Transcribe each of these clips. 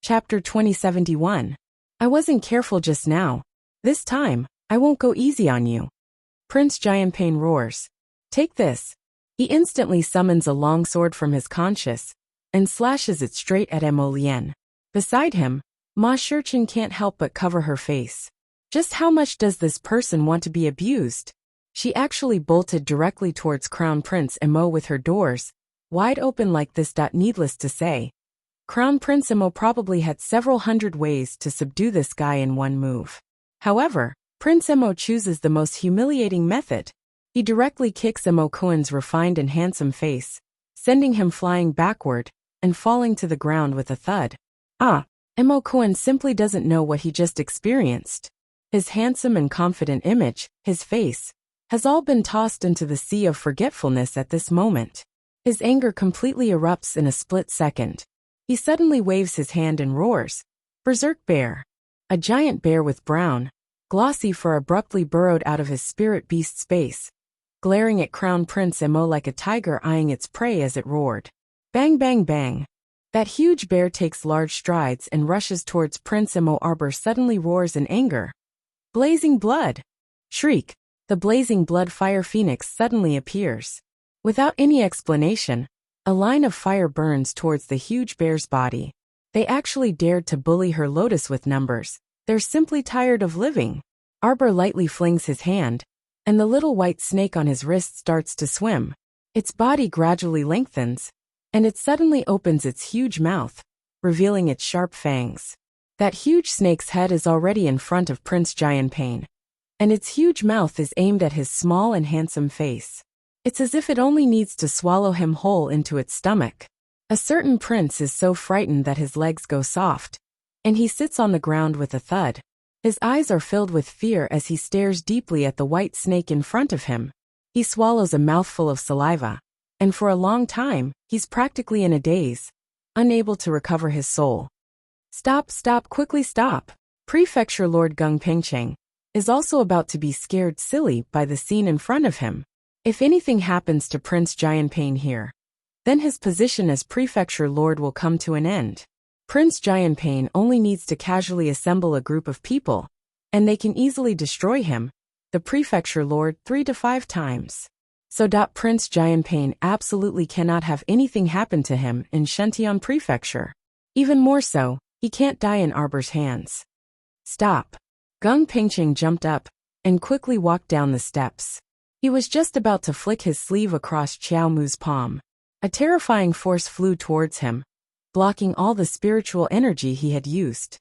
Chapter 2071. I wasn't careful just now. This time, I won't go easy on you. Prince Jianping roars. Take this. He instantly summons a long sword from his conscious and slashes it straight at Mo Lian. Beside him, Ma Shurchen can't help but cover her face. Just how much does this person want to be abused? She actually bolted directly towards Crown Prince Mo with her doors wide open like this. Needless to say, Crown Prince Mo probably had several hundred ways to subdue this guy in one move. However, Prince Mo chooses the most humiliating method. He directly kicks Mo Kuan's refined and handsome face, sending him flying backward and falling to the ground with a thud. Mo Kuan simply doesn't know what he just experienced. His handsome and confident image, his face, has all been tossed into the sea of forgetfulness at this moment. His anger completely erupts in a split second. He suddenly waves his hand and roars. Berserk Bear. A giant bear with brown, glossy fur abruptly burrowed out of his spirit beast's face, glaring at Crown Prince Mo like a tiger eyeing its prey as it roared. Bang bang bang. That huge bear takes large strides and rushes towards Prince Mo. Arbor suddenly roars in anger. Blazing blood. Shriek. The blazing blood fire phoenix suddenly appears. Without any explanation, a line of fire burns towards the huge bear's body. They actually dared to bully her lotus with numbers. They're simply tired of living. Arbor lightly flings his hand, and the little white snake on his wrist starts to swim. Its body gradually lengthens, and it suddenly opens its huge mouth, revealing its sharp fangs. That huge snake's head is already in front of Prince Jianping, and its huge mouth is aimed at his small and handsome face. It's as if it only needs to swallow him whole into its stomach. A certain prince is so frightened that his legs go soft, and he sits on the ground with a thud. His eyes are filled with fear as he stares deeply at the white snake in front of him. He swallows a mouthful of saliva, and for a long time, he's practically in a daze, unable to recover his soul. Stop, quickly stop. Prefecture Lord Gung Pengcheng is also about to be scared silly by the scene in front of him. If anything happens to Prince Jianping here, then his position as prefecture lord will come to an end. Prince Jianping only needs to casually assemble a group of people, and they can easily destroy him, the prefecture lord, 3 to 5 times. So Prince Jianping absolutely cannot have anything happen to him in Shentian Prefecture. Even more so, he can't die in Arbor's hands. Stop. Gung Pengcheng jumped up and quickly walked down the steps. He was just about to flick his sleeve across Qiao Mu's palm. A terrifying force flew towards him, blocking all the spiritual energy he had used.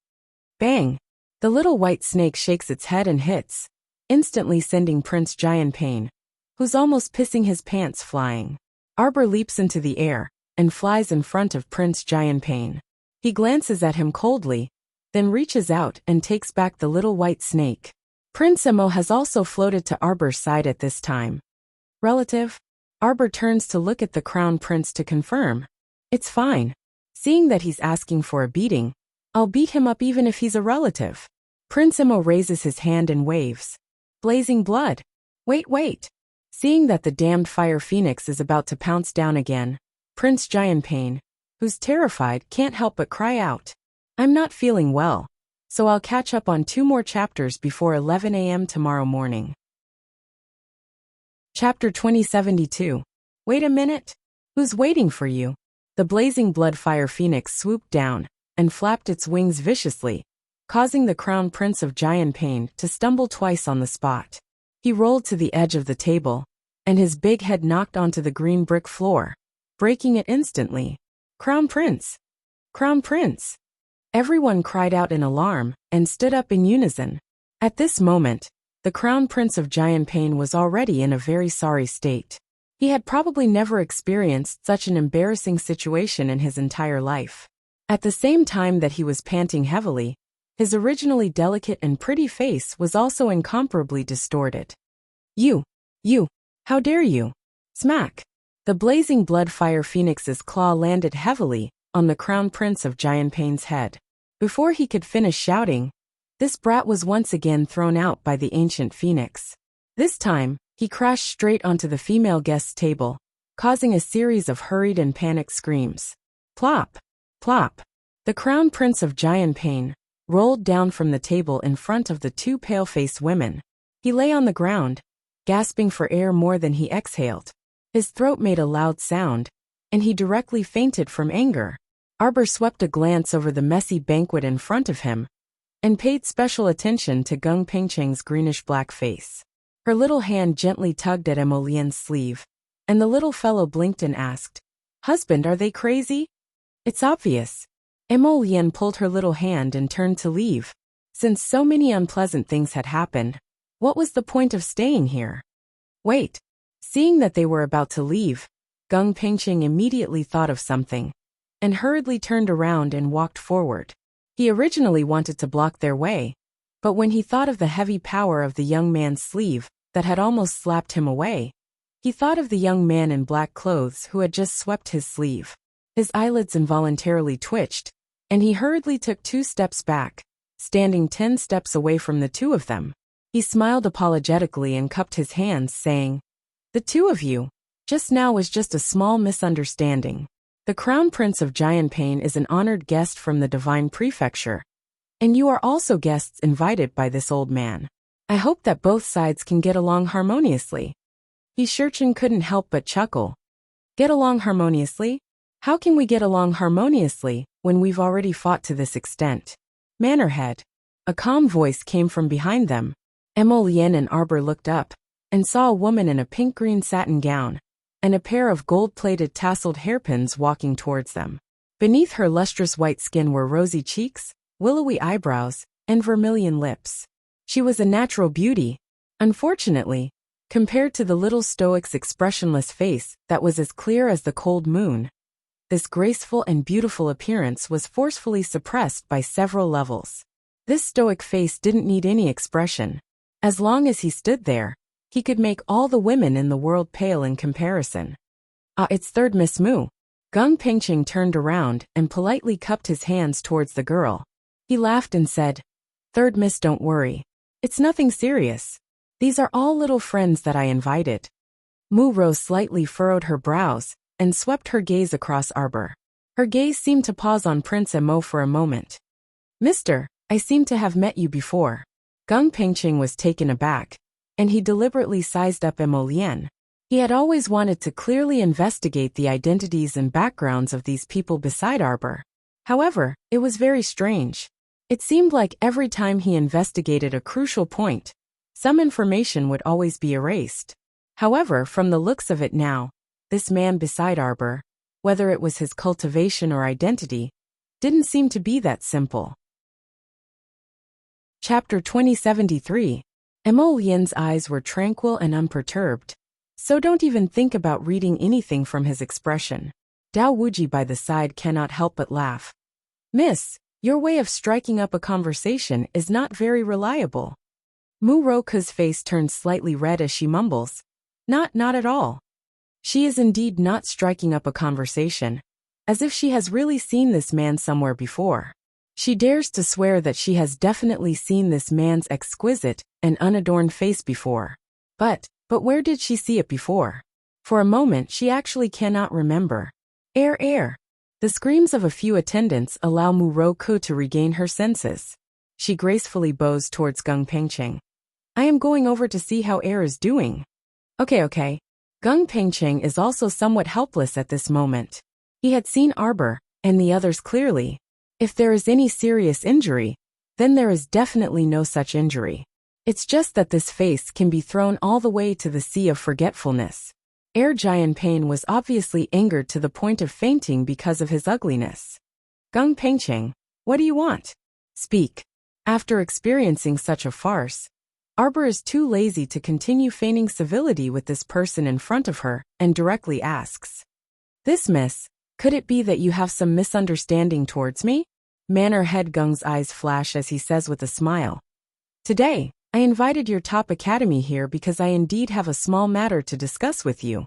Bang! The little white snake shakes its head and hits, instantly sending Prince Jianping, who's almost pissing his pants, flying. Arbor leaps into the air and flies in front of Prince Jianping. He glances at him coldly, then reaches out and takes back the little white snake. Prince Mo has also floated to Arbor's side at this time. Relative? Arbor turns to look at the crown prince to confirm. It's fine. Seeing that he's asking for a beating, I'll beat him up even if he's a relative. Prince Mo raises his hand and waves. Blazing blood. Wait. Seeing that the damned fire phoenix is about to pounce down again, Prince Jianping, who's terrified, can't help but cry out. I'm not feeling well, so I'll catch up on 2 more chapters before 11 a.m. tomorrow morning. Chapter 2072. Wait a minute. Who's waiting for you? The blazing blood fire phoenix swooped down and flapped its wings viciously, causing the crown prince of Jianping to stumble twice on the spot. He rolled to the edge of the table, and his big head knocked onto the green brick floor, breaking it instantly. Crown Prince! Crown Prince! Everyone cried out in alarm and stood up in unison. At this moment, the Crown Prince of Jianping was already in a very sorry state. He had probably never experienced such an embarrassing situation in his entire life. At the same time that he was panting heavily, his originally delicate and pretty face was also incomparably distorted. You, how dare you? Smack! The blazing blood fire phoenix's claw landed heavily on the Crown Prince of Jianping's head. Before he could finish shouting, this brat was once again thrown out by the ancient phoenix. This time, he crashed straight onto the female guest's table, causing a series of hurried and panicked screams. Plop! Plop! The crown prince of Jianping rolled down from the table in front of the two pale-faced women. He lay on the ground, gasping for air more than he exhaled. His throat made a loud sound, and he directly fainted from anger. Arbor swept a glance over the messy banquet in front of him, and paid special attention to Geng Pengcheng's greenish-black face. Her little hand gently tugged at Emolien's sleeve, and the little fellow blinked and asked, "Husband, are they crazy?" "It's obvious." Emolien pulled her little hand and turned to leave. Since so many unpleasant things had happened, what was the point of staying here? Wait. Seeing that they were about to leave, Geng Pengcheng immediately thought of something, and hurriedly turned around and walked forward. He originally wanted to block their way, but when he thought of the heavy power of the young man's sleeve that had almost slapped him away, he thought of the young man in black clothes who had just swept his sleeve. His eyelids involuntarily twitched, and he hurriedly took 2 steps back, standing 10 steps away from the two of them. He smiled apologetically and cupped his hands, saying, "The two of you, just now was just a small misunderstanding. The Crown Prince of Jianping is an honored guest from the Divine Prefecture, and you are also guests invited by this old man. I hope that both sides can get along harmoniously." He Shurchen couldn't help but chuckle. Get along harmoniously? How can we get along harmoniously when we've already fought to this extent? Manorhead. A calm voice came from behind them. Emolien and Arbor looked up, and saw a woman in a pink-green satin gown, and a pair of gold-plated tasseled hairpins walking towards them. Beneath her lustrous white skin were rosy cheeks, willowy eyebrows, and vermilion lips. She was a natural beauty. Unfortunately, compared to the little stoic's expressionless face that was as clear as the cold moon, this graceful and beautiful appearance was forcefully suppressed by several levels. This stoic face didn't need any expression. As long as he stood there, he could make all the women in the world pale in comparison. "Ah, it's third Miss Mu." Geng Pengcheng turned around and politely cupped his hands towards the girl. He laughed and said, "Third Miss, don't worry. It's nothing serious. These are all little friends that I invited." Mu Rose slightly furrowed her brows and swept her gaze across Arbor. Her gaze seemed to pause on Prince Emo for a moment. "Mister, I seem to have met you before." Geng Pengcheng was taken aback, and he deliberately sized up Emolien. He had always wanted to clearly investigate the identities and backgrounds of these people beside Arbor. However, it was very strange. It seemed like every time he investigated a crucial point, some information would always be erased. However, from the looks of it now, this man beside Arbor, whether it was his cultivation or identity, didn't seem to be that simple. Chapter 2073. Emolien's eyes were tranquil and unperturbed, so don't even think about reading anything from his expression. Dao Wuji by the side cannot help but laugh. "Miss, your way of striking up a conversation is not very reliable." Mu Roka's face turns slightly red as she mumbles, Not at all. She is indeed not striking up a conversation, as if she has really seen this man somewhere before. She dares to swear that she has definitely seen this man's exquisite and unadorned face before. But where did she see it before? For a moment she actually cannot remember. Air. The screams of a few attendants allow Mu Roku to regain her senses. She gracefully bows towards Geng Pengcheng. "I am going over to see how Air is doing." Okay. Geng Pengcheng is also somewhat helpless at this moment. He had seen Arbor and the others clearly. If there is any serious injury, then there is definitely no such injury. It's just that this face can be thrown all the way to the sea of forgetfulness. Air Jianping was obviously angered to the point of fainting because of his ugliness. "Geng Pengcheng, what do you want? Speak." After experiencing such a farce, Arbor is too lazy to continue feigning civility with this person in front of her and directly asks, "This miss, could it be that you have some misunderstanding towards me?" Manor Head Geng's eyes flash as he says with a smile, "Today, I invited your top academy here because I indeed have a small matter to discuss with you.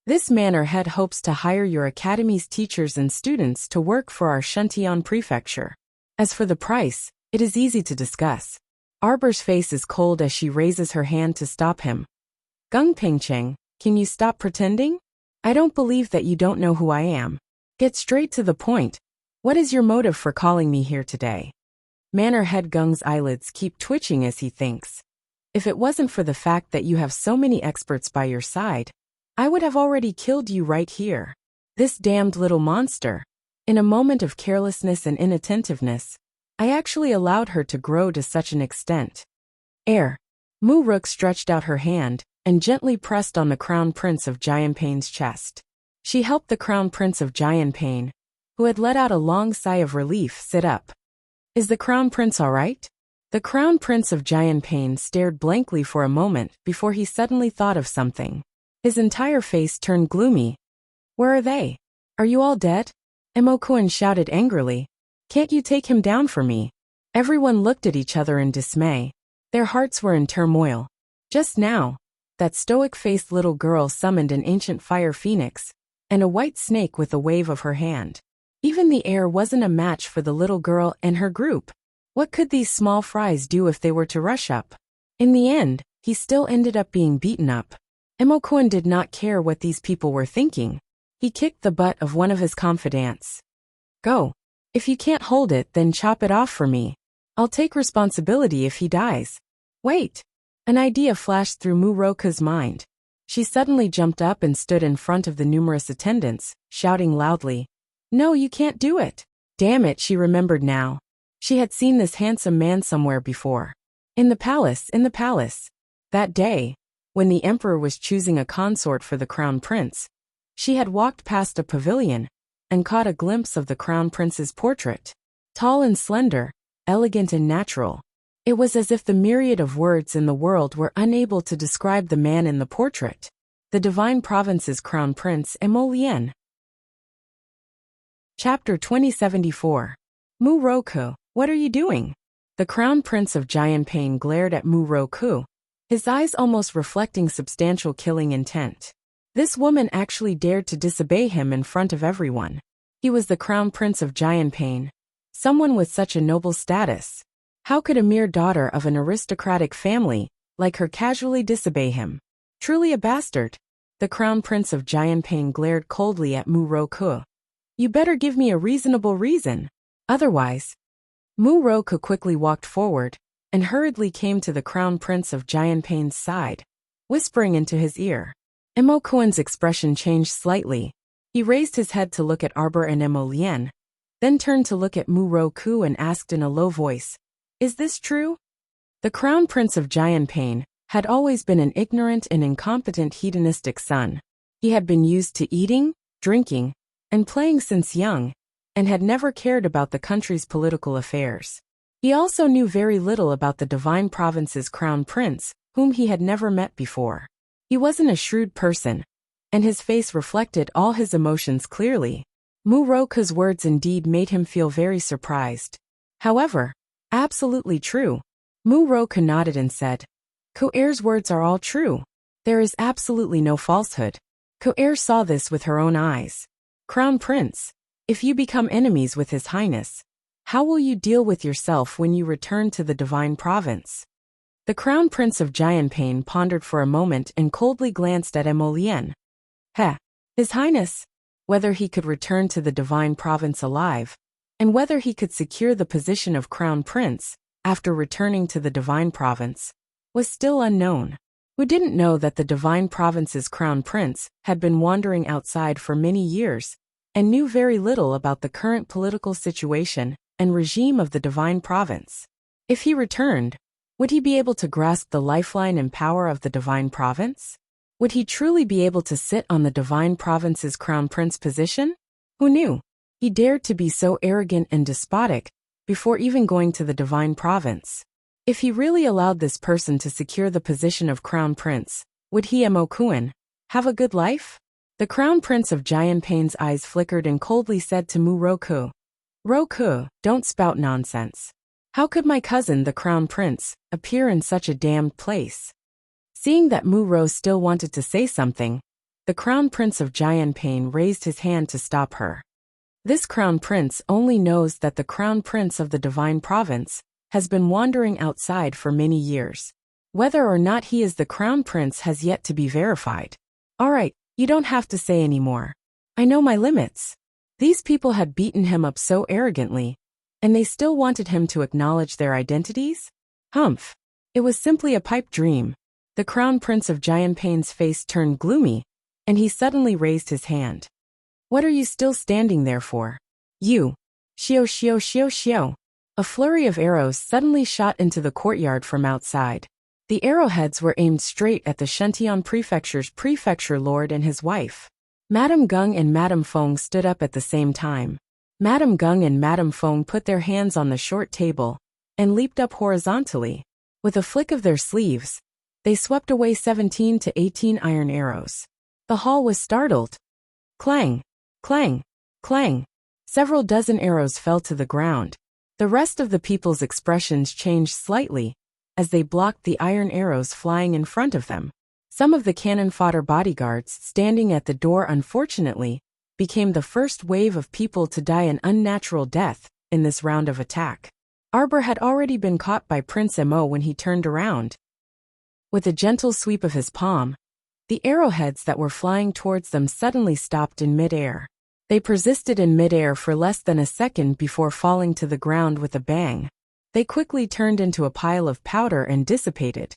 This Manor Head hopes to hire your academy's teachers and students to work for our Shuntian prefecture. As for the price, it is easy to discuss." Arbor's face is cold as she raises her hand to stop him. "Geng Pengcheng, can you stop pretending? I don't believe that you don't know who I am. Get straight to the point. What is your motive for calling me here today? Manor Head Gung's eyelids keep twitching as he thinks. If it wasn't for the fact that you have so many experts by your side, I would have already killed you right here. This damned little monster. In a moment of carelessness and inattentiveness, I actually allowed her to grow to such an extent. Mu Rook stretched out her hand and gently pressed on the Crown Prince of Jianping's chest. She helped the Crown Prince of Jianping, who had let out a long sigh of relief, sit up. Is the Crown Prince all right? The Crown Prince of Jianping stared blankly for a moment before he suddenly thought of something. His entire face turned gloomy. Where are they? Are you all dead? Emokuan shouted angrily. Can't you take him down for me? Everyone looked at each other in dismay. Their hearts were in turmoil. Just now, that stoic-faced little girl summoned an ancient fire phoenix and a white snake with a wave of her hand. Even the air wasn't a match for the little girl and her group. What could these small fries do if they were to rush up? In the end, he still ended up being beaten up. Emokuan did not care what these people were thinking. He kicked the butt of one of his confidants. Go. If you can't hold it, then chop it off for me. I'll take responsibility if he dies. Wait. An idea flashed through Muroka's mind. She suddenly jumped up and stood in front of the numerous attendants, shouting loudly. No, you can't do it. Damn it, she remembered now. She had seen this handsome man somewhere before. In the palace. That day, when the emperor was choosing a consort for the crown prince, she had walked past a pavilion and caught a glimpse of the crown prince's portrait. Tall and slender, elegant and natural. It was as if the myriad of words in the world were unable to describe the man in the portrait. The Divine Province's crown prince, Emolian. Chapter 2074. Mu Roku, what are you doing? The Crown Prince of Jianping glared at Mu Roku, his eyes almost reflecting substantial killing intent. This woman actually dared to disobey him in front of everyone. He was the Crown Prince of Jianping, someone with such a noble status. How could a mere daughter of an aristocratic family like her casually disobey him? Truly a bastard. The Crown Prince of Jianping glared coldly at Mu Roku. You better give me a reasonable reason. Otherwise. Mu Roku quickly walked forward and hurriedly came to the Crown Prince of Jianping's side, whispering into his ear. Emokuan's expression changed slightly. He raised his head to look at Arbor and Emolian, then turned to look at Mu Roku and asked in a low voice, Is this true? The Crown Prince of Jianping had always been an ignorant and incompetent hedonistic son. He had been used to eating, drinking, and playing since young, and had never cared about the country's political affairs. He also knew very little about the Divine Province's crown prince, whom he had never met before. He wasn't a shrewd person, and his face reflected all his emotions clearly. Mu Roku's words indeed made him feel very surprised. However, absolutely true. Mu Roku nodded and said, Ko-Air's words are all true. There is absolutely no falsehood. Ko-Air saw this with her own eyes. Crown Prince, if you become enemies with His Highness, how will you deal with yourself when you return to the Divine Province? The Crown Prince of Jianping pondered for a moment and coldly glanced at Emolian. His Highness, whether he could return to the Divine Province alive, and whether he could secure the position of Crown Prince after returning to the Divine Province, was still unknown. Who didn't know that the Divine Province's Crown Prince had been wandering outside for many years and knew very little about the current political situation and regime of the Divine Province? If he returned, would he be able to grasp the lifeline and power of the Divine Province? Would he truly be able to sit on the Divine Province's Crown Prince position? Who knew? He dared to be so arrogant and despotic before even going to the Divine Province. If he really allowed this person to secure the position of Crown Prince, would he, Emokuan, have a good life? The Crown Prince of Jianping's eyes flickered and coldly said to Mu Roku, Roku, don't spout nonsense. How could my cousin, the Crown Prince, appear in such a damned place? Seeing that Mu Ro still wanted to say something, the Crown Prince of Jianping raised his hand to stop her. This Crown Prince only knows that the Crown Prince of the Divine Province has been wandering outside for many years. Whether or not he is the Crown Prince has yet to be verified. All right, you don't have to say any more. I know my limits. These people had beaten him up so arrogantly, and they still wanted him to acknowledge their identities? Humph. It was simply a pipe dream. The crown prince of Jianping's face turned gloomy, and he suddenly raised his hand. What are you still standing there for? You. Xiao xiao xiao xiao. A flurry of arrows suddenly shot into the courtyard from outside. The arrowheads were aimed straight at the Shentian Prefecture's prefecture lord and his wife. Madame Geng and Madame Feng stood up at the same time. Madame Geng and Madame Feng put their hands on the short table and leaped up horizontally. With a flick of their sleeves, they swept away 17 to 18 iron arrows. The hall was startled. Clang, clang, clang. Several dozen arrows fell to the ground. The rest of the people's expressions changed slightly as they blocked the iron arrows flying in front of them. Some of the cannon fodder bodyguards standing at the door unfortunately became the first wave of people to die an unnatural death in this round of attack. Arbor had already been caught by Prince Mo when he turned around. With a gentle sweep of his palm, the arrowheads that were flying towards them suddenly stopped in mid-air. They persisted in mid-air for less than a second before falling to the ground with a bang. They quickly turned into a pile of powder and dissipated.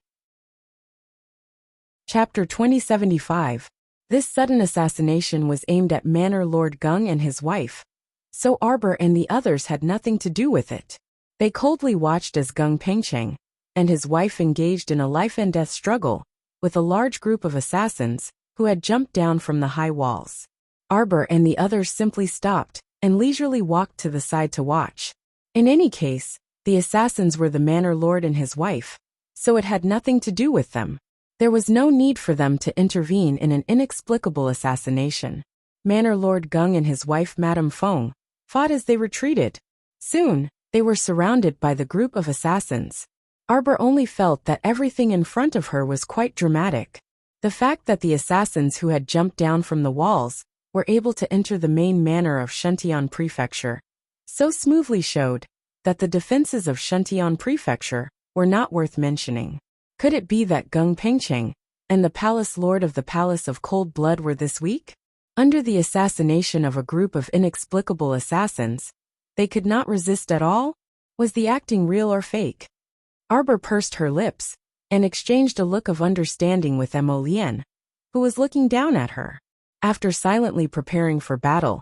Chapter 2075. This sudden assassination was aimed at Manor Lord Geng and his wife, so Arbor and the others had nothing to do with it. They coldly watched as Geng Pengcheng and his wife engaged in a life-and-death struggle with a large group of assassins who had jumped down from the high walls. Arbor and the others simply stopped and leisurely walked to the side to watch. In any case, the assassins were the Manor Lord and his wife, so it had nothing to do with them. There was no need for them to intervene in an inexplicable assassination. Manor Lord Geng and his wife Madame Feng fought as they retreated. Soon, they were surrounded by the group of assassins. Arbor only felt that everything in front of her was quite dramatic. The fact that the assassins who had jumped down from the walls were able to enter the main manor of Shentian Prefecture so smoothly showed that the defenses of Shentian Prefecture were not worth mentioning. Could it be that Geng Pengcheng and the Palace Lord of the Palace of Cold Blood were this weak? Under the assassination of a group of inexplicable assassins, they could not resist at all? Was the acting real or fake? Arbor pursed her lips and exchanged a look of understanding with Mo Lian, who was looking down at her. After silently preparing for battle,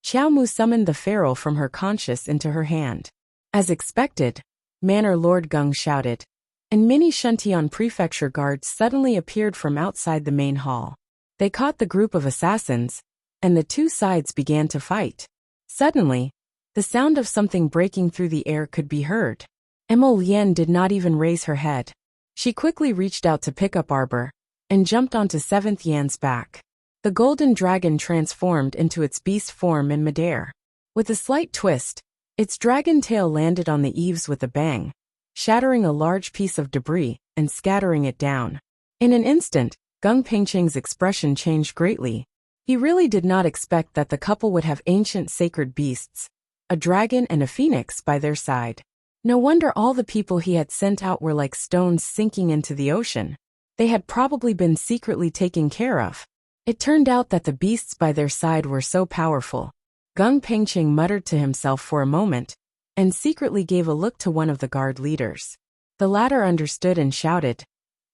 Xiao Mu summoned the ferrule from her conscience into her hand. As expected, Manor Lord Geng shouted, and many Shentian Prefecture guards suddenly appeared from outside the main hall. They caught the group of assassins, and the two sides began to fight. Suddenly, the sound of something breaking through the air could be heard. Mo Lian did not even raise her head. She quickly reached out to pick up Arbor, and jumped onto 7th Yan's back. The golden dragon transformed into its beast form in midair. With a slight twist, its dragon tail landed on the eaves with a bang, shattering a large piece of debris and scattering it down. In an instant, Geng Pengcheng's expression changed greatly. He really did not expect that the couple would have ancient sacred beasts, a dragon and a phoenix by their side. No wonder all the people he had sent out were like stones sinking into the ocean. They had probably been secretly taken care of. It turned out that the beasts by their side were so powerful. Geng Pengcheng muttered to himself for a moment, and secretly gave a look to one of the guard leaders. The latter understood and shouted,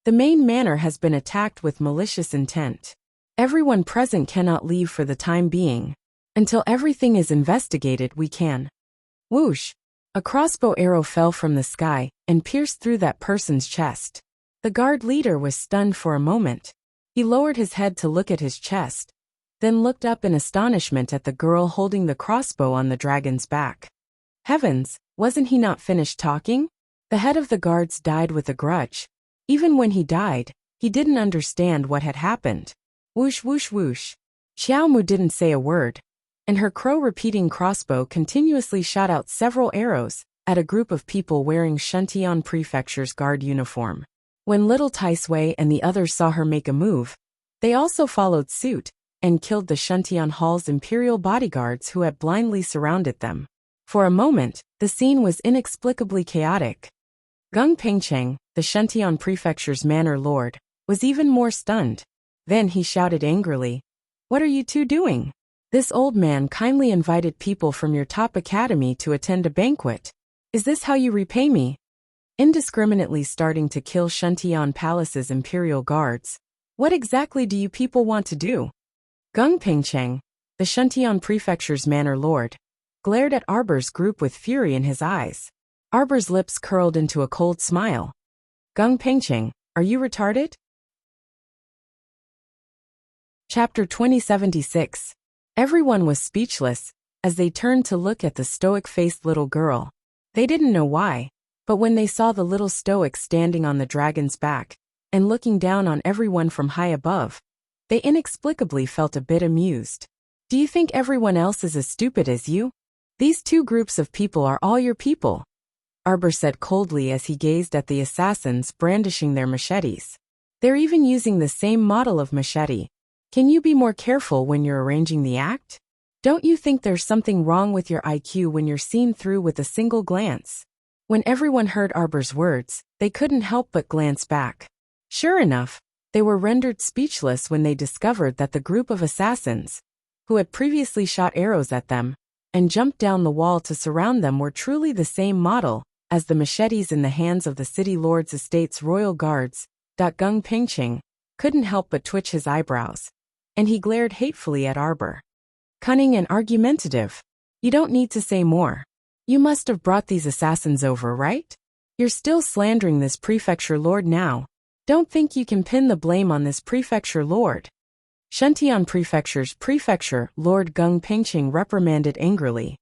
"The main manor has been attacked with malicious intent. Everyone present cannot leave for the time being. Until everything is investigated, we can." Whoosh! A crossbow arrow fell from the sky and pierced through that person's chest. The guard leader was stunned for a moment. He lowered his head to look at his chest, then looked up in astonishment at the girl holding the crossbow on the dragon's back. Heavens, wasn't he not finished talking? The head of the guards died with a grudge. Even when he died, he didn't understand what had happened. Whoosh whoosh whoosh. Xiao Mu didn't say a word, and her crow-repeating crossbow continuously shot out several arrows at a group of people wearing Shentian Prefecture's guard uniform. When little Tai Sui and the others saw her make a move, they also followed suit and killed the Shentian Hall's imperial bodyguards who had blindly surrounded them. For a moment, the scene was inexplicably chaotic. Geng Pengcheng, the Shentian Prefecture's manor lord, was even more stunned. Then he shouted angrily, "What are you two doing? This old man kindly invited people from your top academy to attend a banquet. Is this how you repay me? Indiscriminately starting to kill Shuntian Palace's imperial guards. What exactly do you people want to do? Gung Pingcheng, the Shuntian prefecture's manor lord, glared at Arbor's group with fury in his eyes. Arbor's lips curled into a cold smile. Gung Pingcheng, are you retarded? Chapter 2076. Everyone was speechless as they turned to look at the stoic-faced little girl. They didn't know why, but when they saw the little stoic standing on the dragon's back and looking down on everyone from high above, they inexplicably felt a bit amused. Do you think everyone else is as stupid as you? These two groups of people are all your people, Arbor said coldly as he gazed at the assassins brandishing their machetes. They're even using the same model of machete. Can you be more careful when you're arranging the act? Don't you think there's something wrong with your IQ when you're seen through with a single glance? When everyone heard Arbor's words, they couldn't help but glance back. Sure enough, they were rendered speechless when they discovered that the group of assassins, who had previously shot arrows at them and jumped down the wall to surround them, were truly the same model as the machetes in the hands of the city lord's estate's royal guards. Gung Pingcheng couldn't help but twitch his eyebrows, and he glared hatefully at Arbor. Cunning and argumentative. You don't need to say more. You must have brought these assassins over, right? You're still slandering this prefecture lord now. Don't think you can pin the blame on this prefecture lord. Shuntian Prefecture's prefecture lord Gung Pingcheng reprimanded angrily.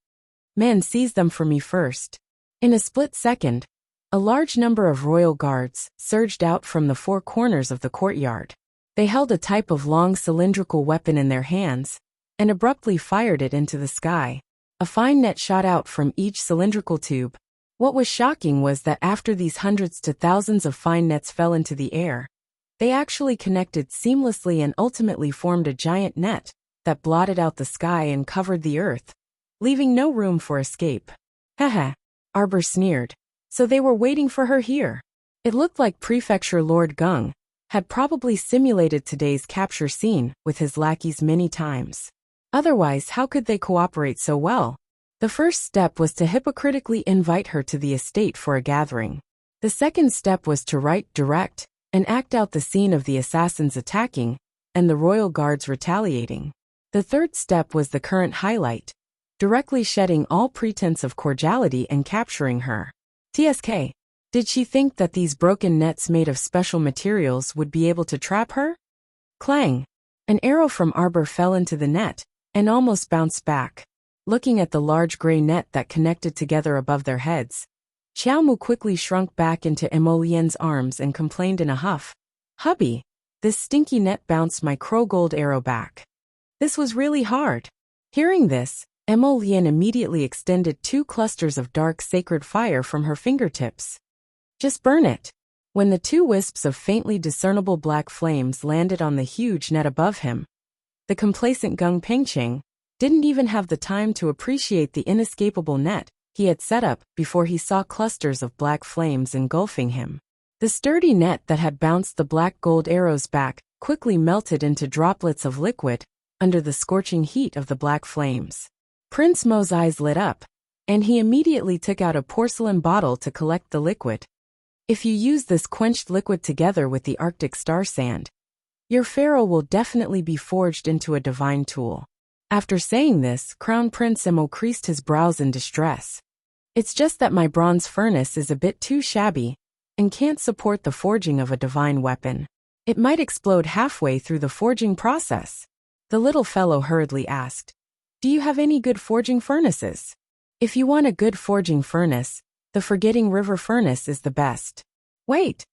Man, seize them for me first. In a split second, a large number of royal guards surged out from the four corners of the courtyard. They held a type of long cylindrical weapon in their hands and abruptly fired it into the sky. A fine net shot out from each cylindrical tube. What was shocking was that after these hundreds to thousands of fine nets fell into the air, they actually connected seamlessly and ultimately formed a giant net that blotted out the sky and covered the earth, leaving no room for escape. Haha, Arbor sneered. So they were waiting for her here. It looked like Prefecture Lord Gung had probably simulated today's capture scene with his lackeys many times. Otherwise, how could they cooperate so well? The first step was to hypocritically invite her to the estate for a gathering. The second step was to write, direct, and act out the scene of the assassins attacking and the royal guards retaliating. The third step was the current highlight, directly shedding all pretense of cordiality and capturing her. TSK. Did she think that these broken nets made of special materials would be able to trap her? Clang! An arrow from Arbor fell into the net and almost bounced back. Looking at the large gray net that connected together above their heads, Xiaomu quickly shrunk back into Emolien's arms and complained in a huff. Hubby, this stinky net bounced my crow gold arrow back. This was really hard. Hearing this, Emolien immediately extended 2 clusters of dark sacred fire from her fingertips. Just burn it. When the 2 wisps of faintly discernible black flames landed on the huge net above him, the complacent Gung Pingcheng didn't even have the time to appreciate the inescapable net he had set up before he saw clusters of black flames engulfing him. The sturdy net that had bounced the black gold arrows back quickly melted into droplets of liquid under the scorching heat of the black flames. Prince Mo's eyes lit up, and he immediately took out a porcelain bottle to collect the liquid. If you use this quenched liquid together with the Arctic star sand, your pharaoh will definitely be forged into a divine tool. After saying this, Crown Prince Emo creased his brows in distress. It's just that my bronze furnace is a bit too shabby and can't support the forging of a divine weapon. It might explode halfway through the forging process. The little fellow hurriedly asked, "Do you have any good forging furnaces? If you want a good forging furnace, the Forgetting River furnace is the best." Wait.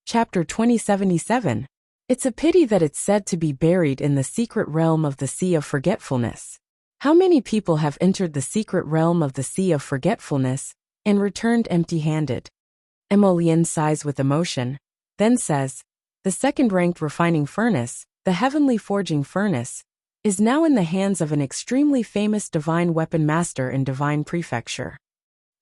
Chapter 2077. It's a pity that it's said to be buried in the secret realm of the Sea of Forgetfulness. How many people have entered the secret realm of the Sea of Forgetfulness and returned empty-handed? Emolien sighs with emotion, then says, "The second-ranked refining furnace, the Heavenly Forging Furnace, is now in the hands of an extremely famous divine weapon master in Divine Prefecture.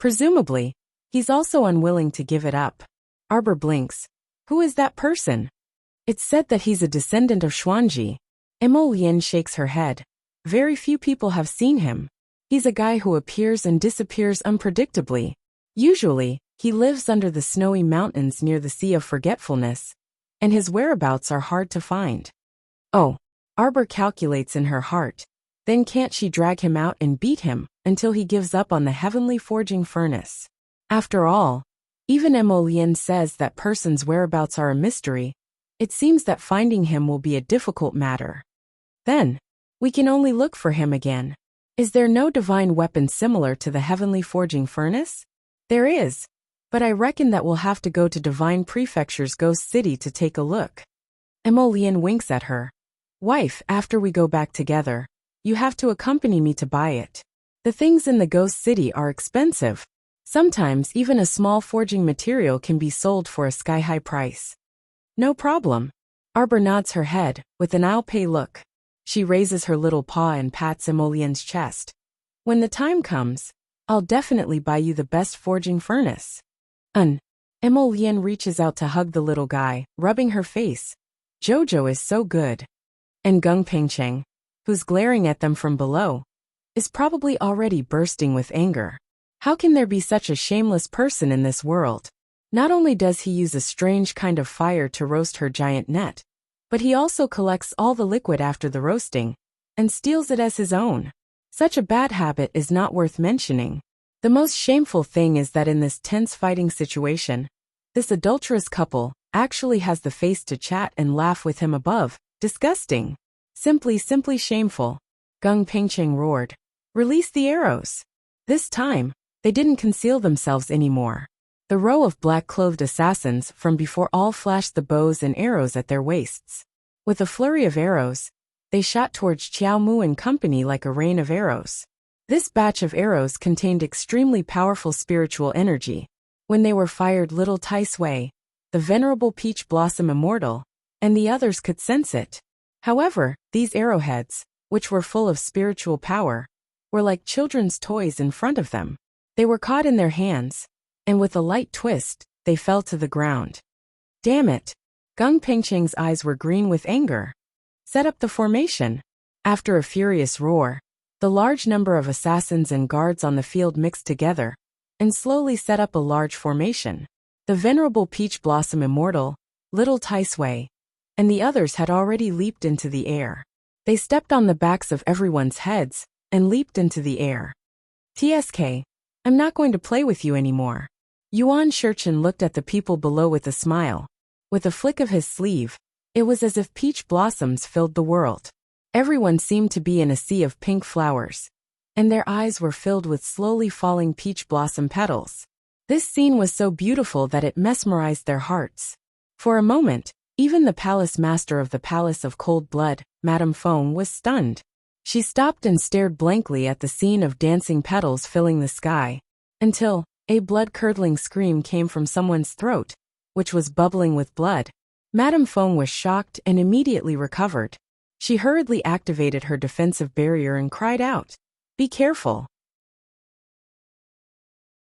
Presumably, he's also unwilling to give it up." Arbor blinks. Who is that person? It's said that he's a descendant of Xuanji, Emolian shakes her head. Very few people have seen him. He's a guy who appears and disappears unpredictably. Usually, he lives under the snowy mountains near the Sea of Forgetfulness, and his whereabouts are hard to find. Oh, Arbor calculates in her heart. Then can't she drag him out and beat him until he gives up on the heavenly forging furnace? After all, even Emolian says that person's whereabouts are a mystery. It seems that finding him will be a difficult matter. Then, we can only look for him again. Is there no divine weapon similar to the heavenly forging furnace? There is, but I reckon that we'll have to go to Divine Prefecture's Ghost City to take a look. Emolian winks at her. Wife, after we go back together, you have to accompany me to buy it. The things in the Ghost City are expensive. Sometimes even a small forging material can be sold for a sky-high price. No problem. Arbor nods her head, with an I'll pay look. She raises her little paw and pats Emolian's chest. When the time comes, I'll definitely buy you the best forging furnace. Emolian reaches out to hug the little guy, rubbing her face. Jojo is so good. And Gung Pingcheng, who's glaring at them from below, is probably already bursting with anger. How can there be such a shameless person in this world? Not only does he use a strange kind of fire to roast her giant net, but he also collects all the liquid after the roasting and steals it as his own. Such a bad habit is not worth mentioning. The most shameful thing is that in this tense fighting situation, this adulterous couple actually has the face to chat and laugh with him above. Disgusting. Simply shameful. Gung Pingcheng roared. Release the arrows. This time, they didn't conceal themselves anymore. The row of black-clothed assassins from before all flashed the bows and arrows at their waists. With a flurry of arrows, they shot towards Qiao Mu and company like a rain of arrows. This batch of arrows contained extremely powerful spiritual energy. When they were fired, little Tai Sui, the venerable Peach Blossom Immortal, and the others could sense it. However, these arrowheads, which were full of spiritual power, were like children's toys in front of them. They were caught in their hands, and with a light twist, they fell to the ground. Damn it! Gung Pingcheng's eyes were green with anger. Set up the formation. After a furious roar, the large number of assassins and guards on the field mixed together, and slowly set up a large formation. The venerable Peach Blossom Immortal, little Tai Sui, and the others had already leaped into the air. They stepped on the backs of everyone's heads, and leaped into the air. TSK, I'm not going to play with you anymore. Yuan Shurchen looked at the people below with a smile. With a flick of his sleeve, it was as if peach blossoms filled the world. Everyone seemed to be in a sea of pink flowers, and their eyes were filled with slowly falling peach blossom petals. This scene was so beautiful that it mesmerized their hearts. For a moment, even the palace master of the Palace of Cold Blood, Madame Feng, was stunned. She stopped and stared blankly at the scene of dancing petals filling the sky, until a blood-curdling scream came from someone's throat, which was bubbling with blood. Madame Feng was shocked and immediately recovered. She hurriedly activated her defensive barrier and cried out, "Be careful."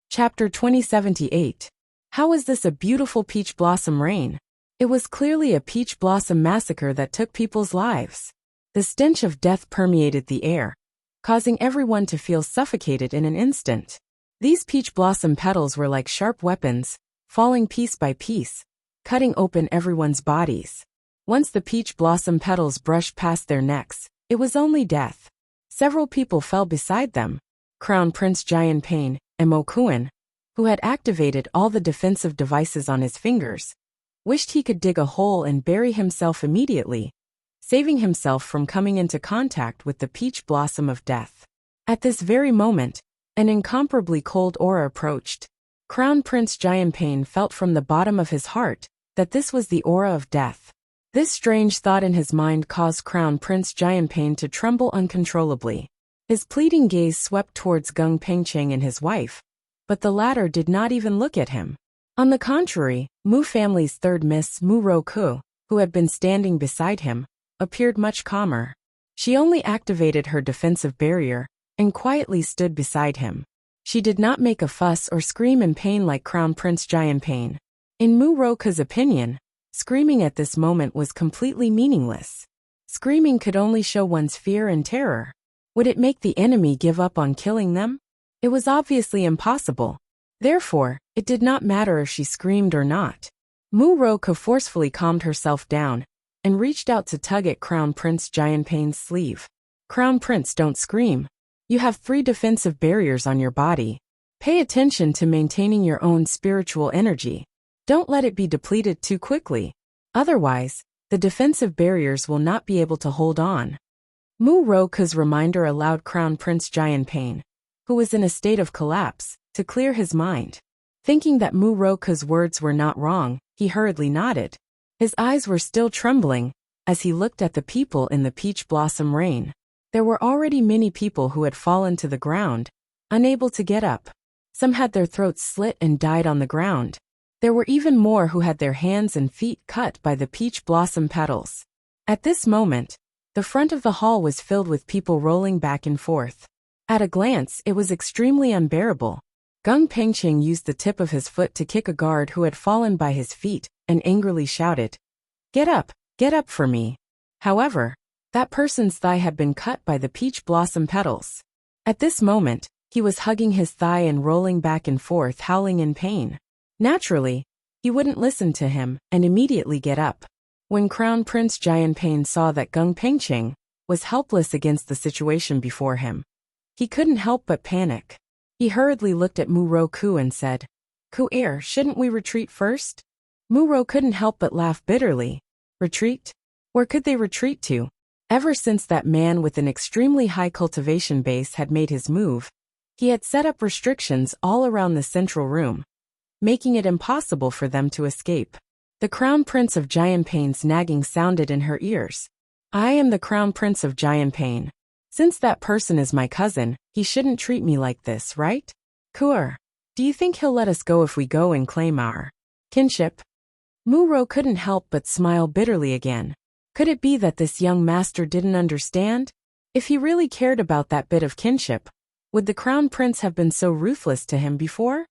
Chapter 2078. How is this a beautiful peach blossom rain? It was clearly a peach blossom massacre that took people's lives. The stench of death permeated the air, causing everyone to feel suffocated in an instant. These peach blossom petals were like sharp weapons, falling piece by piece, cutting open everyone's bodies. Once the peach blossom petals brushed past their necks, it was only death. Several people fell beside them. Crown Prince Jianping, and Mo Kuan, who had activated all the defensive devices on his fingers, wished he could dig a hole and bury himself immediately, saving himself from coming into contact with the peach blossom of death. At this very moment, an incomparably cold aura approached. Crown Prince Jianping felt from the bottom of his heart that this was the aura of death. This strange thought in his mind caused Crown Prince Jianping to tremble uncontrollably. His pleading gaze swept towards Gung Pingcheng and his wife, but the latter did not even look at him. On the contrary, Mu family's third Miss Mu Roku, who had been standing beside him, appeared much calmer. She only activated her defensive barrier and quietly stood beside him. She did not make a fuss or scream in pain like Crown Prince Jianping. In Mu Roku's opinion, screaming at this moment was completely meaningless. Screaming could only show one's fear and terror. Would it make the enemy give up on killing them? It was obviously impossible. Therefore, it did not matter if she screamed or not. Mu-Roku forcefully calmed herself down and reached out to tug at Crown Prince Jianpei's sleeve. Crown Prince, don't scream. You have 3 defensive barriers on your body. Pay attention to maintaining your own spiritual energy. Don't let it be depleted too quickly. Otherwise, the defensive barriers will not be able to hold on. Mu-Roku's reminder allowed Crown Prince Jianpei, who was in a state of collapse, to clear his mind. Thinking that Mu-Roku's words were not wrong, he hurriedly nodded. His eyes were still trembling as he looked at the people in the peach blossom rain. There were already many people who had fallen to the ground, unable to get up. Some had their throats slit and died on the ground. There were even more who had their hands and feet cut by the peach blossom petals. At this moment, the front of the hall was filled with people rolling back and forth. At a glance, it was extremely unbearable. Gung Pengqing used the tip of his foot to kick a guard who had fallen by his feet and angrily shouted, get up for me." However, that person's thigh had been cut by the peach blossom petals. At this moment, he was hugging his thigh and rolling back and forth, howling in pain. Naturally, he wouldn't listen to him and immediately get up. When Crown Prince Jianpei saw that Gung Pengqing was helpless against the situation before him, he couldn't help but panic. He hurriedly looked at Mu-Roku and said, "Ku-er, shouldn't we retreat first?" Mu-Ro couldn't help but laugh bitterly. Retreat? Where could they retreat to? Ever since that man with an extremely high cultivation base had made his move, he had set up restrictions all around the central room, making it impossible for them to escape. The Crown Prince of Jianpei's nagging sounded in her ears. "I am the Crown Prince of Jianpei. Since that person is my cousin, he shouldn't treat me like this, right? Kur, do you think he'll let us go if we go and claim our kinship?" Mu-Ro couldn't help but smile bitterly again. Could it be that this young master didn't understand? If he really cared about that bit of kinship, would the Crown Prince have been so ruthless to him before?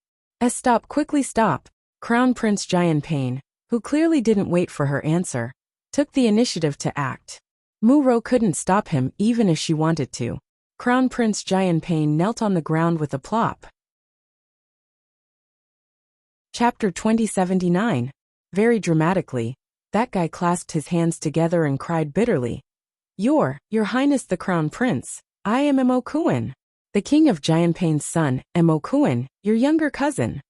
Stop, quickly stop. Crown Prince Jianpei, who clearly didn't wait for her answer, took the initiative to act. Mu-Ro couldn't stop him even if she wanted to. Crown Prince Jianpei knelt on the ground with a plop. Chapter 2079. Very dramatically, that guy clasped his hands together and cried bitterly. Your Highness the Crown Prince, I am Mo-Kun, the King of Jianpei's son, Mo-Kun, your younger cousin."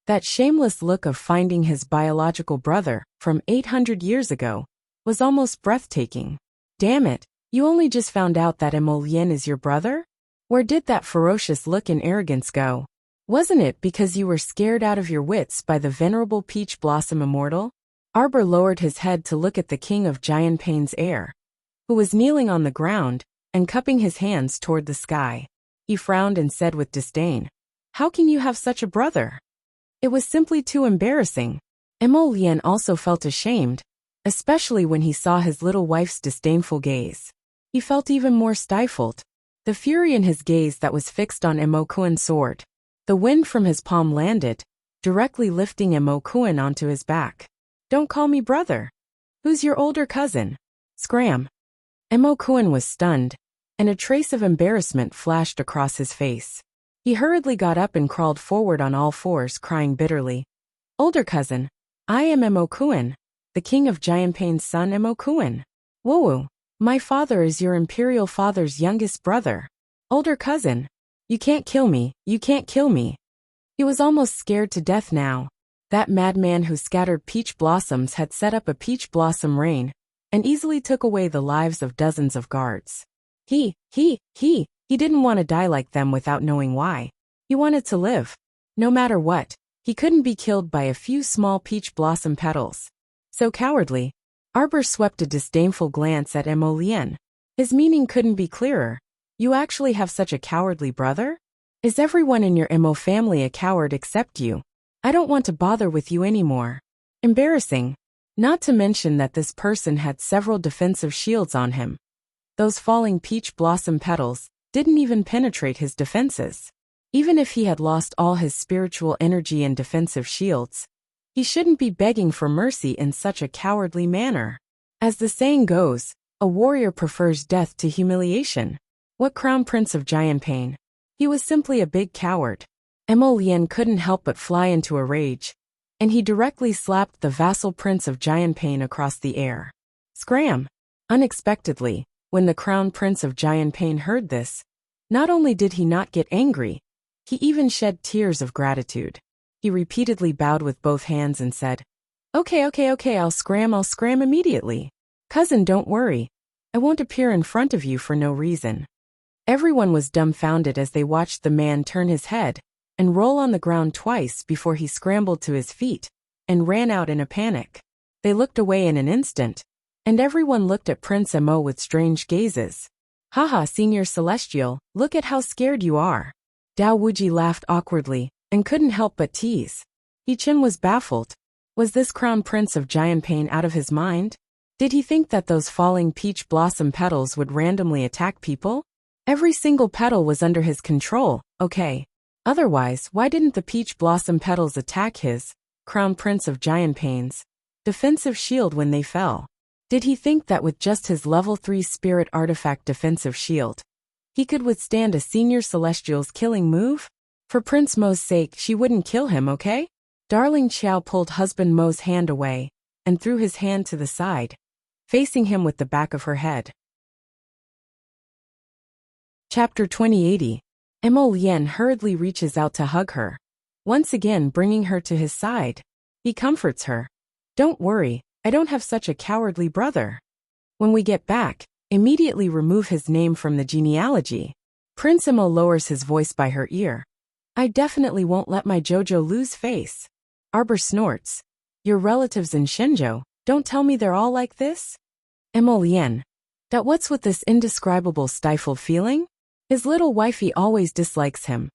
That shameless look of finding his biological brother from 800 years ago was almost breathtaking. Damn it, you only just found out that Mo-Lien is your brother? Where did that ferocious look and arrogance go? Wasn't it because you were scared out of your wits by the venerable Peach Blossom Immortal? Arbor lowered his head to look at the King of Jianpei's heir, who was kneeling on the ground and cupping his hands toward the sky. He frowned and said with disdain, "How can you have such a brother?" It was simply too embarrassing. Mo-Lien also felt ashamed, especially when he saw his little wife's disdainful gaze. He felt even more stifled. The fury in his gaze that was fixed on Mo-Kun's sword. The wind from his palm landed, directly lifting Mo-Kun onto his back. "Don't call me brother. Who's your older cousin?" Scram. Mo-Kun was stunned, and a trace of embarrassment flashed across his face. He hurriedly got up and crawled forward on all fours, crying bitterly. "Older cousin, I am Mo-Kun, the King of Jianpei's son Mo-Kun. Woo, my father is your imperial father's youngest brother. Older cousin, you can't kill me, you can't kill me." He was almost scared to death now. That madman who scattered peach blossoms had set up a peach blossom rain and easily took away the lives of dozens of guards. He didn't want to die like them without knowing why. He wanted to live. No matter what, he couldn't be killed by a few small peach blossom petals. So cowardly. Arbor swept a disdainful glance at Mo-Lien. His meaning couldn't be clearer. You actually have such a cowardly brother? Is everyone in your Mo family a coward except you? I don't want to bother with you anymore. Embarrassing. Not to mention that this person had several defensive shields on him. Those falling peach blossom petals didn't even penetrate his defenses. Even if he had lost all his spiritual energy and defensive shields, he shouldn't be begging for mercy in such a cowardly manner. As the saying goes, A warrior prefers death to humiliation. What crown prince of Jianping? He was simply a big coward. Emolian couldn't help but fly into a rage, and he directly slapped the vassal prince of Jianping across the air. Scram! Unexpectedly, when the crown prince of Jianping heard this, not only did he not get angry, he even shed tears of gratitude. He repeatedly bowed with both hands and said, Okay, I'll scram immediately. Cousin, don't worry. I won't appear in front of you for no reason. Everyone was dumbfounded as they watched the man turn his head and roll on the ground twice before he scrambled to his feet and ran out in a panic. They looked away in an instant, and everyone looked at Prince Emo with strange gazes. Haha, Senior Celestial, look at how scared you are. Dao Wuji laughed awkwardly and couldn't help but tease. Yi Chen was baffled. Was this crown prince of Jianping out of his mind? Did he think that those falling peach blossom petals would randomly attack people? Every single petal was under his control, okay. Otherwise, why didn't the peach blossom petals attack his, crown prince of Jianping's, defensive shield when they fell? Did he think that with just his level 3 spirit artifact defensive shield, he could withstand a senior celestial's killing move? For Prince Mo's sake, she wouldn't kill him, okay? Darling Qiao pulled husband Mo's hand away and threw his hand to the side, facing him with the back of her head. Chapter 2080. Emo Lien hurriedly reaches out to hug her, once again bringing her to his side. He comforts her. Don't worry, I don't have such a cowardly brother. When we get back, immediately remove his name from the genealogy. Prince Emo lowers his voice by her ear. I definitely won't let my Jojo lose face. Arbor snorts. Your relatives in Shenzhou, don't tell me they're all like this? Emo Lien. That what's with this indescribable stifled feeling? His little wifey always dislikes him.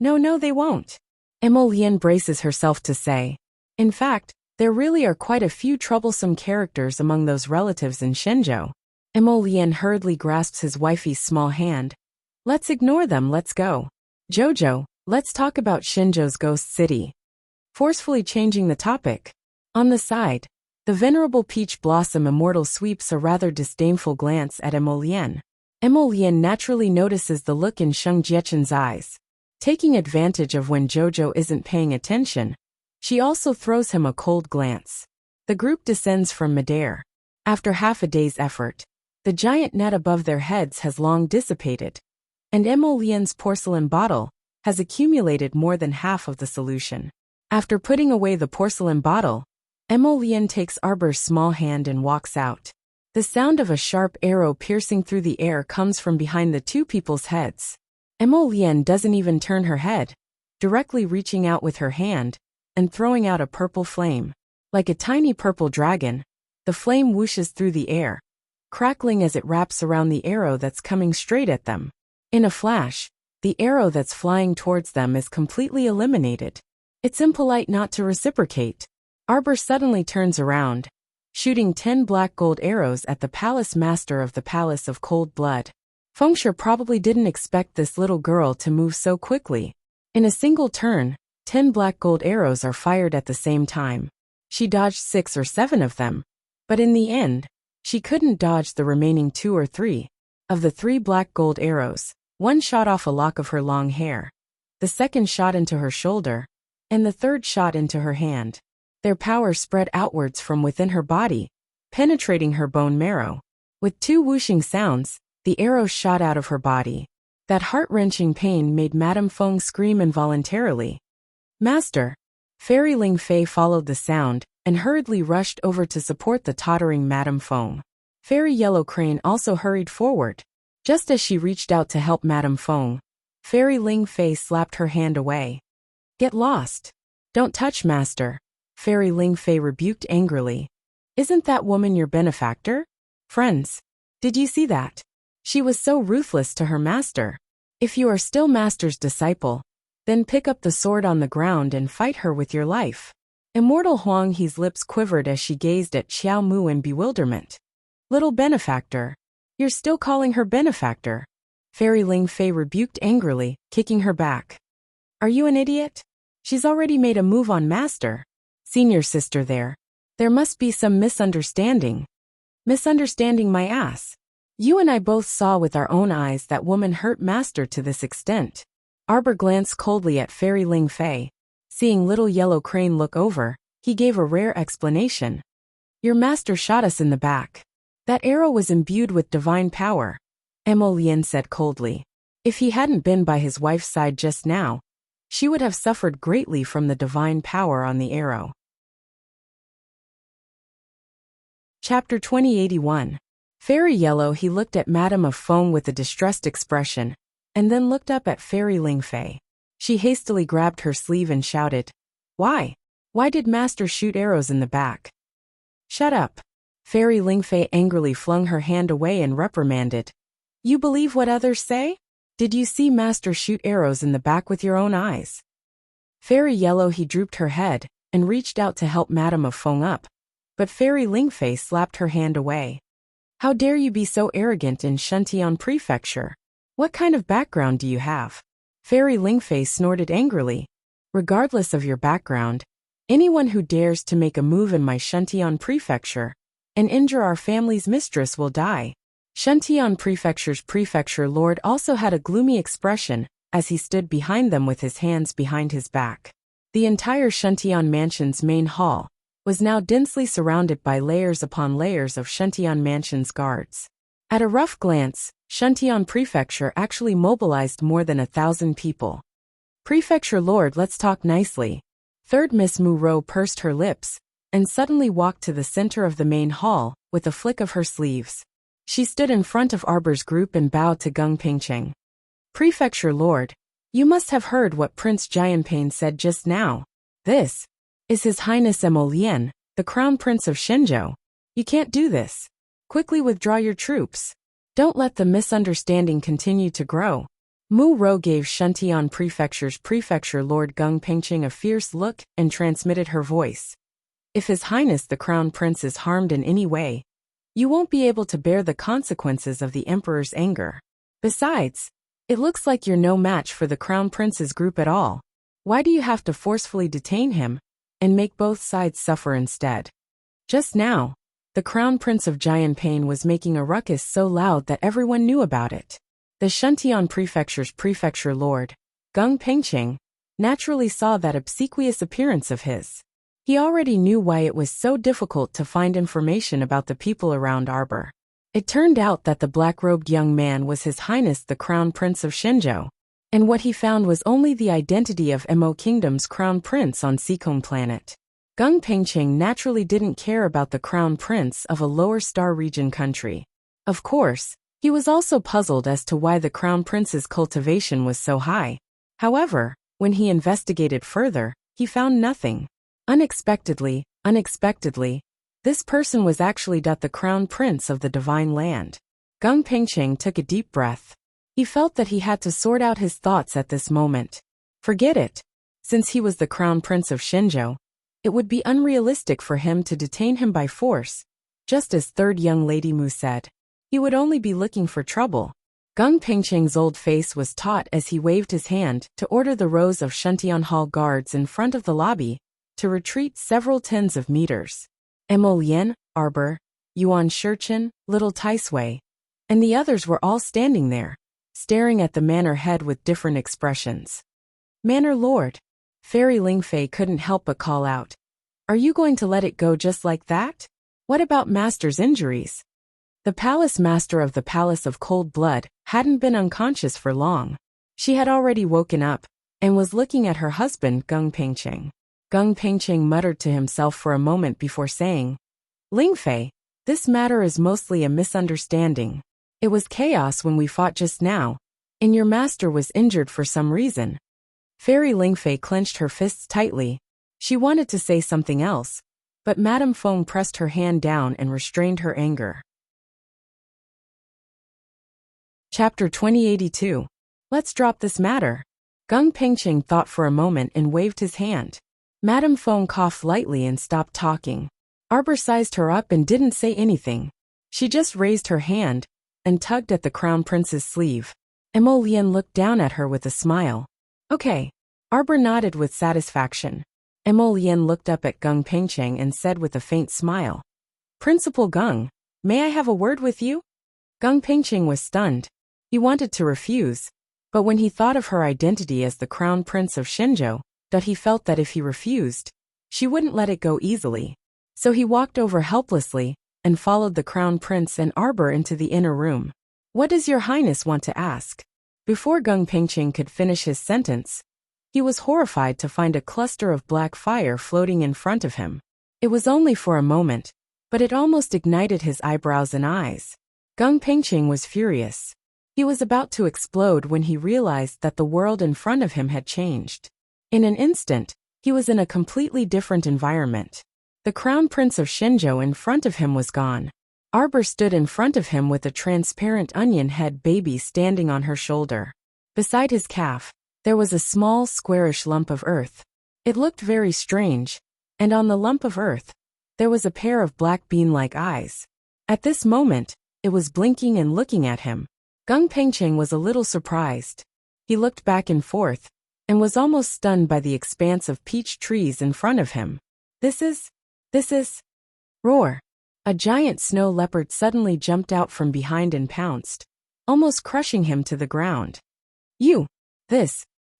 No, they won't. Emo Lien braces herself to say. In fact, there really are quite a few troublesome characters among those relatives in Shenzhou. Emo Lien hurriedly grasps his wifey's small hand. Let's ignore them, let's go. Jojo, let's talk about Shenzhou's ghost city. Forcefully changing the topic. On the side, the venerable peach blossom immortal sweeps a rather disdainful glance at Emo Lien. Emo Lien naturally notices the look in Sheng Jiechen's eyes. Taking advantage of when Jojo isn't paying attention, she also throws him a cold glance. The group descends from midair. After half a day's effort, the giant net above their heads has long dissipated, and Emo Lien's porcelain bottle has accumulated more than half of the solution. After putting away the porcelain bottle, Emo Lien takes Arbor's small hand and walks out. The sound of a sharp arrow piercing through the air comes from behind the two people's heads. Emo Lien doesn't even turn her head, directly reaching out with her hand and throwing out a purple flame. Like a tiny purple dragon, the flame whooshes through the air, crackling as it wraps around the arrow that's coming straight at them. In a flash, the arrow that's flying towards them is completely eliminated. It's impolite not to reciprocate. Arbor suddenly turns around, shooting 10 black gold arrows at the palace master of the Palace of Cold Blood. Fengshe probably didn't expect this little girl to move so quickly. In a single turn, 10 black gold arrows are fired at the same time. She dodged 6 or 7 of them, but in the end, she couldn't dodge the remaining 2 or 3. Of the 3 black gold arrows, one shot off a lock of her long hair, the second shot into her shoulder, and the third shot into her hand. Their power spread outwards from within her body, penetrating her bone marrow. With 2 whooshing sounds, the arrows shot out of her body. That heart-wrenching pain made Madame Feng scream involuntarily. Master! Fairy Ling Fei followed the sound and hurriedly rushed over to support the tottering Madame Feng. Fairy Yellow Crane also hurried forward. Just as she reached out to help Madame Feng, Fairy Ling Fei slapped her hand away. Get lost! Don't touch, Master! Fairy Ling Fei rebuked angrily. Isn't that woman your benefactor? Friends, did you see that? She was so ruthless to her master. If you are still Master's disciple, then pick up the sword on the ground and fight her with your life. Immortal Huang He's lips quivered as she gazed at Xiao Mu in bewilderment. Little benefactor. You're still calling her benefactor? Fairy Ling Fei rebuked angrily, kicking her back. Are you an idiot? She's already made a move on Master. Senior sister there. There must be some misunderstanding. Misunderstanding my ass. You and I both saw with our own eyes that woman hurt master to this extent. Arbor glanced coldly at Fairy Ling Fei. Seeing little yellow crane look over, he gave a rare explanation. Your master shot us in the back. That arrow was imbued with divine power, Mo Lien said coldly. If he hadn't been by his wife's side just now, she would have suffered greatly from the divine power on the arrow. Chapter 2081. Fairy Yellow. He looked at Madame of Foam with a distressed expression, and then looked up at Fairy Ling Fei. She hastily grabbed her sleeve and shouted, Why? Why did master shoot arrows in the back? Shut up. Fairy Ling Fei angrily flung her hand away and reprimanded. You believe what others say? Did you see master shoot arrows in the back with your own eyes? Fairy Yellow. He drooped her head and reached out to help Madame of Foam up, but Fairy Ling Fei slapped her hand away. How dare you be so arrogant in Shuntian Prefecture? What kind of background do you have? Fairy Ling Fei snorted angrily. Regardless of your background, anyone who dares to make a move in my Shuntian Prefecture and injure our family's mistress will die. Shuntian Prefecture's prefecture lord also had a gloomy expression as he stood behind them with his hands behind his back. The entire Shuntian Mansion's main hall was now densely surrounded by layers upon layers of Shuntian Mansion's guards. At a rough glance, Shuntian Prefecture actually mobilized more than 1,000 people. Prefecture Lord, let's talk nicely. Third Miss Mu Ro pursed her lips and suddenly walked to the center of the main hall with a flick of her sleeves. She stood in front of Arbor's group and bowed to Gung Pingcheng. Prefecture Lord, you must have heard what Prince Jianping said just now. This is His Highness Mo Lien, the Crown Prince of Shenzhou. You can't do this. Quickly withdraw your troops. Don't let the misunderstanding continue to grow. Mu Ro gave Shuntian Prefecture's Prefecture Lord Gung Pingcheng a fierce look and transmitted her voice. If His Highness the Crown Prince is harmed in any way, you won't be able to bear the consequences of the Emperor's anger. Besides, it looks like you're no match for the Crown Prince's group at all. Why do you have to forcefully detain him and make both sides suffer instead? Just now, the Crown Prince of Jianping was making a ruckus so loud that everyone knew about it. The Shuntian Prefecture's Prefecture Lord, Gung Pingcheng, naturally saw that obsequious appearance of his. He already knew why it was so difficult to find information about the people around Arbor. It turned out that the black-robed young man was His Highness the Crown Prince of Shenzhou, and what he found was only the identity of Mo Kingdom's Crown Prince on Seacombe Planet. Gung Pingcheng naturally didn't care about the Crown Prince of a lower star region country. Of course, he was also puzzled as to why the Crown Prince's cultivation was so high. However, when he investigated further, he found nothing. Unexpectedly, this person was actually the Crown Prince of the Divine Land. Gung Pingcheng took a deep breath. He felt that he had to sort out his thoughts at this moment. Forget it. Since he was the Crown Prince of Shenzhou, it would be unrealistic for him to detain him by force. Just as third young lady Mu said, he would only be looking for trouble. Gung Pingcheng's old face was taut as he waved his hand to order the rows of Shuntian Hall guards in front of the lobby to retreat several tens of meters. Mo Lien, Arbor, Yuan Shurchen, Little Taisui, and the others were all standing there, staring at the manor head with different expressions. Manor Lord, Fairy Ling Fei couldn't help but call out. Are you going to let it go just like that? What about Master's injuries? The palace master of the Palace of Cold Blood hadn't been unconscious for long. She had already woken up and was looking at her husband Gung Pingcheng. Gung Pingcheng muttered to himself for a moment before saying, Ling Fei, this matter is mostly a misunderstanding. It was chaos when we fought just now, and your master was injured for some reason. Fairy Ling Fei clenched her fists tightly. She wanted to say something else, but Madame Feng pressed her hand down and restrained her anger. Chapter 2082. Let's drop this matter. Gung Pingcheng thought for a moment and waved his hand. Madame Feng coughed lightly and stopped talking. Arbor sized her up and didn't say anything. She just raised her hand and tugged at the Crown Prince's sleeve. Mo Lien looked down at her with a smile. Okay. Arbor nodded with satisfaction. Mo Lien looked up at Gung Pingcheng and said with a faint smile, Principal Gung, May I have a word with you? Gung Pingqing was stunned. He wanted to refuse, but when he thought of her identity as the crown prince of Shenzhou, that he felt that if he refused, she wouldn't let it go easily. So he walked over helplessly and followed the crown prince and Arbor into the inner room. What does your highness want to ask? Before Gung Pingqing could finish his sentence, he was horrified to find a cluster of black fire floating in front of him. It was only for a moment, but it almost ignited his eyebrows and eyes. Gung Pingqing was furious. He was about to explode when he realized that the world in front of him had changed. In an instant, he was in a completely different environment. The crown prince of Shenzhou in front of him was gone. Arbor stood in front of him with a transparent onion head baby standing on her shoulder. Beside his calf, there was a small squarish lump of earth. It looked very strange, and on the lump of earth, there was a pair of black bean-like eyes. At this moment, it was blinking and looking at him. Gung Pingqing was a little surprised. He looked back and forth, and was almost stunned by the expanse of peach trees in front of him. This is... Roar! A giant snow leopard suddenly jumped out from behind and pounced, almost crushing him to the ground. Gung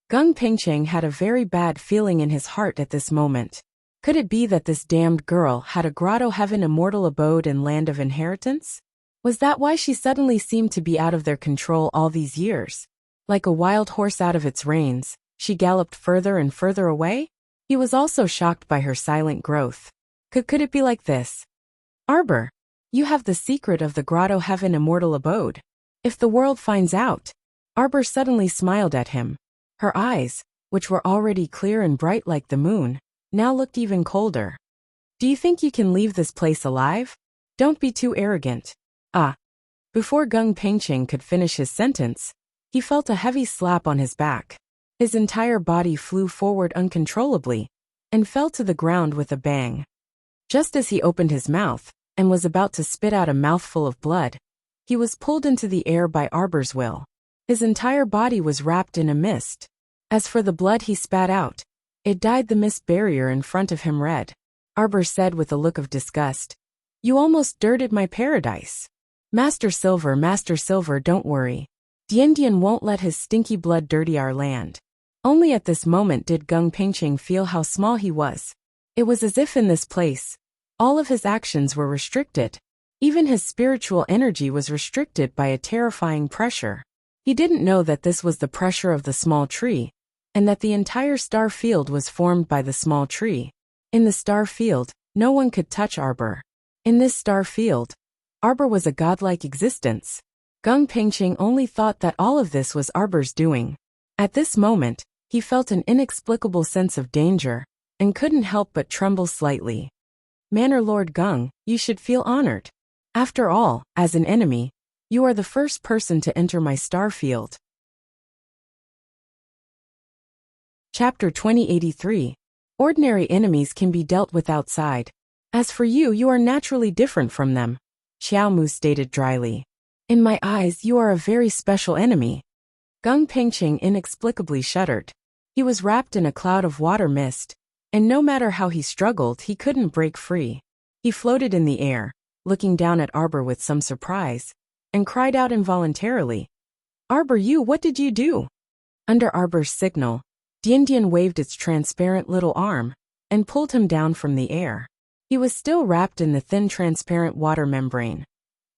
Pingqing had a very bad feeling in his heart at this moment. Could it be that this damned girl had a grotto heaven immortal abode and land of inheritance? Was that why she suddenly seemed to be out of their control all these years? Like a wild horse out of its reins, she galloped further and further away? He was also shocked by her silent growth. Could it be like this? Arbor, you have the secret of the grotto heaven immortal abode. If the world finds out... Arbor suddenly smiled at him. Her eyes, which were already clear and bright like the moon, now looked even colder. Do you think you can leave this place alive? Don't be too arrogant. Before Gung Pingqing could finish his sentence, he felt a heavy slap on his back. His entire body flew forward uncontrollably and fell to the ground with a bang. Just as he opened his mouth and was about to spit out a mouthful of blood, he was pulled into the air by Arbor's will. His entire body was wrapped in a mist. As for the blood he spat out, it dyed the mist barrier in front of him red. Arbor said with a look of disgust, "You almost dirted my paradise." Master Silver, don't worry. Dian won't let his stinky blood dirty our land." Only at this moment did Gung Pingqing feel how small he was. It was as if in this place, all of his actions were restricted. Even his spiritual energy was restricted by a terrifying pressure. He didn't know that this was the pressure of the small tree, and that the entire star field was formed by the small tree. In the star field, no one could touch Arbor. In this star field, Arbor was a godlike existence. Gung Pingqing only thought that all of this was Arbor's doing. At this moment, he felt an inexplicable sense of danger, and couldn't help but tremble slightly. Manor Lord Gung, you should feel honored. After all, as an enemy, you are the first person to enter my star field. Chapter 2083. Ordinary enemies can be dealt with outside. As for you, you are naturally different from them, Xiao Mu stated dryly. In my eyes, you are a very special enemy. Gung Pingqing inexplicably shuddered. He was wrapped in a cloud of water mist, and no matter how he struggled, he couldn't break free. He floated in the air, looking down at Arbor with some surprise, and cried out involuntarily, "Arbor, what did you do?" Under Arbor's signal, Dian waved its transparent little arm, and pulled him down from the air. He was still wrapped in the thin transparent water membrane.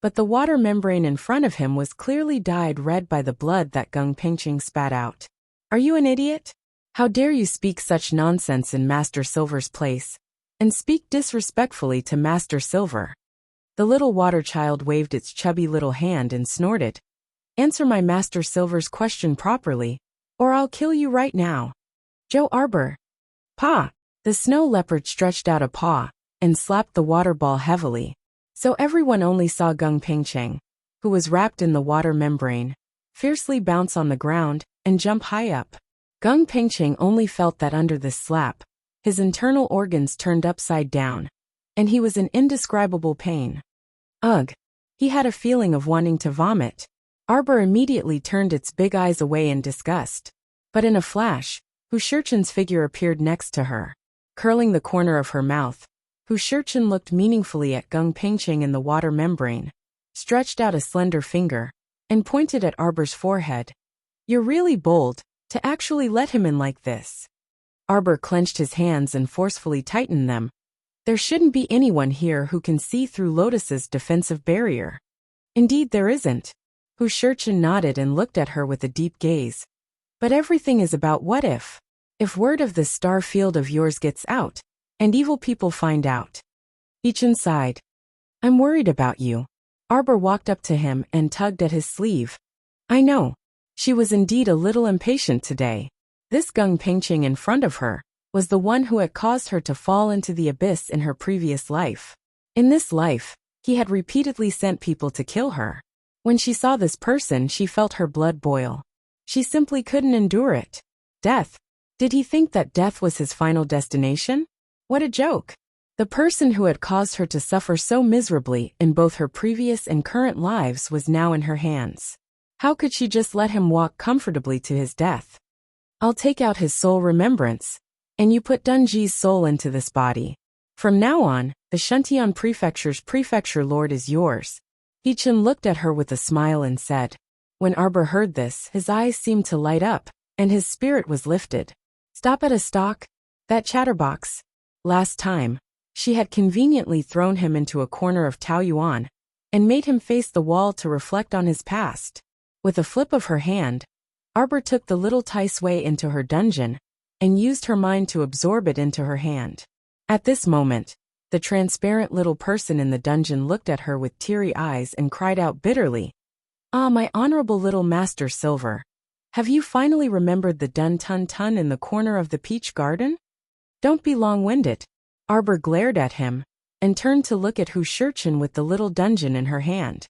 But the water membrane in front of him was clearly dyed red by the blood that Gung Pingqing spat out. "Are you an idiot? How dare you speak such nonsense in Master Silver's place, and speak disrespectfully to Master Silver?" The little water child waved its chubby little hand and snorted. "Answer my Master Silver's question properly, or I'll kill you right now." "Joe Arbor." "Pa!" The snow leopard stretched out a paw, and slapped the water ball heavily. So everyone only saw Gung Pingqing, who was wrapped in the water membrane, fiercely bounce on the ground, and jump high up. Gung Pingqing only felt that under this slap, his internal organs turned upside down, and he was in indescribable pain. Ugh! He had a feeling of wanting to vomit. Arbor immediately turned its big eyes away in disgust. But in a flash, Hu Shirchen's figure appeared next to her. Curling the corner of her mouth, Hu Shurchen looked meaningfully at Gung Pingqing in the water membrane, stretched out a slender finger, and pointed at Arbor's forehead. You're really bold, to actually let him in like this. Arbor clenched his hands and forcefully tightened them. There shouldn't be anyone here who can see through Lotus's defensive barrier. Indeed there isn't. Hu Shurchen nodded and looked at her with a deep gaze. But everything is about what if. If word of this star field of yours gets out, and evil people find out. Yichen sighed. I'm worried about you. Arbor walked up to him and tugged at his sleeve. I know. She was indeed a little impatient today. This Gung Pingqing in front of her was the one who had caused her to fall into the abyss in her previous life. In this life, he had repeatedly sent people to kill her. When she saw this person, she felt her blood boil. She simply couldn't endure it. Death. Did he think that death was his final destination? What a joke. The person who had caused her to suffer so miserably in both her previous and current lives was now in her hands. How could she just let him walk comfortably to his death? I'll take out his soul remembrance, and you put Dunji's soul into this body. From now on, the Shuntian Prefecture's prefecture lord is yours. Yichen looked at her with a smile and said. When Arbor heard this, his eyes seemed to light up, and his spirit was lifted. Stop at a stalk? That chatterbox. Last time, she had conveniently thrown him into a corner of Taoyuan, and made him face the wall to reflect on his past. With a flip of her hand, Arbor took the little Tai Sui into her dungeon, and used her mind to absorb it into her hand. At this moment, the transparent little person in the dungeon looked at her with teary eyes and cried out bitterly. Ah, my honorable little Master Silver. Have you finally remembered the Dun Tun Tun in the corner of the peach garden? Don't be long-winded. Arbor glared at him, and turned to look at Hu Shurchen with the little dungeon in her hand.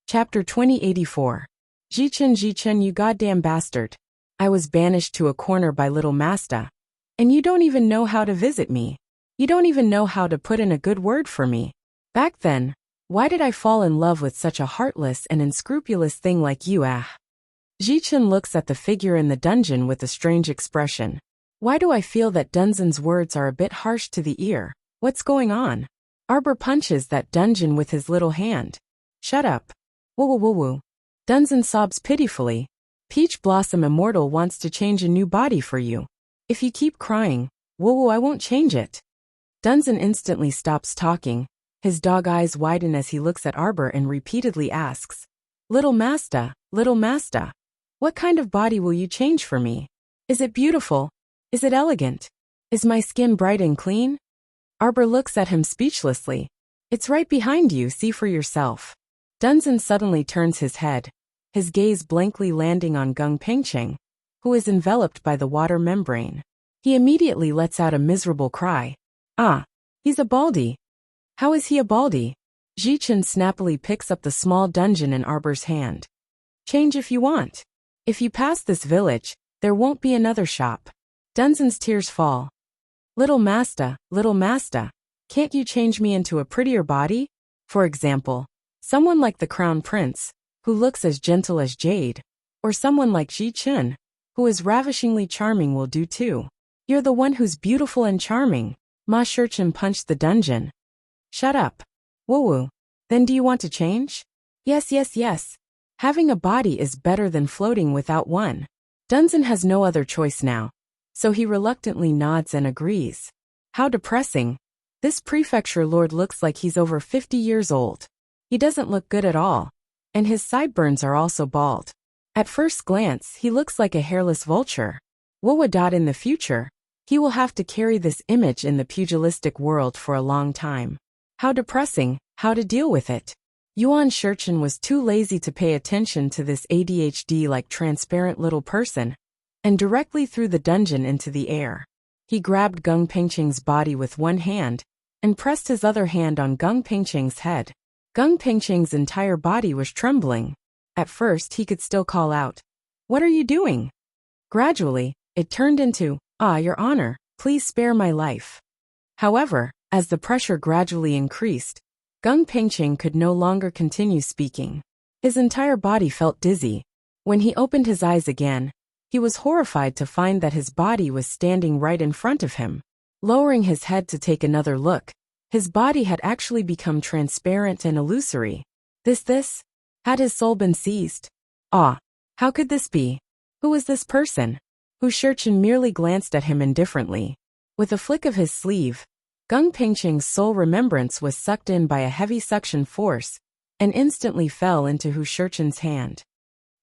Chapter 2084. Jichen, you goddamn bastard. I was banished to a corner by little Masta. And you don't even know how to visit me. You don't even know how to put in a good word for me. Back then, why did I fall in love with such a heartless and unscrupulous thing like you, ah? Jichen looks at the figure in the dungeon with a strange expression. Why do I feel that Dunzin's words are a bit harsh to the ear? What's going on? Arbor punches that dungeon with his little hand. Shut up. Woo. Dunzin sobs pitifully. Peach Blossom Immortal wants to change a new body for you. If you keep crying, woo, I won't change it. Dunzin instantly stops talking. His dog eyes widen as he looks at Arbor and repeatedly asks, Little Masta, what kind of body will you change for me? Is it beautiful? Is it elegant? Is my skin bright and clean? Arbor looks at him speechlessly. It's right behind you, see for yourself. Dunzin suddenly turns his head, his gaze blankly landing on Gung Pingqing, who is enveloped by the water membrane. He immediately lets out a miserable cry. Ah, he's a baldy. How is he a baldy? Jichen snappily picks up the small dungeon in Arbor's hand. Change if you want. If you pass this village, there won't be another shop. Dunzin's tears fall. Little Masta, can't you change me into a prettier body? For example, someone like the Crown Prince, who looks as gentle as jade, or someone like Jichen, who is ravishingly charming will do too. You're the one who's beautiful and charming. Ma Shurchen punched the dungeon. Shut up. Woo. Then do you want to change? Yes. Having a body is better than floating without one. Dunzin has no other choice now, so he reluctantly nods and agrees. How depressing. This prefecture lord looks like he's over 50 years old. He doesn't look good at all, and his sideburns are also bald. At first glance, he looks like a hairless vulture. Woo. In the future, he will have to carry this image in the pugilistic world for a long time. How depressing, how to deal with it. Yuan Shurchen was too lazy to pay attention to this ADHD-like transparent little person, and directly threw the dungeon into the air. He grabbed Gung Pingqing's body with one hand, and pressed his other hand on Gung Pingqing's head. Gung Pingqing's entire body was trembling. At first he could still call out, What are you doing? Gradually, it turned into, Your Honor, please spare my life. However, as the pressure gradually increased, Gung Pingqing could no longer continue speaking. His entire body felt dizzy. When he opened his eyes again, he was horrified to find that his body was standing right in front of him. Lowering his head to take another look, his body had actually become transparent and illusory. This? Had his soul been seized? Ah, how could this be? Who was this person? Hu Shurchen merely glanced at him indifferently. With a flick of his sleeve, Gung Pingqing's soul remembrance was sucked in by a heavy suction force, and instantly fell into Hu Shurchen's hand.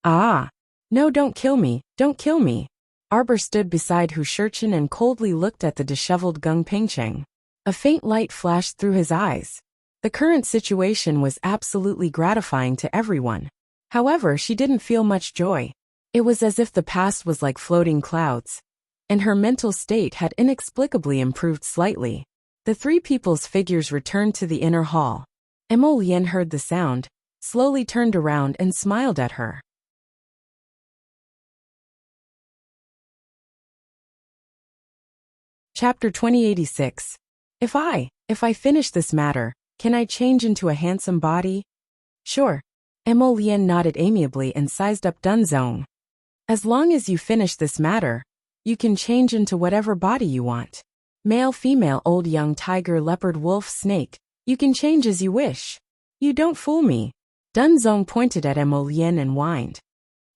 Ah! No, don't kill me, don't kill me. Arbor stood beside Hu Shurchen and coldly looked at the disheveled Gung Pingqing. A faint light flashed through his eyes. The current situation was absolutely gratifying to everyone. However, she didn't feel much joy. It was as if the past was like floating clouds, and her mental state had inexplicably improved slightly. The three people's figures returned to the inner hall. Emolien heard the sound, slowly turned around and smiled at her. Chapter 2086. If I finish this matter, can I change into a handsome body? Sure. Emolien nodded amiably and sized up Dunzong. As long as you finish this matter, you can change into whatever body you want. Male, female, old, young, tiger, leopard, wolf, snake, you can change as you wish. You don't fool me. Dunzong pointed at Emolien and whined.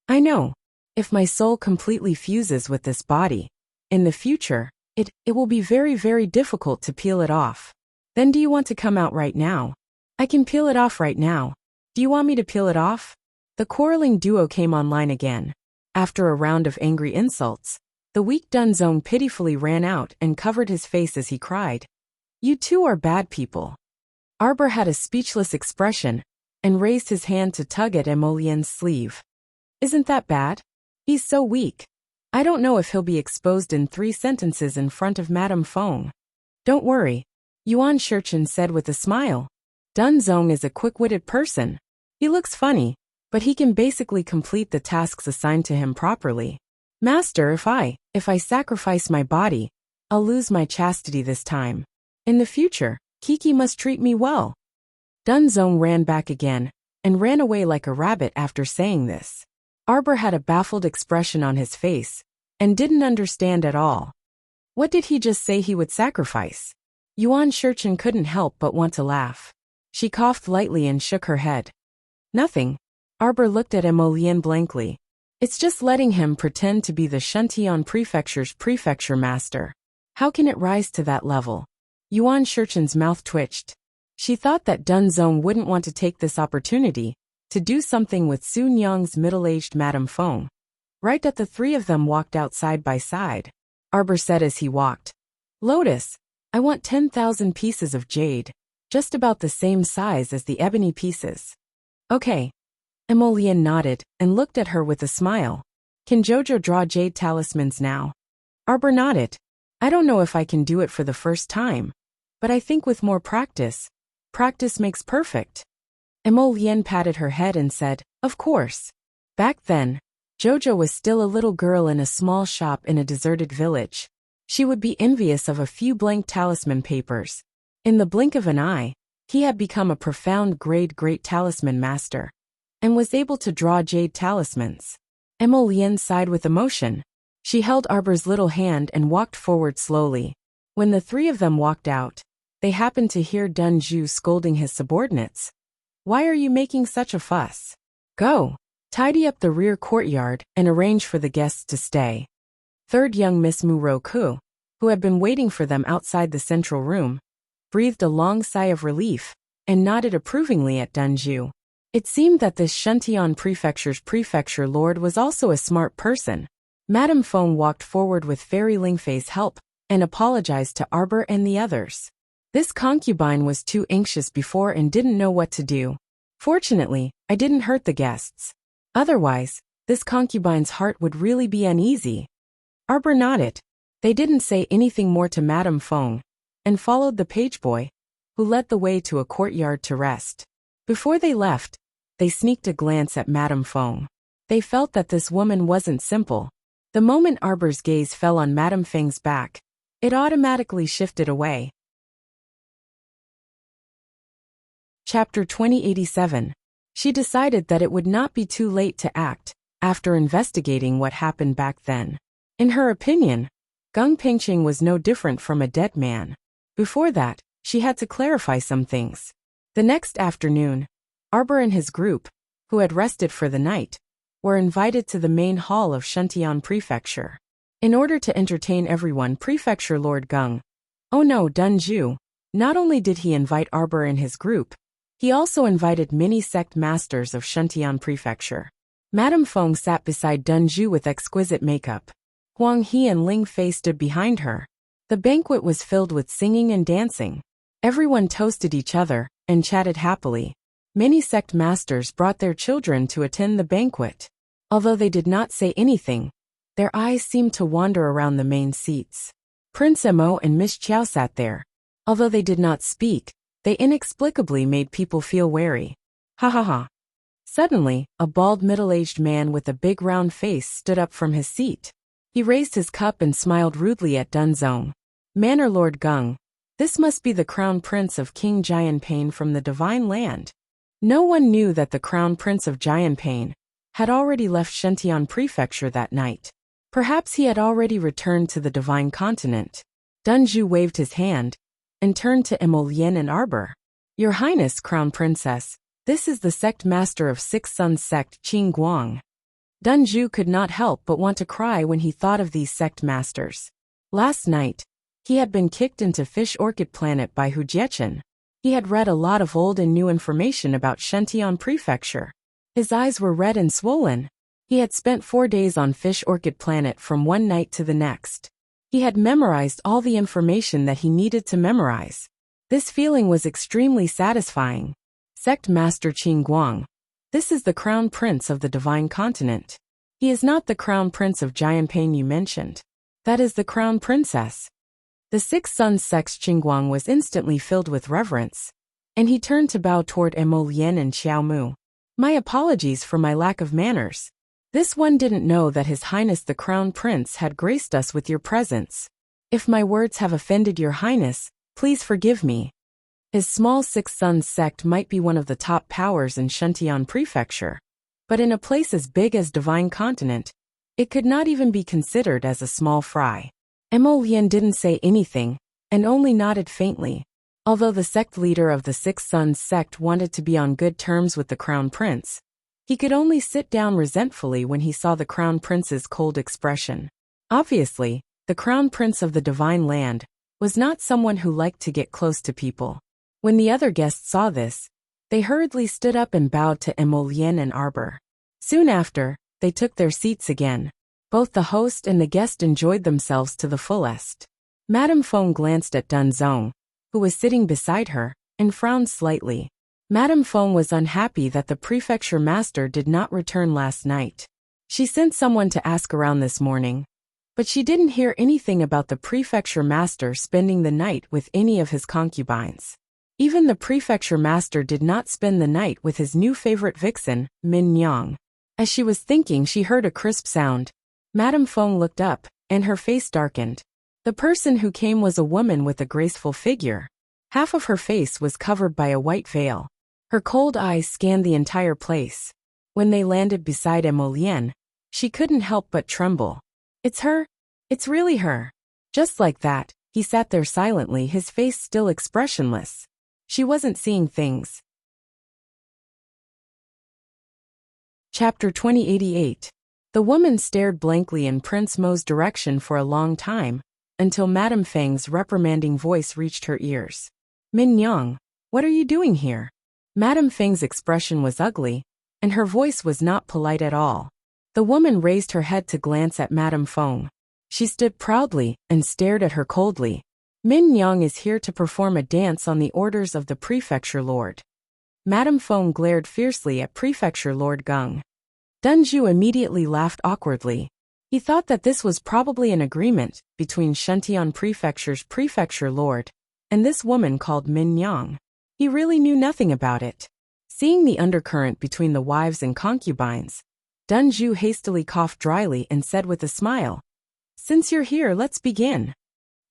I know. If my soul completely fuses with this body, in the future, it will be very, very difficult to peel it off. Then do you want to come out right now? I can peel it off right now. Do you want me to peel it off? The quarreling duo came online again. After a round of angry insults, the weak Dunzong pitifully ran out and covered his face as he cried. You two are bad people. Arbor had a speechless expression and raised his hand to tug at Emolien's sleeve. Isn't that bad? He's so weak. I don't know if he'll be exposed in 3 sentences in front of Madame Feng. Don't worry, Yuan Shurchen said with a smile. Dunzong is a quick-witted person. He looks funny, but he can basically complete the tasks assigned to him properly. Master, if I sacrifice my body, I'll lose my chastity this time. In the future, Kiki must treat me well. Dunzong ran back again, and ran away like a rabbit after saying this. Arbor had a baffled expression on his face, and didn't understand at all. What did he just say he would sacrifice? Yuan Shurchen couldn't help but want to laugh. She coughed lightly and shook her head. Nothing. Arbor looked at Emolien blankly. It's just letting him pretend to be the Shuntian Prefecture's prefecture master. How can it rise to that level? Yuan Shurchen's mouth twitched. She thought that Dunzong wouldn't want to take this opportunity to do something with Sun Yang's middle-aged Madame Feng. Right at the three of them walked out side by side. Arbor said as he walked. Lotus, I want 10,000 pieces of jade, just about the same size as the ebony pieces. Okay. Emolien nodded and looked at her with a smile. Can Jojo draw jade talismans now? Arbor nodded. I don't know if I can do it for the first time, but I think with more practice makes perfect. Emolien patted her head and said, Of course. Back then, Jojo was still a little girl in a small shop in a deserted village. She would be envious of a few blank talisman papers. In the blink of an eye, he had become a profound great talisman master, and was able to draw jade talismans. Emolien sighed with emotion. She held Arbor's little hand and walked forward slowly. When the three of them walked out, they happened to hear Dunju scolding his subordinates. Why are you making such a fuss? Go. Tidy up the rear courtyard and arrange for the guests to stay. Third young Miss Muroku, who had been waiting for them outside the central room, breathed a long sigh of relief and nodded approvingly at Dunju. It seemed that this Shuntian Prefecture's prefecture lord was also a smart person. Madame Feng walked forward with Fairy Lingfei's help and apologized to Arbor and the others. This concubine was too anxious before and didn't know what to do. Fortunately, I didn't hurt the guests. Otherwise, this concubine's heart would really be uneasy. Arbor nodded. They didn't say anything more to Madame Feng, and followed the page boy, who led the way to a courtyard to rest. Before they left, they sneaked a glance at Madame Feng. They felt that this woman wasn't simple. The moment Arbor's gaze fell on Madame Feng's back, it automatically shifted away. Chapter 2087. She decided that it would not be too late to act, after investigating what happened back then. In her opinion, Gung Pingqing was no different from a dead man. Before that, she had to clarify some things. The next afternoon, Arbor and his group, who had rested for the night, were invited to the main hall of Shentian Prefecture. In order to entertain everyone, Prefecture Lord Gung, oh no, Dunju, not only did he invite Arbor and his group, he also invited many sect masters of Shentian Prefecture. Madame Feng sat beside Dunju with exquisite makeup. Huang He and Ling Fei stood behind her. The banquet was filled with singing and dancing. Everyone toasted each other and chatted happily. Many sect masters brought their children to attend the banquet. Although they did not say anything, their eyes seemed to wander around the main seats. Prince Mo and Miss Qiao sat there. Although they did not speak, they inexplicably made people feel wary. Ha ha ha. Suddenly, a bald middle-aged man with a big round face stood up from his seat. He raised his cup and smiled rudely at Dunzong. Manor Lord Gung, this must be the Crown Prince of King Jianping from the Divine Land. No one knew that the Crown Prince of Jianping had already left Shentian Prefecture that night. Perhaps he had already returned to the Divine Continent. Dunju waved his hand and turned to Emolian and Arbor. Your Highness, Crown Princess, this is the sect master of Six Suns sect, Qing Guang. Dunju could not help but want to cry when he thought of these sect masters. Last night, he had been kicked into Fish Orchid Planet by Hu Jiechen. He had read a lot of old and new information about Shentian Prefecture. His eyes were red and swollen. He had spent 4 days on Fish Orchid Planet from one night to the next. He had memorized all the information that he needed to memorize. This feeling was extremely satisfying. Sect Master Qing Guang, this is the Crown Prince of the Divine Continent. He is not the Crown Prince of Jianping you mentioned. That is the Crown Princess. The Six Suns sect's Qingguang was instantly filled with reverence, and he turned to bow toward Emolian and Xiaomu. My apologies for my lack of manners. This one didn't know that His Highness the Crown Prince had graced us with your presence. If my words have offended your Highness, please forgive me. His small Six Suns sect might be one of the top powers in Shentian Prefecture, but in a place as big as Divine Continent, it could not even be considered as a small fry. Emolian didn't say anything, and only nodded faintly. Although the sect leader of the Six Suns sect wanted to be on good terms with the Crown Prince, he could only sit down resentfully when he saw the Crown Prince's cold expression. Obviously, the Crown Prince of the Divine Land was not someone who liked to get close to people. When the other guests saw this, they hurriedly stood up and bowed to Emolian and Arbor. Soon after, they took their seats again. Both the host and the guest enjoyed themselves to the fullest. Madame Feng glanced at Dunzong, who was sitting beside her, and frowned slightly. Madame Feng was unhappy that the prefecture master did not return last night. She sent someone to ask around this morning, but she didn't hear anything about the prefecture master spending the night with any of his concubines. Even the prefecture master did not spend the night with his new favorite vixen, Min Yang. As she was thinking, she heard a crisp sound. Madame Feng looked up, and her face darkened. The person who came was a woman with a graceful figure. Half of her face was covered by a white veil. Her cold eyes scanned the entire place. When they landed beside Emolian, she couldn't help but tremble. It's her? It's really her. Just like that, he sat there silently, his face still expressionless. She wasn't seeing things. Chapter 2088. The woman stared blankly in Prince Mo's direction for a long time, until Madame Feng's reprimanding voice reached her ears. Min Yang, what are you doing here? Madame Feng's expression was ugly, and her voice was not polite at all. The woman raised her head to glance at Madame Feng. She stood proudly and stared at her coldly. Min Yang is here to perform a dance on the orders of the prefecture lord. Madame Feng glared fiercely at Prefecture Lord Gung. Dunju immediately laughed awkwardly. He thought that this was probably an agreement between Shentian Prefecture's prefecture lord and this woman called Min Yang. He really knew nothing about it. Seeing the undercurrent between the wives and concubines, Dunju hastily coughed dryly and said with a smile, "Since you're here, let's begin."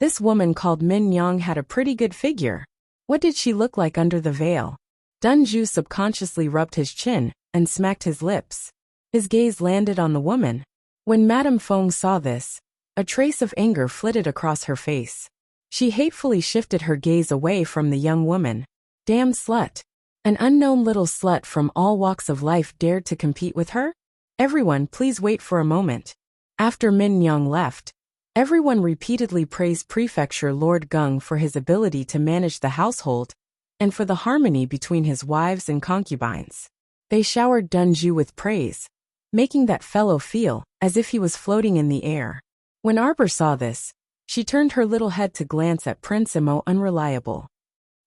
This woman called Min Yang had a pretty good figure. What did she look like under the veil? Dunju subconsciously rubbed his chin and smacked his lips. His gaze landed on the woman. When Madame Feng saw this, A trace of anger flitted across her face. She hatefully shifted her gaze away from the young woman. Damn slut. An unknown little slut from all walks of life dared to compete with her? Everyone, please wait for a moment. After Min Nyang left, everyone repeatedly praised Prefecture Lord Gung for his ability to manage the household, and for the harmony between his wives and concubines. They showered Dunju with praise, making that fellow feel as if he was floating in the air. When Arbor saw this, she turned her little head to glance at Prince Emo Unreliable.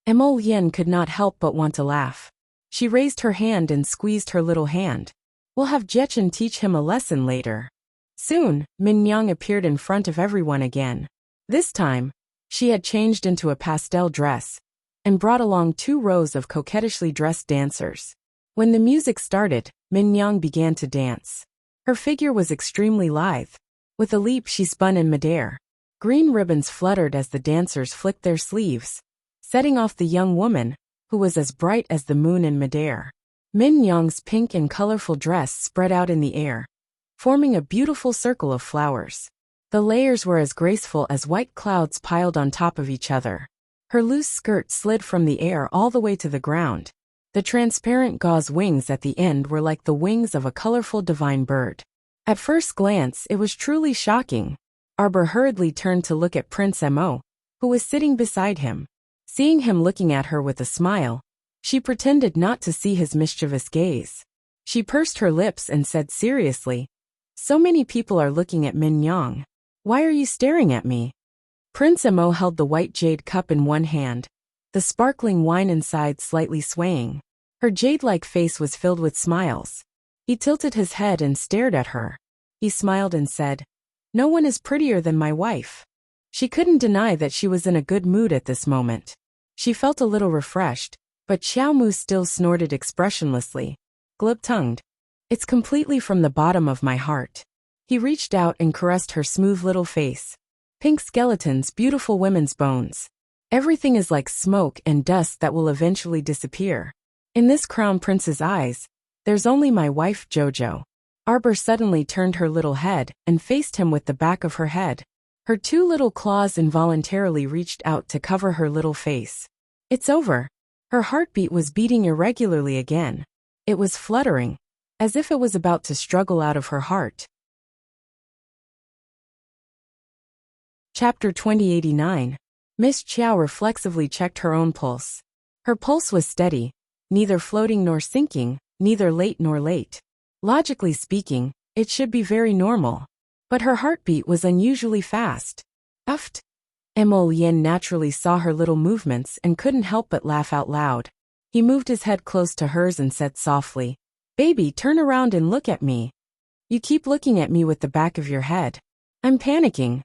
Emo Yen could not help but want to laugh. She raised her hand and squeezed her little hand. We'll have Jechen teach him a lesson later. Soon, Min Nyang appeared in front of everyone again. This time, she had changed into a pastel dress, and brought along 2 rows of coquettishly dressed dancers. When the music started, Min Nyang began to dance. Her figure was extremely lithe. With a leap she spun in midair. Green ribbons fluttered as the dancers flicked their sleeves, setting off the young woman, who was as bright as the moon in midair. Min Nyang's pink and colorful dress spread out in the air, forming a beautiful circle of flowers. The layers were as graceful as white clouds piled on top of each other. Her loose skirt slid from the air all the way to the ground. The transparent gauze wings at the end were like the wings of a colorful divine bird. At first glance, it was truly shocking. Arbor hurriedly turned to look at Prince Emo, who was sitting beside him. Seeing him looking at her with a smile, she pretended not to see his mischievous gaze. She pursed her lips and said seriously, "So many people are looking at Min Nyang. Why are you staring at me?" Prince Emo held the white jade cup in one hand, the sparkling wine inside slightly swaying. Her jade-like face was filled with smiles. He tilted his head and stared at her. He smiled and said, "No one is prettier than my wife." She couldn't deny that she was in a good mood at this moment. She felt a little refreshed, but Xiao Mu still snorted expressionlessly, glib-tongued. "It's completely from the bottom of my heart." He reached out and caressed her smooth little face. "Pink skeletons, beautiful women's bones. Everything is like smoke and dust that will eventually disappear. In this crown prince's eyes, there's only my wife Jojo." Arbor suddenly turned her little head and faced him with the back of her head. Her 2 little claws involuntarily reached out to cover her little face. "It's over." Her heartbeat was beating irregularly again. It was fluttering, as if it was about to struggle out of her heart. Chapter 2089. Miss Chiao reflexively checked her own pulse. Her pulse was steady, neither floating nor sinking, neither late nor late. Logically speaking, it should be very normal. But her heartbeat was unusually fast. Uffed. Emo Yen naturally saw her little movements and couldn't help but laugh out loud. He moved his head close to hers and said softly, "Baby, turn around and look at me. You keep looking at me with the back of your head. I'm panicking."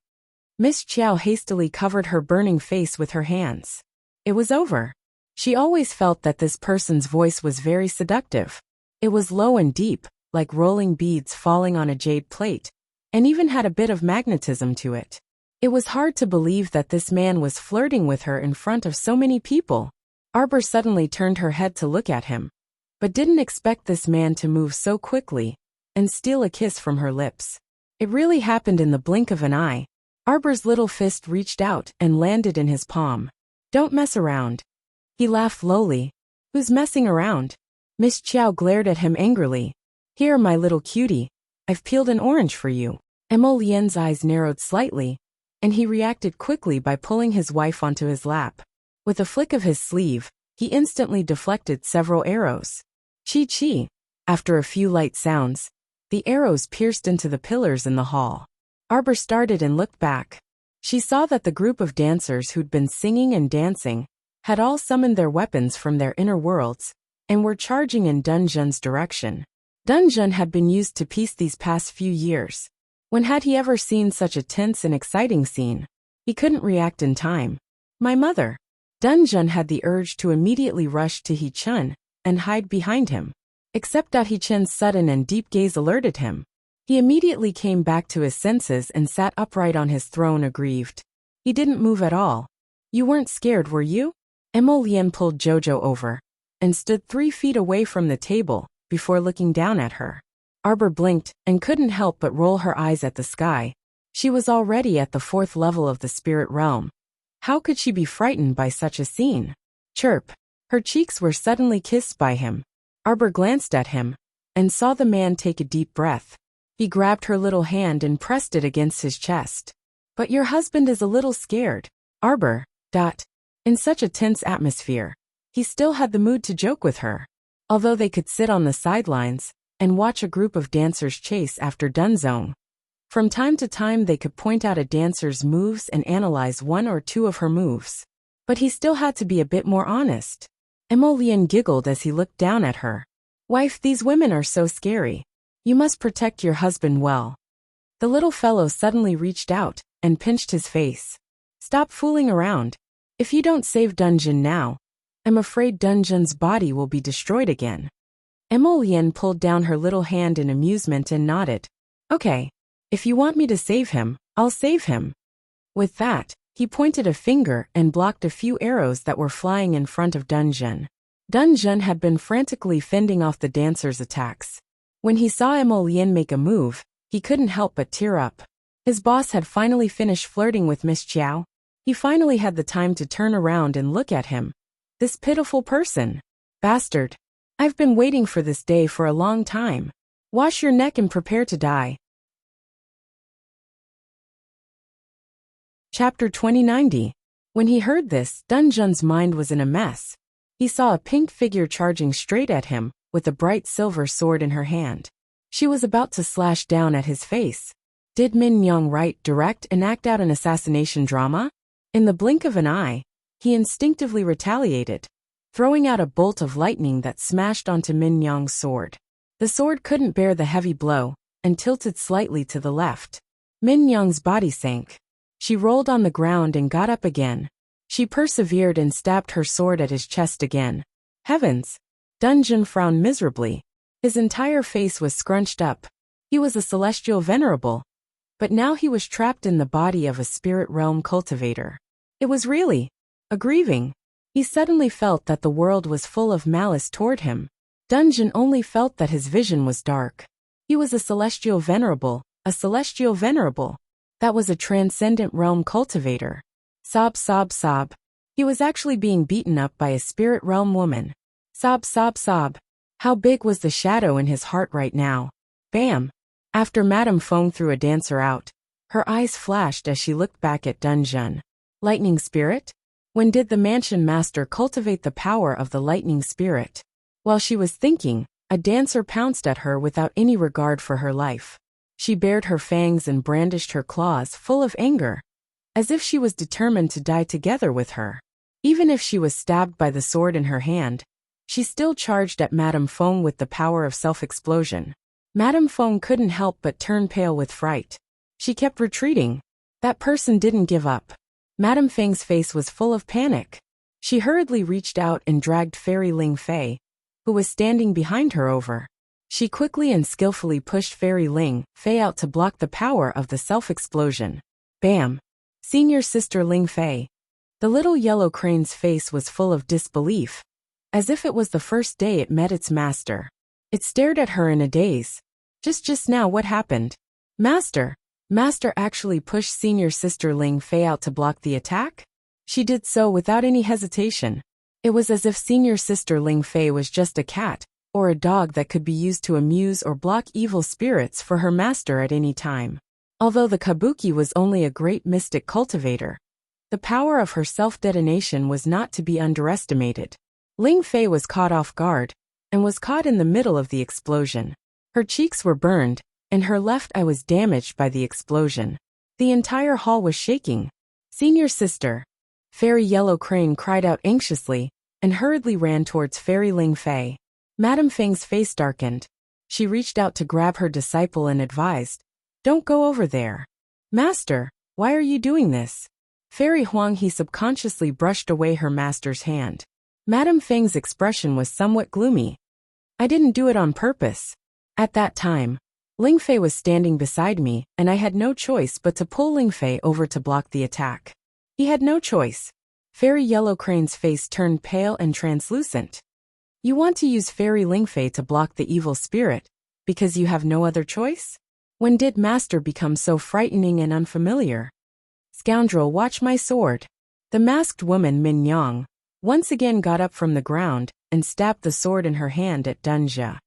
Miss Chiao hastily covered her burning face with her hands. It was over. She always felt that this person's voice was very seductive. It was low and deep, like rolling beads falling on a jade plate, and even had a bit of magnetism to it. It was hard to believe that this man was flirting with her in front of so many people. Arbor suddenly turned her head to look at him, but didn't expect this man to move so quickly and steal a kiss from her lips. It really happened in the blink of an eye. Arbor's little fist reached out and landed in his palm. "Don't mess around." He laughed lowly. "Who's messing around?" Miss Chiao glared at him angrily. "Here, my little cutie. I've peeled an orange for you." Emo Lien's eyes narrowed slightly, and he reacted quickly by pulling his wife onto his lap. With a flick of his sleeve, he instantly deflected several arrows. Chi-chi. After a few light sounds, the arrows pierced into the pillars in the hall. Arbor started and looked back. She saw that the group of dancers who'd been singing and dancing had all summoned their weapons from their inner worlds and were charging in Dunjun's direction. Dunjun had been used to peace these past few years. When had he ever seen such a tense and exciting scene? He couldn't react in time. "My mother." Dunjun had the urge to immediately rush to He-chun and hide behind him. Except that He-chun's sudden and deep gaze alerted him. He immediately came back to his senses and sat upright on his throne aggrieved. He didn't move at all. "You weren't scared, were you?" Emo Lien pulled Jojo over and stood 3 feet away from the table before looking down at her. Arbor blinked and couldn't help but roll her eyes at the sky. She was already at the 4th level of the spirit realm. How could she be frightened by such a scene? Chirp. Her cheeks were suddenly kissed by him. Arbor glanced at him and saw the man take a deep breath. He grabbed her little hand and pressed it against his chest. But your husband is a little scared, Arbor. In such a tense atmosphere, he still had the mood to joke with her. Although they could sit on the sidelines and watch a group of dancers chase after Dunzong. From time to time they could point out a dancer's moves and analyze 1 or 2 of her moves. But he still had to be a bit more honest. Emolian giggled as he looked down at her. Wife, these women are so scary. You must protect your husband well. The little fellow suddenly reached out and pinched his face. Stop fooling around. If you don't save Dungeon now, I'm afraid Dungeon's body will be destroyed again. Emolian pulled down her little hand in amusement and nodded. Okay. If you want me to save him, I'll save him. With that, he pointed a finger and blocked a few arrows that were flying in front of Dungeon. Dungeon had been frantically fending off the dancers' attacks. When he saw Emolian make a move, he couldn't help but tear up. His boss had finally finished flirting with Miss Chiao. He finally had the time to turn around and look at him. This pitiful person. Bastard. I've been waiting for this day for a long time. Wash your neck and prepare to die. Chapter 2090. When he heard this, Dungeon's mind was in a mess. He saw a pink figure charging straight at him, with a bright silver sword in her hand. She was about to slash down at his face. Did Min Yong write, direct, and act out an assassination drama? In the blink of an eye, he instinctively retaliated, throwing out a bolt of lightning that smashed onto Min Yong's sword. The sword couldn't bear the heavy blow, and tilted slightly to the left. Min Yong's body sank. She rolled on the ground and got up again. She persevered and stabbed her sword at his chest again. Heavens! Dungeon frowned miserably. His entire face was scrunched up. He was a celestial venerable. But now he was trapped in the body of a spirit realm cultivator. It was really a grieving. He suddenly felt that the world was full of malice toward him. Dungeon only felt that his vision was dark. He was a celestial venerable, That was a transcendent realm cultivator. Sob, sob, sob. He was actually being beaten up by a spirit realm woman. Sob, sob, sob. How big was the shadow in his heart right now? Bam! After Madame Fong threw a dancer out, her eyes flashed as she looked back at Dungeon. Lightning spirit? When did the mansion master cultivate the power of the lightning spirit? While she was thinking, a dancer pounced at her without any regard for her life. She bared her fangs and brandished her claws full of anger, as if she was determined to die together with her. Even if she was stabbed by the sword in her hand, she still charged at Madame Fong with the power of self-explosion. Madame Fong couldn't help but turn pale with fright. She kept retreating. That person didn't give up. Madame Feng's face was full of panic. She hurriedly reached out and dragged Fairy Ling Fei, who was standing behind her, over. She quickly and skillfully pushed Fairy Ling Fei out to block the power of the self-explosion. Bam! Senior Sister Ling Fei. The little yellow crane's face was full of disbelief, as if it was the first day it met its master. It stared at her in a daze. Just now what happened? Master actually pushed Senior Sister Ling Fei out to block the attack? She did so without any hesitation. It was as if Senior Sister Ling Fei was just a cat, or a dog that could be used to amuse or block evil spirits for her master at any time. Although the Kabuki was only a great mystic cultivator, the power of her self-detonation was not to be underestimated. Ling Fei was caught off guard, and was caught in the middle of the explosion. Her cheeks were burned, and her left eye was damaged by the explosion. The entire hall was shaking. Senior Sister! Fairy Yellow Crane cried out anxiously, and hurriedly ran towards Fairy Ling Fei. Madame Feng's face darkened. She reached out to grab her disciple and advised, "Don't go over there." "Master, why are you doing this?" Fairy Huang He subconsciously brushed away her master's hand. Madame Feng's expression was somewhat gloomy. "I didn't do it on purpose. At that time, Ling Fei was standing beside me, and I had no choice but to pull Ling Fei over to block the attack." He had no choice. Fairy Yellow Crane's face turned pale and translucent. "You want to use Fairy Ling Fei to block the evil spirit, because you have no other choice?" When did master become so frightening and unfamiliar? Scoundrel, watch my sword. The masked woman Min Yang once again got up from the ground and stabbed the sword in her hand at Dunjia.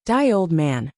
Die, old man.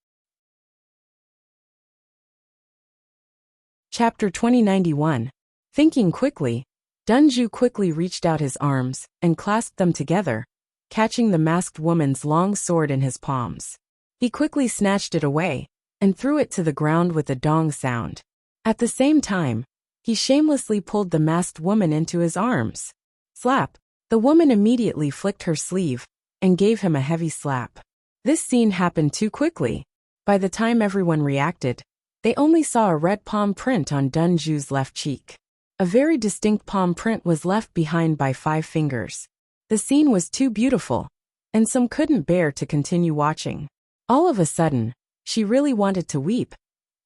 Chapter 2091. Thinking quickly, Dunju quickly reached out his arms and clasped them together, catching the masked woman's long sword in his palms. He quickly snatched it away and threw it to the ground with a dong sound. At the same time, he shamelessly pulled the masked woman into his arms. Slap! The woman immediately flicked her sleeve and gave him a heavy slap. This scene happened too quickly. By the time everyone reacted, they only saw a red palm print on Dunju's left cheek. A very distinct palm print was left behind by 5 fingers. The scene was too beautiful, and some couldn't bear to continue watching. All of a sudden, she really wanted to weep,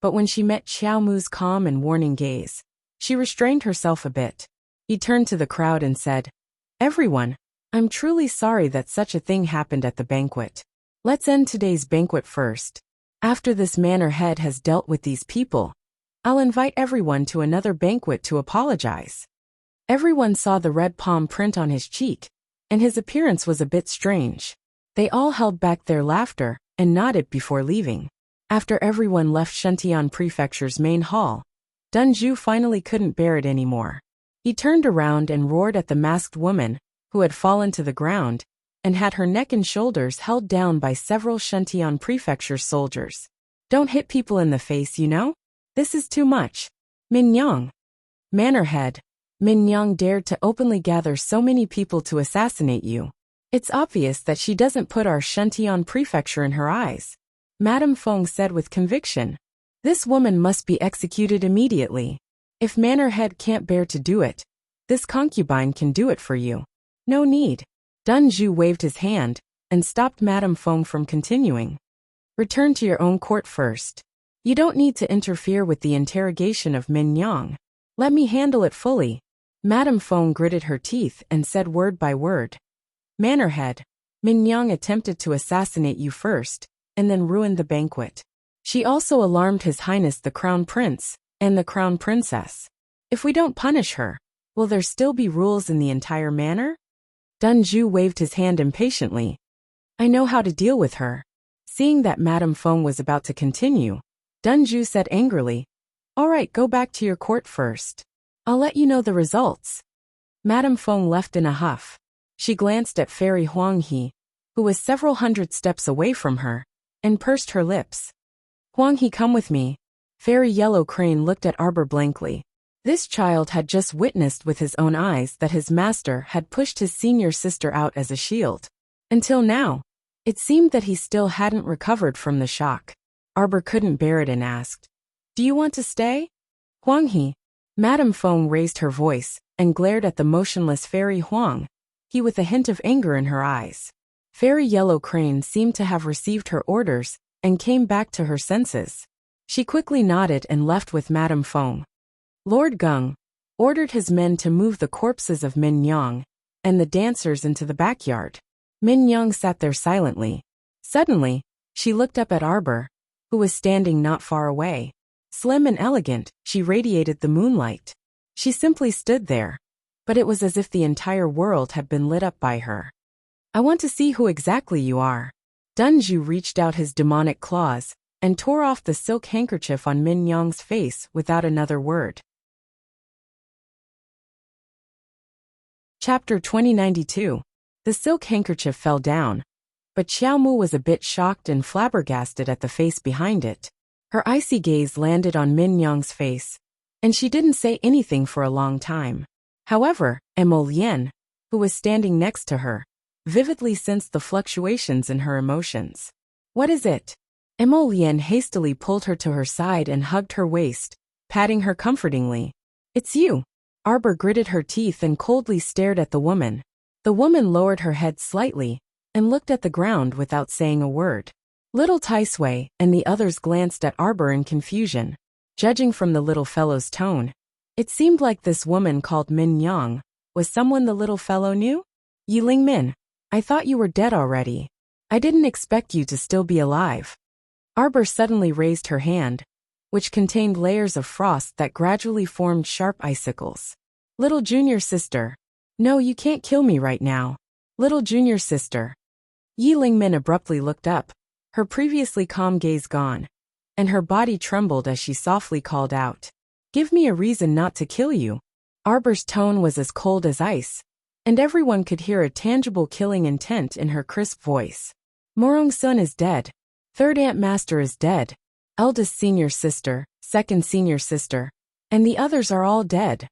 but when she met Xiaomu's calm and warning gaze, she restrained herself a bit. He turned to the crowd and said, "Everyone, I'm truly sorry that such a thing happened at the banquet. Let's end today's banquet first. After this manor head has dealt with these people, I'll invite everyone to another banquet to apologize." Everyone saw the red palm print on his cheek, and his appearance was a bit strange. They all held back their laughter and nodded before leaving. After everyone left Shentian Prefecture's main hall, Dunju finally couldn't bear it anymore. He turned around and roared at the masked woman, who had fallen to the ground and had her neck and shoulders held down by several Shentian Prefecture soldiers. "Don't hit people in the face, you know? This is too much. Min Yang." Manor head, Min Yang dared to openly gather so many people to assassinate you. It's obvious that she doesn't put our Shentian Prefecture in her eyes, Madame Feng said with conviction. This woman must be executed immediately. If manor head can't bear to do it, this concubine can do it for you. No need. Dunju waved his hand and stopped Madame Feng from continuing. Return to your own court first. You don't need to interfere with the interrogation of Min Yang. Let me handle it fully. Madame Feng gritted her teeth and said word by word. Manor head, Min Yang attempted to assassinate you first, and then ruined the banquet. She also alarmed His Highness the Crown Prince and the Crown Princess. If we don't punish her, will there still be rules in the entire manor? Dunju waved his hand impatiently. I know how to deal with her. Seeing that Madame Feng was about to continue, Dunju said angrily, All right, go back to your court first. I'll let you know the results. Madame Feng left in a huff. She glanced at Fairy Huanghe, who was several hundred steps away from her, and pursed her lips. Huanghe, come with me. Fairy Yellow Crane looked at Arbor blankly. This child had just witnessed with his own eyes that his master had pushed his senior sister out as a shield. Until now, it seemed that he still hadn't recovered from the shock. Arbor couldn't bear it and asked, Do you want to stay? Huanghe. Madame Feng raised her voice and glared at the motionless Fairy Huanghe with a hint of anger in her eyes. Fairy Yellow Crane seemed to have received her orders and came back to her senses. She quickly nodded and left with Madame Feng. Lord Gung ordered his men to move the corpses of Min Yang and the dancers into the backyard. Min Yang sat there silently. Suddenly, she looked up at Arbor, who was standing not far away. Slim and elegant, she radiated the moonlight. She simply stood there, but it was as if the entire world had been lit up by her. I want to see who exactly you are. Dunju reached out his demonic claws and tore off the silk handkerchief on Min Yang's face without another word. Chapter 2092. The silk handkerchief fell down, but Xiaomu was a bit shocked and flabbergasted at the face behind it. Her icy gaze landed on Min Yang's face, and she didn't say anything for a long time. However, Emolien, who was standing next to her, vividly sensed the fluctuations in her emotions. What is it? Emolien hastily pulled her to her side and hugged her waist, patting her comfortingly. It's you. Arbor gritted her teeth and coldly stared at the woman. The woman lowered her head slightly and looked at the ground without saying a word. Little Taisui and the others glanced at Arbor in confusion. Judging from the little fellow's tone, it seemed like this woman called Min Yang was someone the little fellow knew? Yiling Min, I thought you were dead already. I didn't expect you to still be alive. Arbor suddenly raised her hand, which contained layers of frost that gradually formed sharp icicles. Little junior sister. No, you can't kill me right now. Little junior sister. Yi Lingmin abruptly looked up, her previously calm gaze gone, and her body trembled as she softly called out. Give me a reason not to kill you. Arbor's tone was as cold as ice, and everyone could hear a tangible killing intent in her crisp voice. Morong's son is dead. Third Aunt Master is dead. Eldest senior sister, second senior sister, and the others are all dead.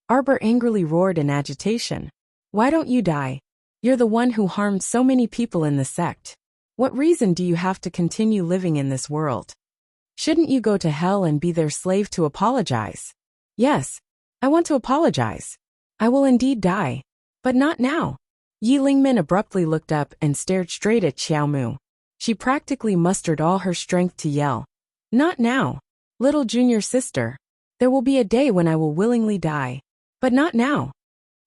Arbor angrily roared in agitation. Why don't you die? You're the one who harmed so many people in the sect. What reason do you have to continue living in this world? Shouldn't you go to hell and be their slave to apologize? Yes, I want to apologize. I will indeed die. But not now. Yi Lingmin abruptly looked up and stared straight at Xiaomu. She practically mustered all her strength to yell. Not now. Little junior sister. There will be a day when I will willingly die. But not now.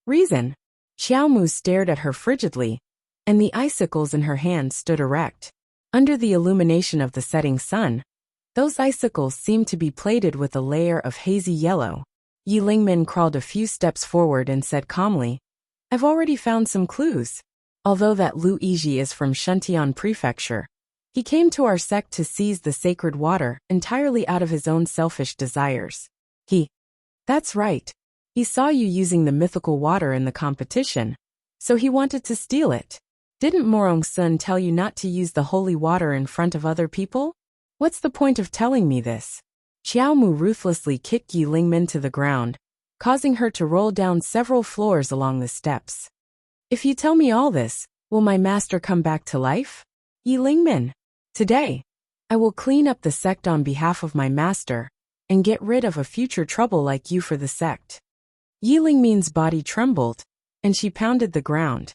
Reason. Xiaomu stared at her frigidly, and the icicles in her hand stood erect. Under the illumination of the setting sun, those icicles seemed to be plated with a layer of hazy yellow. Yi Lingmin crawled a few steps forward and said calmly, I've already found some clues. Although that Lu Yizhi is from Shentian Prefecture, he came to our sect to seize the sacred water entirely out of his own selfish desires. That's right. He saw you using the mythical water in the competition, so he wanted to steal it. Didn't Morong's son tell you not to use the holy water in front of other people? What's the point of telling me this? Xiaomu ruthlessly kicked Yi Lingmin to the ground, causing her to roll down several floors along the steps. If you tell me all this, will my master come back to life? Yi Lingmin. Today, I will clean up the sect on behalf of my master, and get rid of a future trouble like you for the sect. Yi Lingmin's body trembled, and she pounded the ground.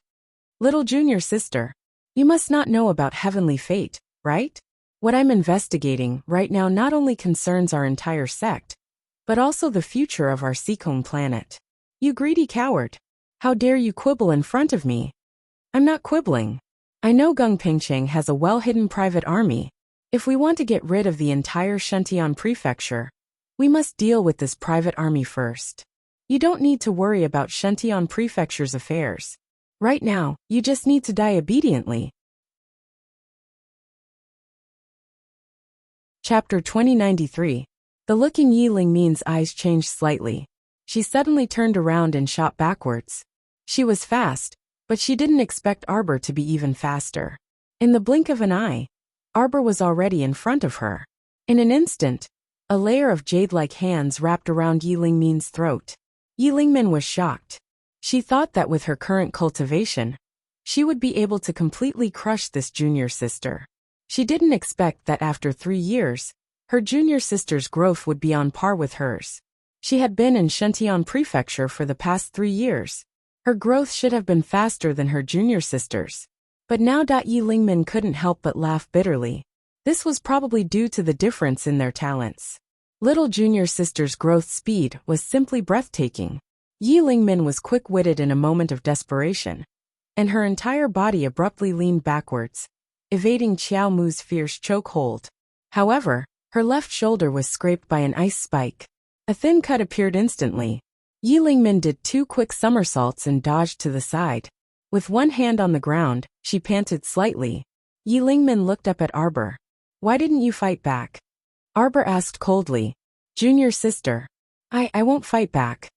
Little junior sister, you must not know about heavenly fate, right? What I'm investigating right now not only concerns our entire sect, but also the future of our Sikong planet. You greedy coward. How dare you quibble in front of me? I'm not quibbling. I know Gung Pingcheng has a well-hidden private army. If we want to get rid of the entire Shentian Prefecture, we must deal with this private army first. You don't need to worry about Shentian Prefecture's affairs. Right now, you just need to die obediently. Chapter 2093. The look in Yi Lingmin's eyes changed slightly. She suddenly turned around and shot backwards. She was fast, but she didn't expect Arbor to be even faster. In the blink of an eye, Arbor was already in front of her. In an instant, a layer of jade-like hands wrapped around Yi Lingmin's throat. Yi Lingmin was shocked. She thought that with her current cultivation, she would be able to completely crush this junior sister. She didn't expect that after 3 years, her junior sister's growth would be on par with hers. She had been in Shentian Prefecture for the past 3 years. Her growth should have been faster than her junior sister's. But now Yi Lingmin couldn't help but laugh bitterly. This was probably due to the difference in their talents. Little junior sister's growth speed was simply breathtaking. Yi Lingmin was quick-witted in a moment of desperation, and her entire body abruptly leaned backwards, evading Xiaomu's fierce chokehold. However, her left shoulder was scraped by an ice spike. A thin cut appeared instantly. Yi Lingmin did 2 quick somersaults and dodged to the side. With one hand on the ground, she panted slightly. Yi Lingmin looked up at Arbor. Why didn't you fight back? Arbor asked coldly. Junior sister. I won't fight back.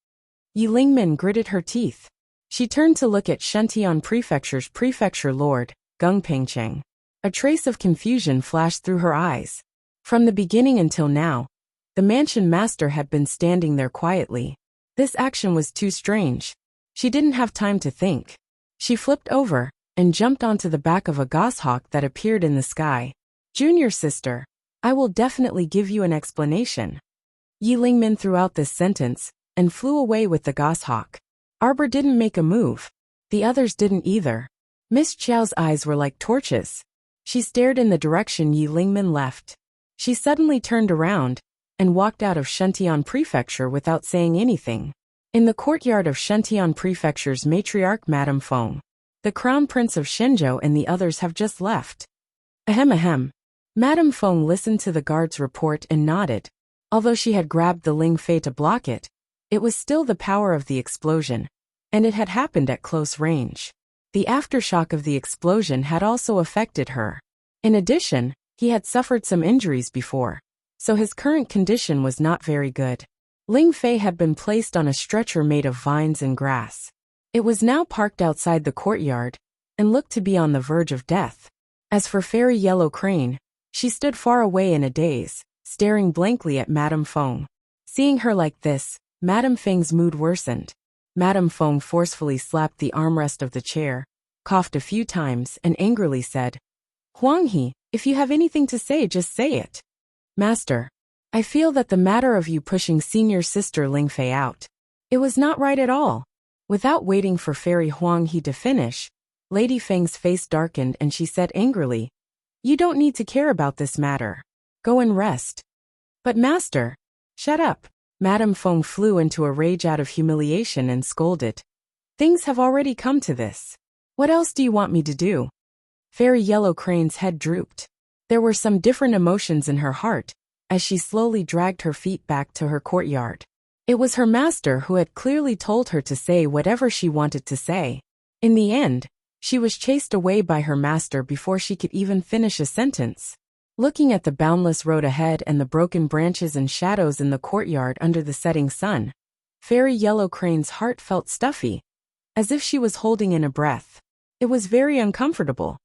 Yi Lingmin gritted her teeth. She turned to look at Shentian Prefecture's prefecture lord, Gung Pingcheng. A trace of confusion flashed through her eyes. From the beginning until now, the mansion master had been standing there quietly. This action was too strange. She didn't have time to think. She flipped over and jumped onto the back of a goshawk that appeared in the sky. Junior sister, I will definitely give you an explanation. Yi Lingmin threw out this sentence and flew away with the goshawk. Arbor didn't make a move. The others didn't either. Miss Chiao's eyes were like torches. She stared in the direction Yi Lingmin left. She suddenly turned around and walked out of Shentian Prefecture without saying anything. In the courtyard of Shentian Prefecture's matriarch Madame Feng, the crown prince of Shenzhou and the others have just left. Ahem. Madame Feng listened to the guard's report and nodded. Although she had grabbed the Ling Fei to block it, it was still the power of the explosion, and it had happened at close range. The aftershock of the explosion had also affected her. In addition, he had suffered some injuries before, so his current condition was not very good. Ling Fei had been placed on a stretcher made of vines and grass. It was now parked outside the courtyard, and looked to be on the verge of death. As for Fairy Yellow Crane, she stood far away in a daze, staring blankly at Madame Feng. Seeing her like this, Madame Feng's mood worsened. Madame Feng forcefully slapped the armrest of the chair, coughed a few times, and angrily said, "Huang He, if you have anything to say, just say it." "Master, I feel that the matter of you pushing senior sister Ling Fei out, it was not right at all." Without waiting for Fairy Huang He to finish, Lady Feng's face darkened and she said angrily, "You don't need to care about this matter. Go and rest." "But master..." "Shut up." Madame Feng flew into a rage out of humiliation and scolded, "Things have already come to this. What else do you want me to do?" Fairy Yellow Crane's head drooped. There were some different emotions in her heart, as she slowly dragged her feet back to her courtyard. It was her master who had clearly told her to say whatever she wanted to say. In the end, she was chased away by her master before she could even finish a sentence. Looking at the boundless road ahead and the broken branches and shadows in the courtyard under the setting sun, Fairy Yellow Crane's heart felt stuffy, as if she was holding in a breath. It was very uncomfortable.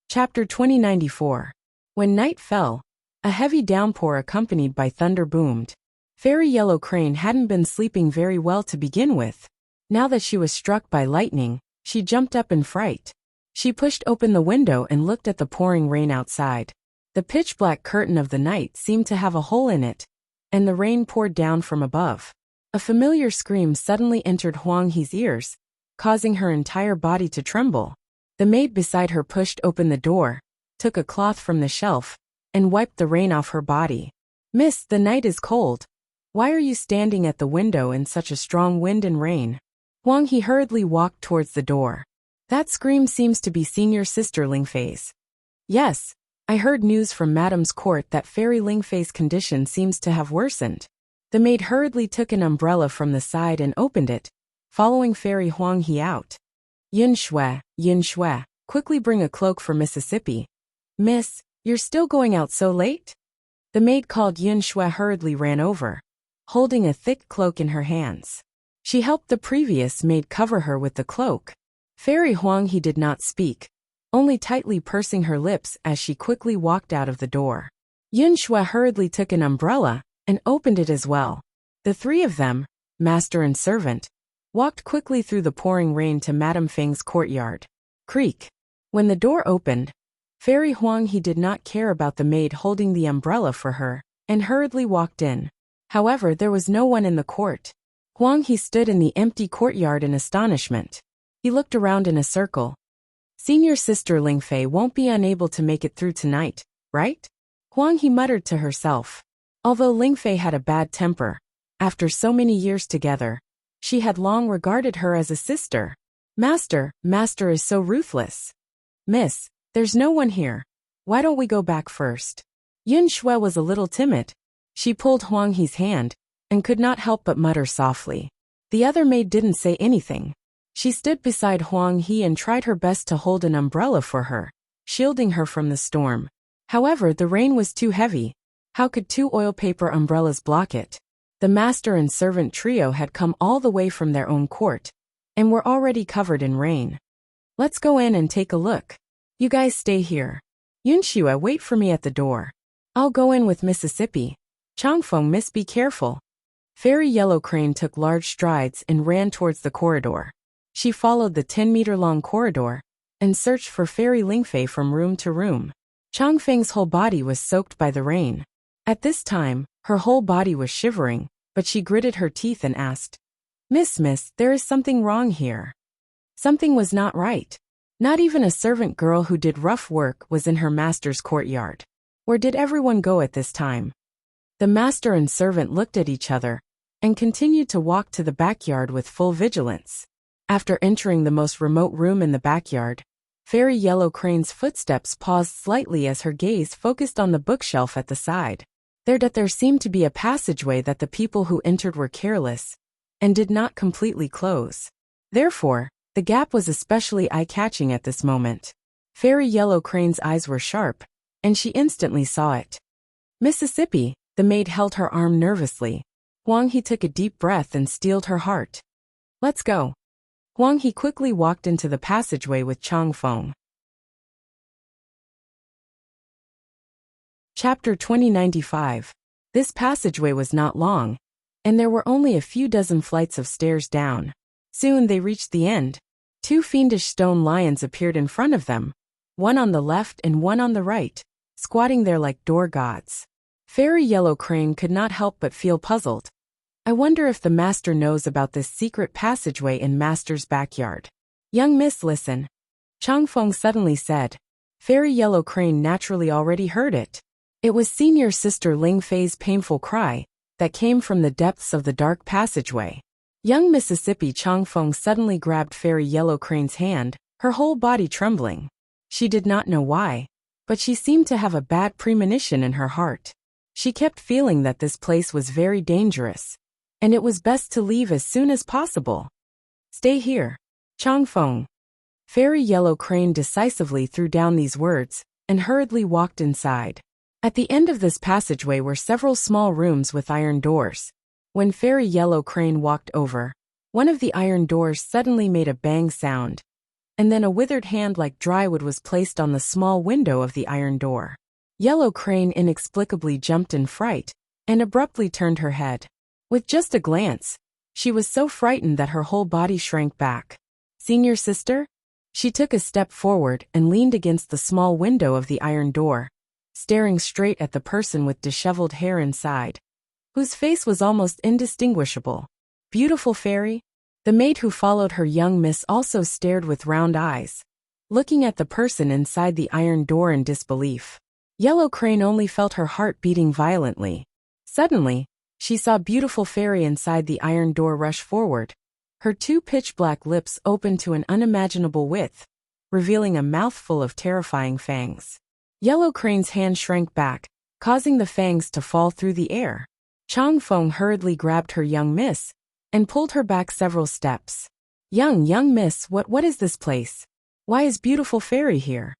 Chapter 2094. When night fell, a heavy downpour accompanied by thunder boomed. Fairy Yellow Crane hadn't been sleeping very well to begin with. Now that she was struck by lightning, she jumped up in fright. She pushed open the window and looked at the pouring rain outside. The pitch-black curtain of the night seemed to have a hole in it, and the rain poured down from above. A familiar scream suddenly entered Huang He's ears, causing her entire body to tremble. The maid beside her pushed open the door, took a cloth from the shelf, and wiped the rain off her body. "Miss, the night is cold. Why are you standing at the window in such a strong wind and rain?" Huang He hurriedly walked towards the door. "That scream seems to be senior sister Ling Fei's." "Yes, I heard news from Madame's court that Fairy Ling Fei's condition seems to have worsened." The maid hurriedly took an umbrella from the side and opened it, following Fairy Huang He out. Yin Shui, quickly bring a cloak for Mississippi." "Miss, you're still going out so late?" The maid called Yin Shui hurriedly ran over, holding a thick cloak in her hands. She helped the previous maid cover her with the cloak. Fairy Huang He did not speak, only tightly pursing her lips as she quickly walked out of the door. Yin Shui hurriedly took an umbrella and opened it as well. The three of them, master and servant, walked quickly through the pouring rain to Madame Feng's courtyard. Creak. When the door opened, Fairy Huang He did not care about the maid holding the umbrella for her, and hurriedly walked in. However, there was no one in the court. Huang He stood in the empty courtyard in astonishment. He looked around in a circle. "Senior sister Ling Fei won't be unable to make it through tonight, right?" Huang He muttered to herself. Although Ling Fei had a bad temper, after so many years together, she had long regarded her as a sister. Master is so ruthless." "Miss, there's no one here. Why don't we go back first?" Yin Shui was a little timid. She pulled Huang He's hand, and could not help but mutter softly. The other maid didn't say anything. She stood beside Huang He and tried her best to hold an umbrella for her, shielding her from the storm. However, the rain was too heavy. How could two oil paper umbrellas block it? The master and servant trio had come all the way from their own court, and were already covered in rain. "Let's go in and take a look. You guys stay here. Yunshui, wait for me at the door. I'll go in with Mississippi. Changfeng, miss, be careful." Fairy Yellow Crane took large strides and ran towards the corridor. She followed the 10-meter-long corridor, and searched for Fairy Ling Fei from room to room. Changfeng's whole body was soaked by the rain. At this time, her whole body was shivering, but she gritted her teeth and asked, Miss, there is something wrong here." Something was not right. Not even a servant girl who did rough work was in her master's courtyard. Where did everyone go at this time? The master and servant looked at each other, and continued to walk to the backyard with full vigilance. After entering the most remote room in the backyard, Fairy Yellow Crane's footsteps paused slightly as her gaze focused on the bookshelf at the side. There seemed to be a passageway that the people who entered were careless and did not completely close. Therefore, the gap was especially eye-catching at this moment. Fairy Yellow Crane's eyes were sharp, and she instantly saw it. Mississippi, the maid held her arm nervously. Huang He took a deep breath and steeled her heart. Let's go. Huang He quickly walked into the passageway with Chang Feng. Chapter 2095. This passageway was not long, and there were only a few dozen flights of stairs down. Soon they reached the end. Two fiendish stone lions appeared in front of them, one on the left and one on the right, squatting there like door gods. Fairy Yellow Crane could not help but feel puzzled. I wonder if the master knows about this secret passageway in master's backyard. Young miss, listen. Chang Feng suddenly said. Fairy Yellow Crane naturally already heard it. It was senior sister Ling Fei's painful cry that came from the depths of the dark passageway. Young Mississippi Chang Feng suddenly grabbed Fairy Yellow Crane's hand, her whole body trembling. She did not know why, but she seemed to have a bad premonition in her heart. She kept feeling that this place was very dangerous, and it was best to leave as soon as possible. Stay here, Chang Feng. Fairy Yellow Crane decisively threw down these words and hurriedly walked inside. At the end of this passageway were several small rooms with iron doors. When Fairy Yellow Crane walked over, one of the iron doors suddenly made a bang sound, and then a withered hand like dry wood was placed on the small window of the iron door. Yellow Crane inexplicably jumped in fright and abruptly turned her head. With just a glance, she was so frightened that her whole body shrank back. Senior sister? She took a step forward and leaned against the small window of the iron door, staring straight at the person with disheveled hair inside, whose face was almost indistinguishable. Beautiful fairy? The maid who followed her young miss also stared with round eyes, looking at the person inside the iron door in disbelief. Yellow Crane only felt her heart beating violently. Suddenly, she saw beautiful fairy inside the iron door rush forward, her two pitch-black lips open to an unimaginable width, revealing a mouthful of terrifying fangs. Yellow Crane's hand shrank back, causing the fangs to fall through the air. Chang Feng hurriedly grabbed her young miss and pulled her back several steps. Young miss, what is this place? Why is beautiful fairy here?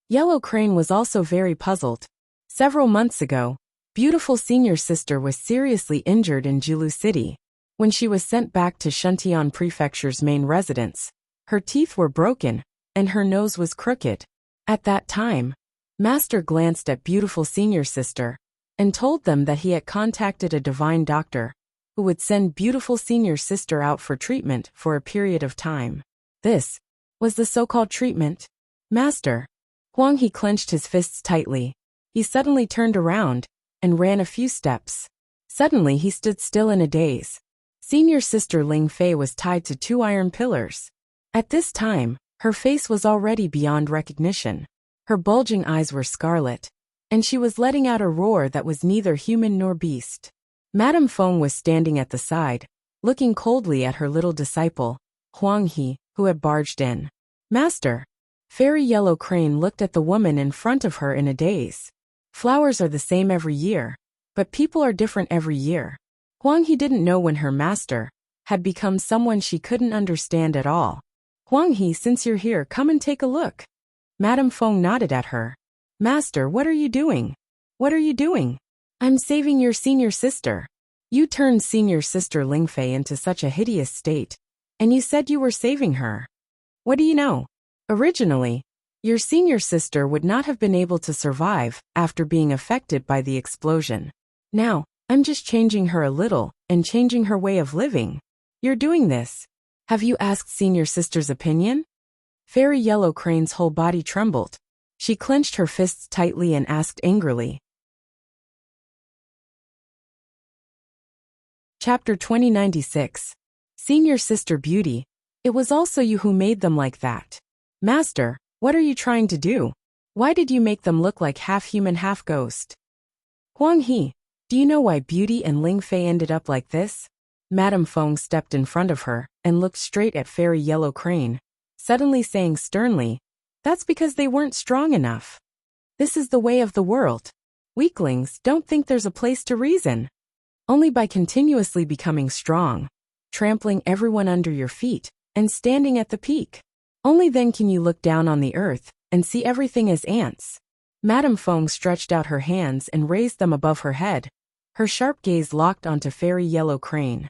Yellow Crane was also very puzzled. Several months ago, beautiful senior sister was seriously injured in Jilu City. When she was sent back to Shuntian Prefecture's main residence, her teeth were broken, and her nose was crooked. At that time, Master glanced at beautiful senior sister and told them that he had contacted a divine doctor who would send beautiful senior sister out for treatment for a period of time. This was the so-called treatment. Master. Huang He clenched his fists tightly. He suddenly turned around and ran a few steps. Suddenly he stood still in a daze. Senior sister Ling Fei was tied to two iron pillars. At this time, her face was already beyond recognition. Her bulging eyes were scarlet, and she was letting out a roar that was neither human nor beast. Madame Feng was standing at the side, looking coldly at her little disciple, Huang He, who had barged in. Master. Fairy Yellow Crane looked at the woman in front of her in a daze. Flowers are the same every year, but people are different every year. Huang He didn't know when her master had become someone she couldn't understand at all. Huang He, since you're here, come and take a look. Madame Feng nodded at her. Master, what are you doing? What are you doing? I'm saving your senior sister. You turned senior sister Ling Fei into such a hideous state, and you said you were saving her. What do you know? Originally, your senior sister would not have been able to survive after being affected by the explosion. Now, I'm just changing her a little and changing her way of living. You're doing this. Have you asked senior sister's opinion? Fairy Yellow Crane's whole body trembled. She clenched her fists tightly and asked angrily. Chapter 2096. Senior Sister Beauty. It was also you who made them like that. Master, what are you trying to do? Why did you make them look like half human, half ghost? Huang He, do you know why Beauty and Ling Fei ended up like this? Madame Feng stepped in front of her and looked straight at Fairy Yellow Crane, suddenly saying sternly, That's because they weren't strong enough. This is the way of the world. Weaklings don't think there's a place to reason. Only by continuously becoming strong, trampling everyone under your feet, and standing at the peak. Only then can you look down on the earth and see everything as ants. Madame Fong stretched out her hands and raised them above her head, her sharp gaze locked onto Fairy Yellow Crane.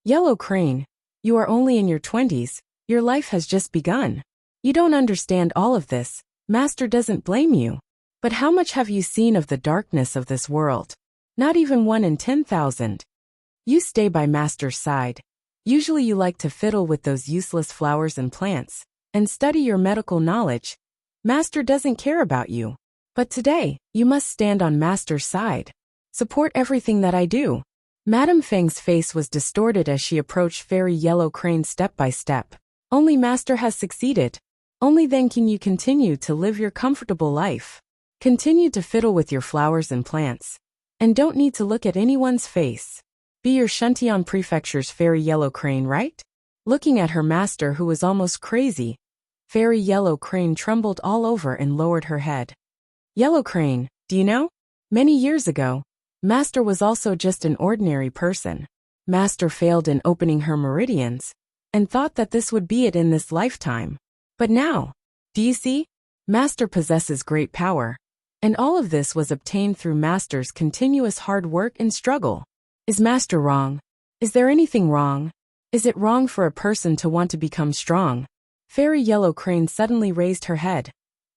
Yellow Crane, you are only in your 20s, your life has just begun. You don't understand all of this, Master doesn't blame you. But how much have you seen of the darkness of this world? Not even 1 in 10,000. You stay by Master's side. Usually you like to fiddle with those useless flowers and plants, and study your medical knowledge. Master doesn't care about you. But today, you must stand on Master's side. Support everything that I do. Madame Feng's face was distorted as she approached Fairy Yellow Crane step by step. Only Master has succeeded. Only then can you continue to live your comfortable life. Continue to fiddle with your flowers and plants. And don't need to look at anyone's face. Be your Shuntian Prefecture's Fairy Yellow Crane, right? Looking at her master who was almost crazy, Fairy Yellow Crane trembled all over and lowered her head. Yellow Crane, do you know? Many years ago, Master was also just an ordinary person. Master failed in opening her meridians, and thought that this would be it in this lifetime. But now, do you see? Master possesses great power. And all of this was obtained through Master's continuous hard work and struggle. Is Master wrong? Is there anything wrong? Is it wrong for a person to want to become strong? Fairy Yellow Crane suddenly raised her head.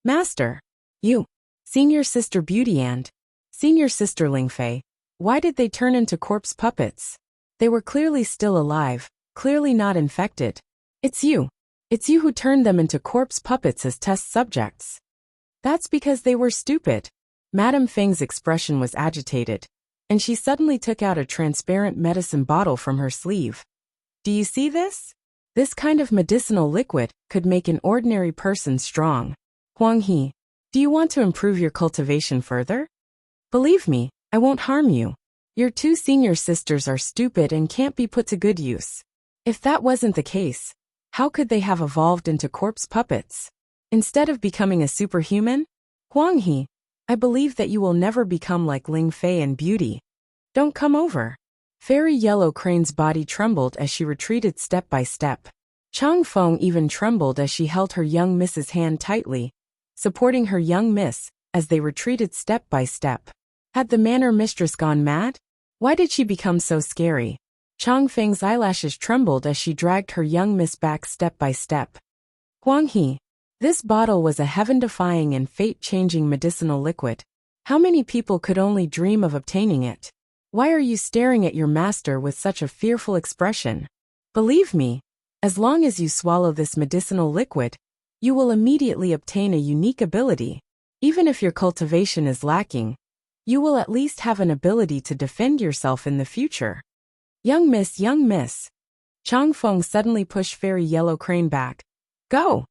Master! You! Senior Sister Beauty and Senior Sister Lingfei, why did they turn into corpse puppets? They were clearly still alive, clearly not infected. It's you. It's you who turned them into corpse puppets as test subjects. That's because they were stupid. Madame Feng's expression was agitated, and she suddenly took out a transparent medicine bottle from her sleeve. Do you see this? This kind of medicinal liquid could make an ordinary person strong. Huang He, do you want to improve your cultivation further? Believe me, I won't harm you. Your 2 senior sisters are stupid and can't be put to good use. If that wasn't the case, how could they have evolved into corpse puppets? Instead of becoming a superhuman? Huang He, I believe that you will never become like Ling Fei and Beauty. Don't come over. Fairy Yellow Crane's body trembled as she retreated step by step. Chang Feng even trembled as she held her young miss's hand tightly, supporting her young miss as they retreated step by step. Had the manor mistress gone mad? Why did she become so scary? Chang Feng's eyelashes trembled as she dragged her young miss back step by step. Huang He, this bottle was a heaven-defying and fate-changing medicinal liquid. How many people could only dream of obtaining it? Why are you staring at your master with such a fearful expression? Believe me, as long as you swallow this medicinal liquid, you will immediately obtain a unique ability. Even if your cultivation is lacking, you will at least have an ability to defend yourself in the future. Young miss, Chang Feng suddenly pushed Fairy Yellow Crane back. Go!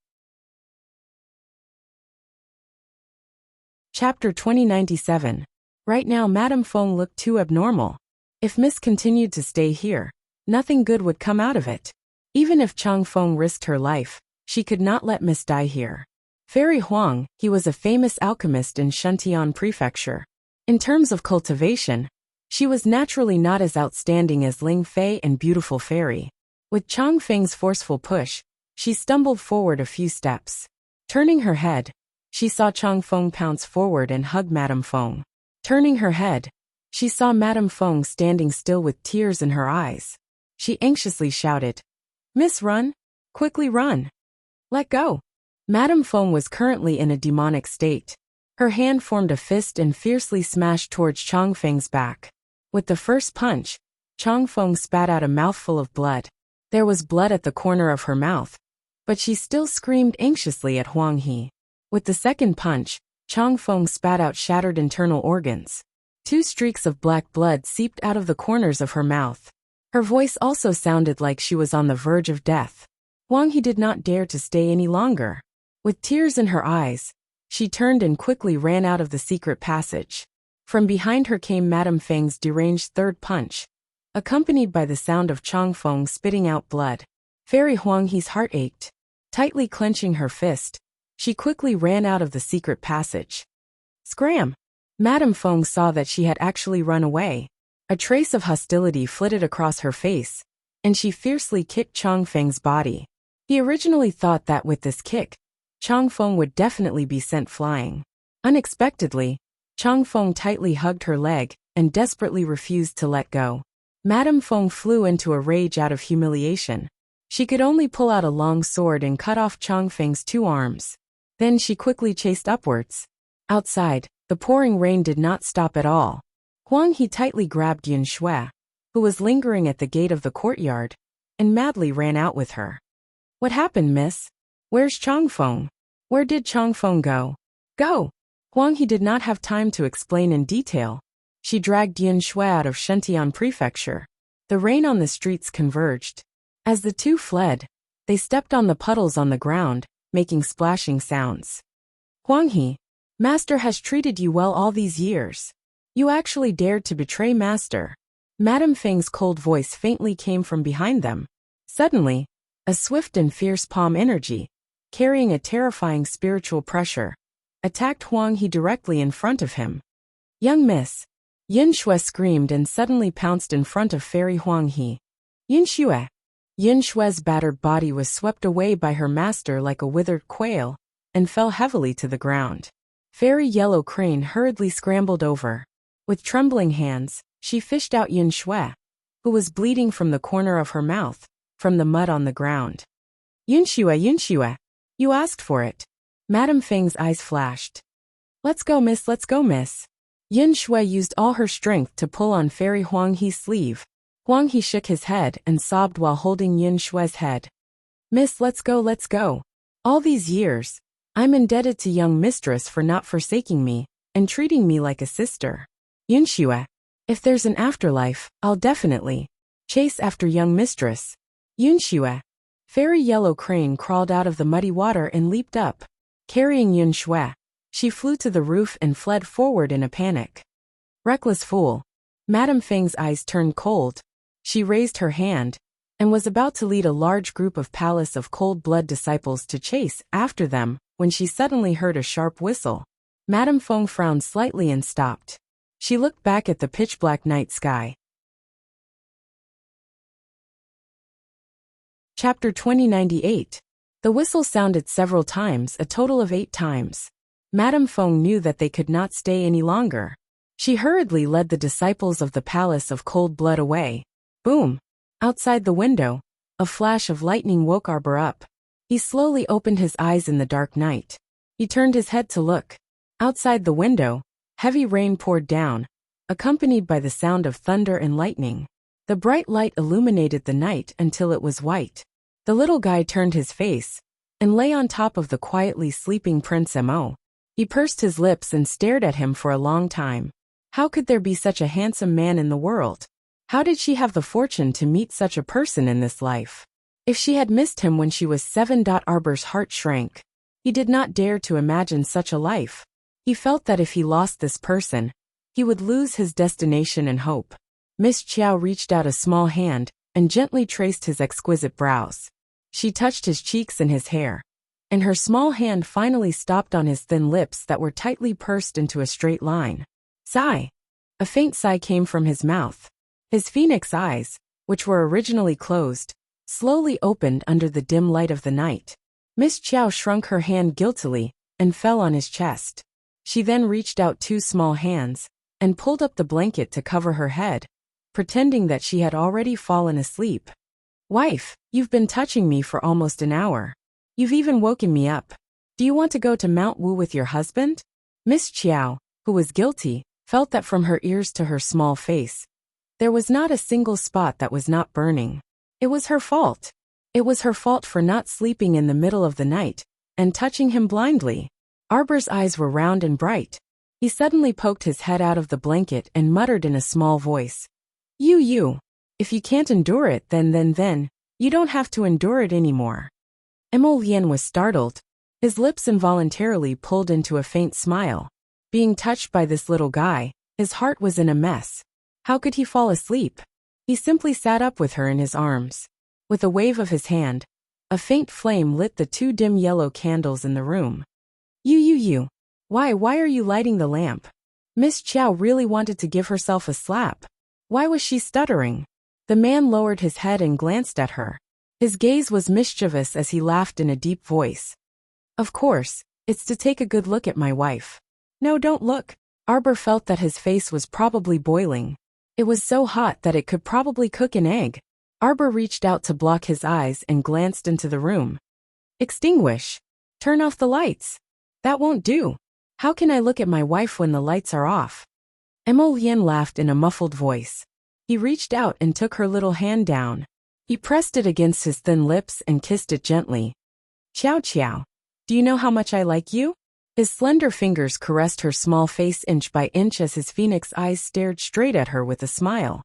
Chapter 2097. Right now Madame Feng looked too abnormal. If Miss continued to stay here, nothing good would come out of it. Even if Chang Feng risked her life, she could not let Miss die here. Fairy Huang, he was a famous alchemist in Shuntian Prefecture. In terms of cultivation, she was naturally not as outstanding as Ling Fei and Beautiful Fairy. With Chang Feng's forceful push, she stumbled forward a few steps. Turning her head, she saw Chang Feng pounce forward and hug Madame Feng. Turning her head, she saw Madame Feng standing still with tears in her eyes. She anxiously shouted, Miss, run! Quickly run! Let go! Madame Feng was currently in a demonic state. Her hand formed a fist and fiercely smashed towards Chang Feng's back. With the first punch, Chang Feng spat out a mouthful of blood. There was blood at the corner of her mouth, but she still screamed anxiously at Huang He. With the second punch, Chang Feng spat out shattered internal organs. 2 streaks of black blood seeped out of the corners of her mouth. Her voice also sounded like she was on the verge of death. Huang He did not dare to stay any longer. With tears in her eyes, she turned and quickly ran out of the secret passage. From behind her came Madame Feng's deranged third punch, accompanied by the sound of Chang Feng spitting out blood. Fairy Huang He's heart ached. Tightly clenching her fist, She quickly ran out of the secret passage. Scram! Madame Feng saw that she had actually run away. A trace of hostility flitted across her face, and she fiercely kicked Changfeng's body. He originally thought that with this kick, Changfeng would definitely be sent flying. Unexpectedly, Changfeng tightly hugged her leg and desperately refused to let go. Madame Feng flew into a rage out of humiliation. She could only pull out a long sword and cut off Changfeng's 2 arms. Then she quickly chased upwards. Outside, the pouring rain did not stop at all. Huang He tightly grabbed Yin Shui, who was lingering at the gate of the courtyard, and madly ran out with her. What happened, miss? Where's Changfeng? Where did Changfeng go? Go! Huang He did not have time to explain in detail. She dragged Yin Shui out of Shentian Prefecture. The rain on the streets converged. As the two fled, they stepped on the puddles on the ground, making splashing sounds. Huang He, Master has treated you well all these years. You actually dared to betray Master. Madame Feng's cold voice faintly came from behind them. Suddenly, a swift and fierce palm energy, carrying a terrifying spiritual pressure, attacked Huang He directly in front of him. Young miss! Yin Shui screamed and suddenly pounced in front of Fairy Huang He. Yin Shui! Yin Shui's battered body was swept away by her master like a withered quail, and fell heavily to the ground. Fairy Yellow Crane hurriedly scrambled over. With trembling hands, she fished out Yin Shui, who was bleeding from the corner of her mouth, from the mud on the ground. Yin Shui, you asked for it. Madame Feng's eyes flashed. Let's go, miss, let's go, miss. Yin Shui used all her strength to pull on Fairy Huang He's sleeve. Huang He shook his head and sobbed while holding Yin Shui's head. Miss, let's go, let's go. All these years, I'm indebted to young mistress for not forsaking me, and treating me like a sister. Yin Shui, if there's an afterlife, I'll definitely chase after young mistress. Yin Shui. Fairy Yellow Crane crawled out of the muddy water and leaped up. Carrying Yin Shui, she flew to the roof and fled forward in a panic. Reckless fool. Madame Feng's eyes turned cold. She raised her hand, and was about to lead a large group of Palace of Cold Blood disciples to chase after them, when she suddenly heard a sharp whistle. Madame Feng frowned slightly and stopped. She looked back at the pitch-black night sky. Chapter 2098. The whistle sounded several times, a total of 8 times. Madame Feng knew that they could not stay any longer. She hurriedly led the disciples of the Palace of Cold Blood away. Boom! Outside the window, a flash of lightning woke Arbor up. He slowly opened his eyes in the dark night. He turned his head to look. Outside the window, heavy rain poured down, accompanied by the sound of thunder and lightning. The bright light illuminated the night until it was white. The little guy turned his face, and lay on top of the quietly sleeping Prince Mo. He pursed his lips and stared at him for a long time. How could there be such a handsome man in the world? How did she have the fortune to meet such a person in this life? If she had missed him when she was 7. Arbor's heart shrank. He did not dare to imagine such a life. He felt that if he lost this person, he would lose his destination and hope. Miss Chiao reached out a small hand and gently traced his exquisite brows. She touched his cheeks and his hair, and her small hand finally stopped on his thin lips that were tightly pursed into a straight line. Sigh. A faint sigh came from his mouth. His phoenix eyes, which were originally closed, slowly opened under the dim light of the night. Miss Chiao shrunk her hand guiltily and fell on his chest. She then reached out 2 small hands and pulled up the blanket to cover her head, pretending that she had already fallen asleep. Wife, you've been touching me for almost an hour. You've even woken me up. Do you want to go to Mount Wu with your husband? Miss Chiao, who was guilty, felt that from her ears to her small face, there was not a single spot that was not burning. It was her fault. It was her fault for not sleeping in the middle of the night and touching him blindly. Arbor's eyes were round and bright. He suddenly poked his head out of the blanket and muttered in a small voice. You. If you can't endure it, then, you don't have to endure it anymore. Mo Lian was startled. His lips involuntarily pulled into a faint smile. Being touched by this little guy, his heart was in a mess. How could he fall asleep? He simply sat up with her in his arms. With a wave of his hand, A faint flame lit the two dim yellow candles in the room. You. Why are you lighting the lamp? Miss Chow really wanted to give herself a slap. Why was she stuttering? The man lowered his head and glanced at her. His gaze was mischievous as he laughed in a deep voice. Of course, it's to take a good look at my wife. No, don't look. Arbor felt that his face was probably boiling. It was so hot that it could probably cook an egg. Arbor reached out to block his eyes and glanced into the room. Extinguish. Turn off the lights. That won't do. How can I look at my wife when the lights are off? Emolien laughed in a muffled voice. He reached out and took her little hand down. He pressed it against his thin lips and kissed it gently. Chow. Do you know how much I like you? His slender fingers caressed her small face inch by inch as his phoenix eyes stared straight at her with a smile.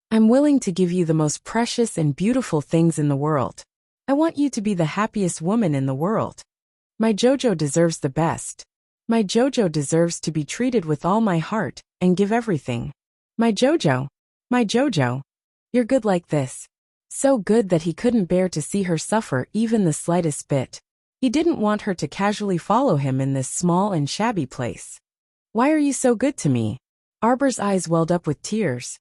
I'm willing to give you the most precious and beautiful things in the world. I want you to be the happiest woman in the world. My Jojo deserves the best. My Jojo deserves to be treated with all my heart and give everything. My Jojo. You're good like this. So good that he couldn't bear to see her suffer even the slightest bit. He didn't want her to casually follow him in this small and shabby place. Why are you so good to me? Arbor's eyes welled up with tears.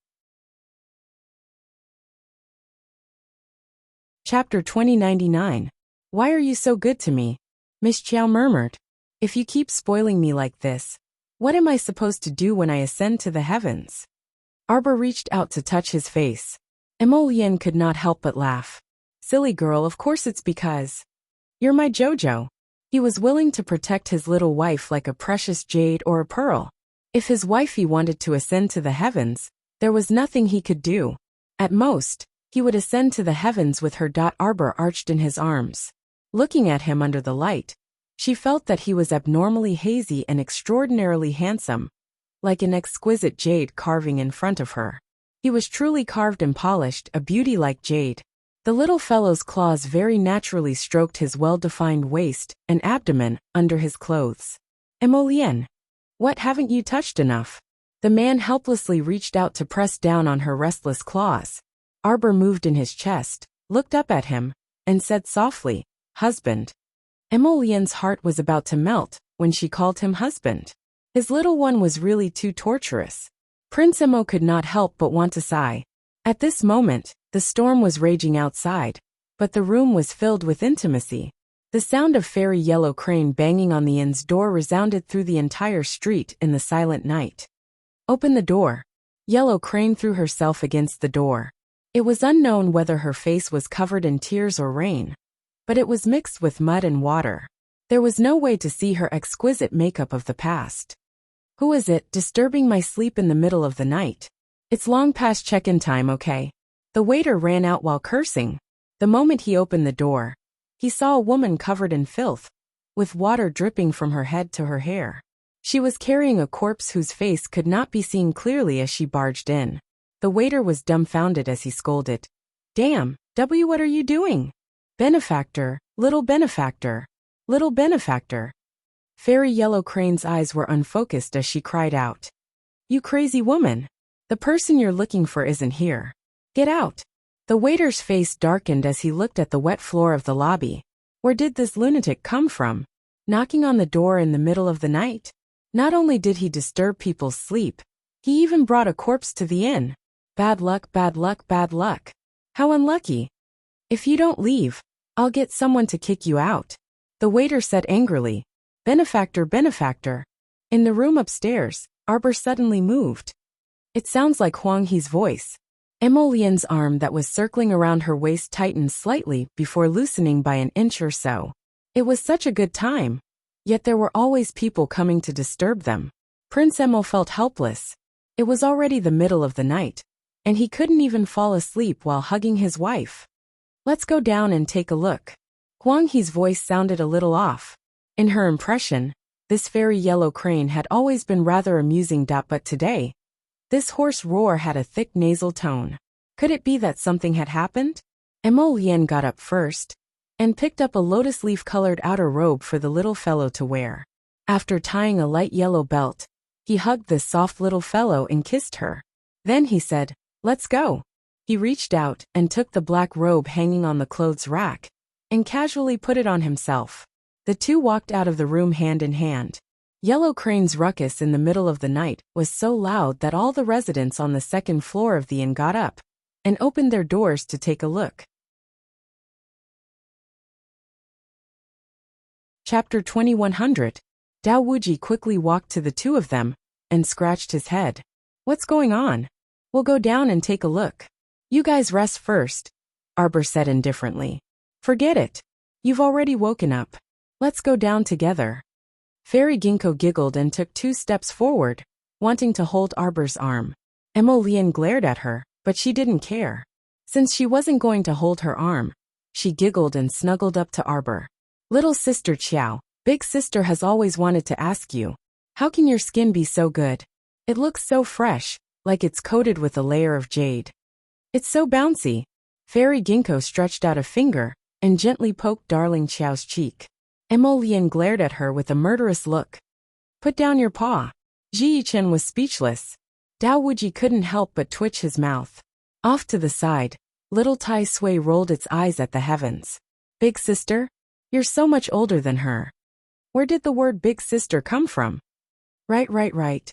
Chapter 2099. Why are you so good to me? Miss Chow murmured. If you keep spoiling me like this, what am I supposed to do when I ascend to the heavens? Arbor reached out to touch his face. Emolien could not help but laugh. Silly girl, of course it's because you're my Jojo. He was willing to protect his little wife like a precious jade or a pearl. If his wifey wanted to ascend to the heavens, there was nothing he could do. At most, he would ascend to the heavens with her. Arbor arched in his arms. Looking at him under the light, she felt that he was abnormally hazy and extraordinarily handsome, like an exquisite jade carving in front of her. He was truly carved and polished, a beauty like jade. The little fellow's claws very naturally stroked his well-defined waist and abdomen under his clothes. Emolien, what haven't you touched enough? The man helplessly reached out to press down on her restless claws. Arbor moved in his chest, looked up at him, and said softly, husband. Emolien's heart was about to melt when she called him husband. His little one was really too torturous. Prince Emo could not help but want to sigh. At this moment, the storm was raging outside, but the room was filled with intimacy. The sound of Fairy Yellow Crane banging on the inn's door resounded through the entire street in the silent night. Open the door. Yellow Crane threw herself against the door. It was unknown whether her face was covered in tears or rain, but it was mixed with mud and water. There was no way to see her exquisite makeup of the past. Who is it disturbing my sleep in the middle of the night? It's long past check-in time, okay? The waiter ran out while cursing. The moment he opened the door, he saw a woman covered in filth, with water dripping from her head to her hair. She was carrying a corpse whose face could not be seen clearly as she barged in. The waiter was dumbfounded as he scolded. Damn, W, what are you doing? Benefactor, little benefactor, little benefactor. Fairy Yellow Crane's eyes were unfocused as she cried out. You crazy woman. The person you're looking for isn't here. Get out. The waiter's face darkened as he looked at the wet floor of the lobby. Where did this lunatic come from? Knocking on the door in the middle of the night? Not only did he disturb people's sleep, he even brought a corpse to the inn. Bad luck, bad luck, bad luck. How unlucky. If you don't leave, I'll get someone to kick you out. The waiter said angrily. Benefactor, benefactor. In the room upstairs, Arbor suddenly moved. It sounds like Huang He's voice. Emolien's arm that was circling around her waist tightened slightly before loosening by an inch or so. It was such a good time. Yet there were always people coming to disturb them. Prince Emo felt helpless. It was already the middle of the night, and he couldn't even fall asleep while hugging his wife. Let's go down and take a look. Huang He's voice sounded a little off. In her impression, this Fairy Yellow Crane had always been rather amusing. But today, this hoarse roar had a thick nasal tone. Could it be that something had happened? Emolien got up first and picked up a lotus leaf-colored outer robe for the little fellow to wear. After tying a light yellow belt, he hugged this soft little fellow and kissed her. Then he said, let's go. He reached out and took the black robe hanging on the clothes rack. and casually put it on himself. The two walked out of the room hand in hand. Yellow Crane's ruckus in the middle of the night was so loud that all the residents on the second floor of the inn got up and opened their doors to take a look. Chapter 2100. Dao Wuji quickly walked to the two of them and scratched his head. What's going on? We'll go down and take a look. You guys rest first, Arbor said indifferently. Forget it. You've already woken up. Let's go down together. Fairy Ginkgo giggled and took 2 steps forward, wanting to hold Arbor's arm. Emolian glared at her, but she didn't care. Since she wasn't going to hold her arm, she giggled and snuggled up to Arbor. Little sister Qiao, big sister has always wanted to ask you, how can your skin be so good? It looks so fresh, like it's coated with a layer of jade. It's so bouncy. Fairy Ginkgo stretched out a finger and gently poked darling Qiao's cheek. Emolian glared at her with a murderous look. Put down your paw. Ji Yichen was speechless. Dao Wuji couldn't help but twitch his mouth. Off to the side, little Tai Sui rolled its eyes at the heavens. Big sister? You're so much older than her. Where did the word big sister come from? Right. Dao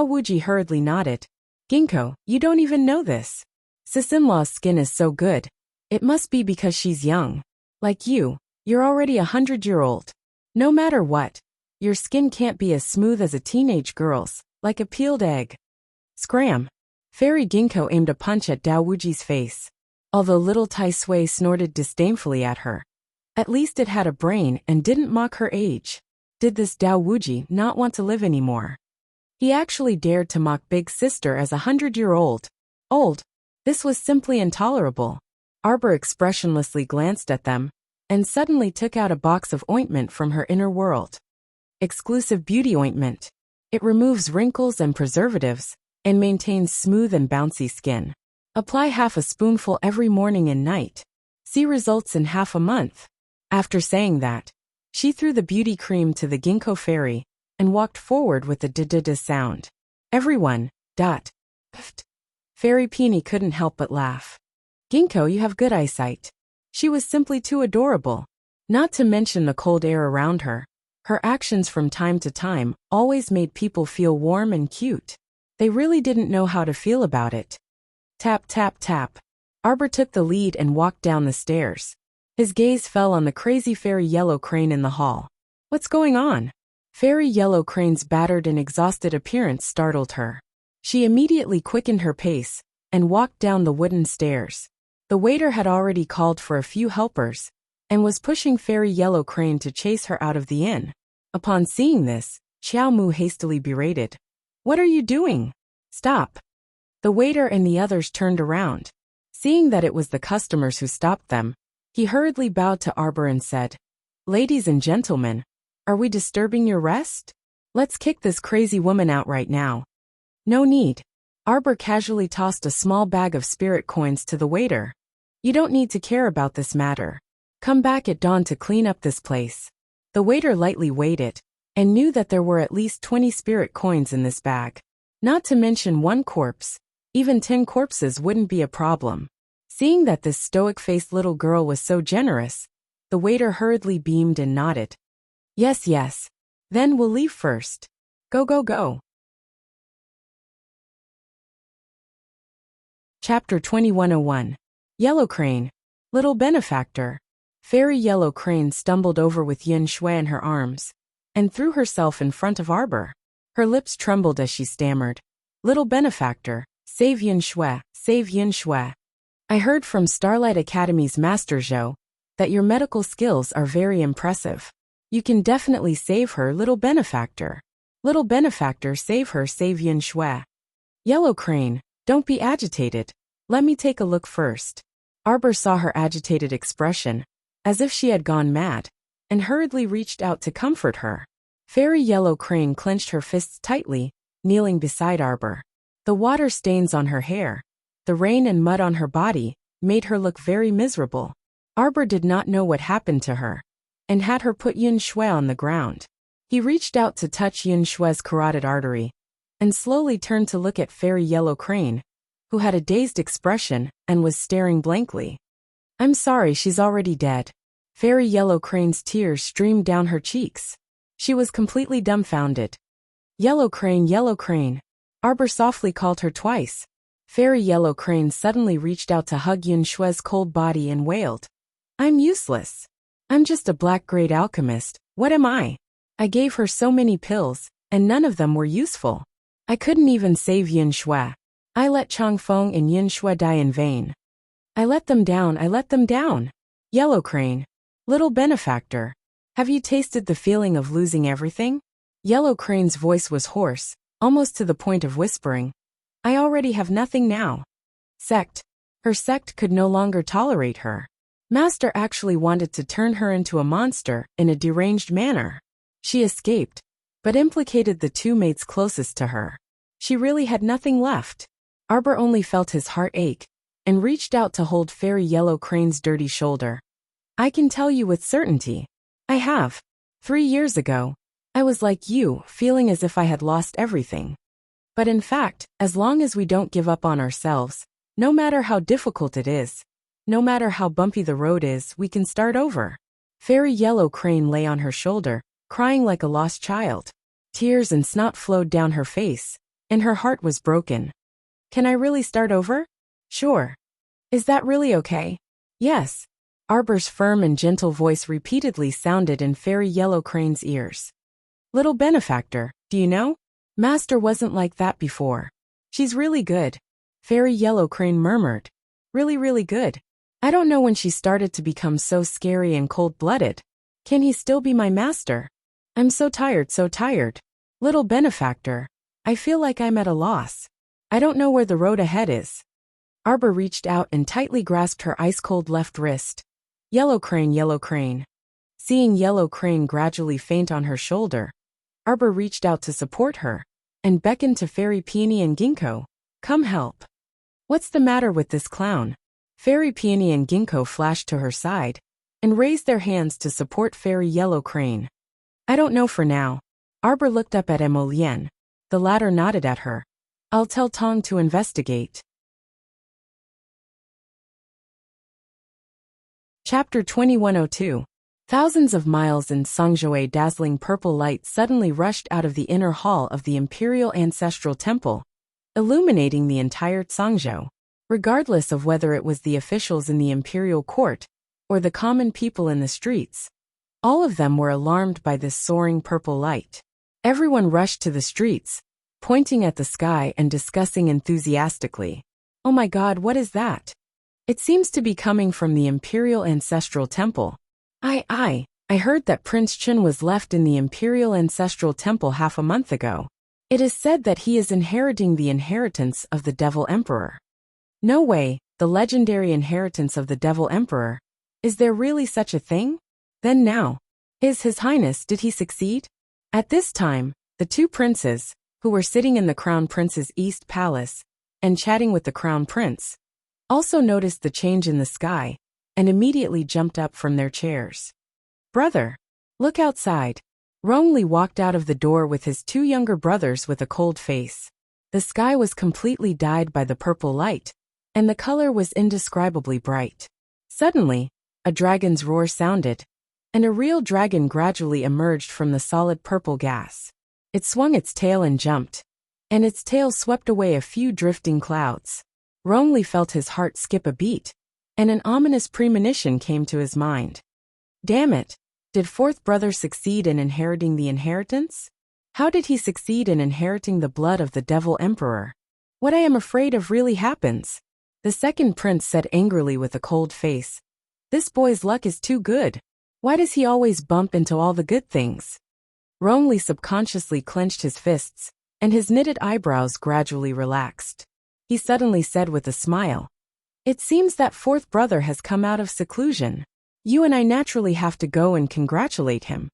Wuji hurriedly nodded. Ginkgo, you don't even know this. Sis-in-law's skin is so good. It must be because she's young. Like you, you're already 100-year-old. No matter what, your skin can't be as smooth as a teenage girl's, like a peeled egg. Scram! Fairy Ginkgo aimed a punch at Dao Wuji's face. Although little Tai Sui snorted disdainfully at her. At least it had a brain and didn't mock her age. Did this Dao Wuji not want to live anymore? He actually dared to mock big sister as 100-year-old. Old. This was simply intolerable. Arbor expressionlessly glanced at them and suddenly took out a box of ointment from her inner world. Exclusive beauty ointment. It removes wrinkles and preservatives and maintains smooth and bouncy skin. Apply half a spoonful every morning and night. See results in half a month. After saying that, she threw the beauty cream to the Ginkgo fairy and walked forward with a da-da-da sound. Everyone, dot. Fairy Peony couldn't help but laugh. Ginkgo, you have good eyesight. She was simply too adorable. Not to mention the cold air around her. Her actions from time to time always made people feel warm and cute. They really didn't know how to feel about it. Tap, tap, tap. Arbor took the lead and walked down the stairs. His gaze fell on the crazy Fairy Yellow Crane in the hall. What's going on? Fairy Yellow Crane's battered and exhausted appearance startled her. She immediately quickened her pace and walked down the wooden stairs. The waiter had already called for a few helpers and was pushing Fairy Yellow Crane to chase her out of the inn. Upon seeing this, Xiao Mu hastily berated. What are you doing? Stop. The waiter and the others turned around. Seeing that it was the customers who stopped them, he hurriedly bowed to Arbor and said, Ladies and gentlemen, are we disturbing your rest? Let's kick this crazy woman out right now. No need. Arbor casually tossed a small bag of spirit coins to the waiter. You don't need to care about this matter. Come back at dawn to clean up this place. The waiter lightly weighed it and knew that there were at least 20 spirit coins in this bag. Not to mention 1 corpse. Even 10 corpses wouldn't be a problem. Seeing that this stoic-faced little girl was so generous, the waiter hurriedly beamed and nodded. Yes. Then we'll leave first. Go. Chapter 2101. Yellow Crane. Little Benefactor. Fairy Yellow Crane stumbled over with Yin Shui in her arms and threw herself in front of Arbor. Her lips trembled as she stammered. Little Benefactor, save Yin Shui, save Yin Shui. I heard from Starlight Academy's Master Zhou that your medical skills are very impressive. You can definitely save her, Little Benefactor. Little Benefactor, save her, save Yin Shui. Yellow Crane, don't be agitated. Let me take a look first. Arbor saw her agitated expression, as if she had gone mad, and hurriedly reached out to comfort her. Fairy Yellow Crane clenched her fists tightly, kneeling beside Arbor. The water stains on her hair, the rain and mud on her body, made her look very miserable. Arbor did not know what happened to her, and had her put Yin Shui on the ground. He reached out to touch Yin Shui's carotid artery, and slowly turned to look at Fairy Yellow Crane, who had a dazed expression and was staring blankly. I'm sorry, she's already dead. Fairy Yellow Crane's tears streamed down her cheeks. She was completely dumbfounded. Yellow Crane, Arbor softly called her twice. Fairy Yellow Crane suddenly reached out to hug Yun Shue's cold body and wailed. I'm useless. I'm just a black-grade alchemist, what am I? I gave her so many pills, and none of them were useful. I couldn't even save Yun Shue. I let Changfeng and Yun Shue die in vain. I let them down. Yellow Crane. Little benefactor. Have you tasted the feeling of losing everything? Yellow Crane's voice was hoarse, almost to the point of whispering. I already have nothing now. Sect. Her sect could no longer tolerate her. Master actually wanted to turn her into a monster in a deranged manner. She escaped, but implicated the two mates closest to her. She really had nothing left. Arbor only felt his heart ache, and reached out to hold Fairy Yellow Crane's dirty shoulder. I can tell you with certainty. I have. 3 years ago, I was like you, feeling as if I had lost everything. But in fact, as long as we don't give up on ourselves, no matter how difficult it is, no matter how bumpy the road is, we can start over. Fairy Yellow Crane lay on her shoulder, crying like a lost child. Tears and snot flowed down her face, and her heart was broken. Can I really start over? Sure. Is that really okay? Yes. Arbor's firm and gentle voice repeatedly sounded in Fairy Yellow Crane's ears. Little benefactor, do you know? Master wasn't like that before. She's really good. Fairy Yellow Crane murmured. Really good. I don't know when she started to become so scary and cold-blooded. Can he still be my master? I'm so tired. Little benefactor, I feel like I'm at a loss. I don't know where the road ahead is. Arbor reached out and tightly grasped her ice-cold left wrist. Yellow Crane. Seeing Yellow Crane gradually faint on her shoulder, Arbor reached out to support her, and beckoned to Fairy Peony and Ginkgo. Come help. What's the matter with this clown? Fairy Peony and Ginkgo flashed to her side, and raised their hands to support Fairy Yellow Crane. I don't know for now. Arbor looked up at Emolien. The latter nodded at her. I'll tell Tong to investigate. Chapter 2102. Thousands of miles in Songzhou, dazzling purple light suddenly rushed out of the inner hall of the Imperial Ancestral Temple, illuminating the entire Songzhou. Regardless of whether it was the officials in the imperial court or the common people in the streets, all of them were alarmed by this soaring purple light. Everyone rushed to the streets, pointing at the sky and discussing enthusiastically. Oh my God, what is that? It seems to be coming from the Imperial Ancestral Temple. I heard that Prince Chun was left in the Imperial Ancestral Temple half a month ago. It is said that he is inheriting the inheritance of the Devil Emperor. No way, the legendary inheritance of the Devil Emperor. Is there really such a thing? Then now, His Highness, did he succeed? At this time, the two princes, who were sitting in the Crown Prince's East Palace, and chatting with the Crown Prince, also noticed the change in the sky, and immediately jumped up from their chairs. Brother, look outside. Rongli walked out of the door with his two younger brothers with a cold face. The sky was completely dyed by the purple light, and the color was indescribably bright. Suddenly, a dragon's roar sounded, and a real dragon gradually emerged from the solid purple gas. It swung its tail and jumped, and its tail swept away a few drifting clouds. Rongli felt his heart skip a beat, and an ominous premonition came to his mind. Damn it! Did fourth brother succeed in inheriting the inheritance? How did he succeed in inheriting the blood of the Devil Emperor? What I am afraid of really happens. The second prince said angrily with a cold face. This boy's luck is too good. Why does he always bump into all the good things? Rongli subconsciously clenched his fists, and his knitted eyebrows gradually relaxed. He suddenly said with a smile, It seems that fourth brother has come out of seclusion. You and I naturally have to go and congratulate him.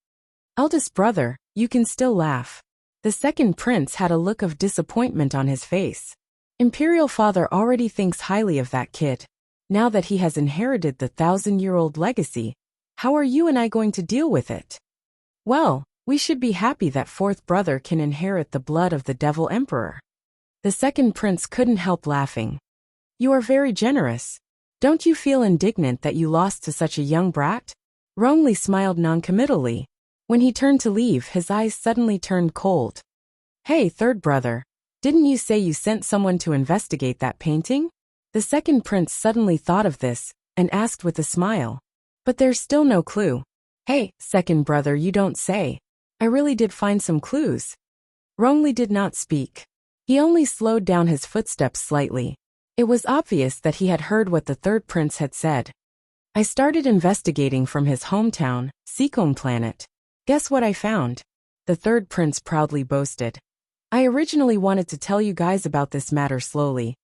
Eldest brother, you can still laugh. The second prince had a look of disappointment on his face. Imperial father already thinks highly of that kid. Now that he has inherited the 1,000-year-old legacy, how are you and I going to deal with it? Well, we should be happy that fourth brother can inherit the blood of the Devil Emperor. The second prince couldn't help laughing. You are very generous. Don't you feel indignant that you lost to such a young brat? Rongli smiled noncommittally. When he turned to leave, his eyes suddenly turned cold. Hey, third brother. Didn't you say you sent someone to investigate that painting? The second prince suddenly thought of this, and asked with a smile. But there's still no clue. Hey, second brother, you don't say. I really did find some clues. Rongli did not speak. He only slowed down his footsteps slightly. It was obvious that he had heard what the third prince had said. I started investigating from his hometown, Seacombe Planet. Guess what I found? The third prince proudly boasted. I originally wanted to tell you guys about this matter slowly.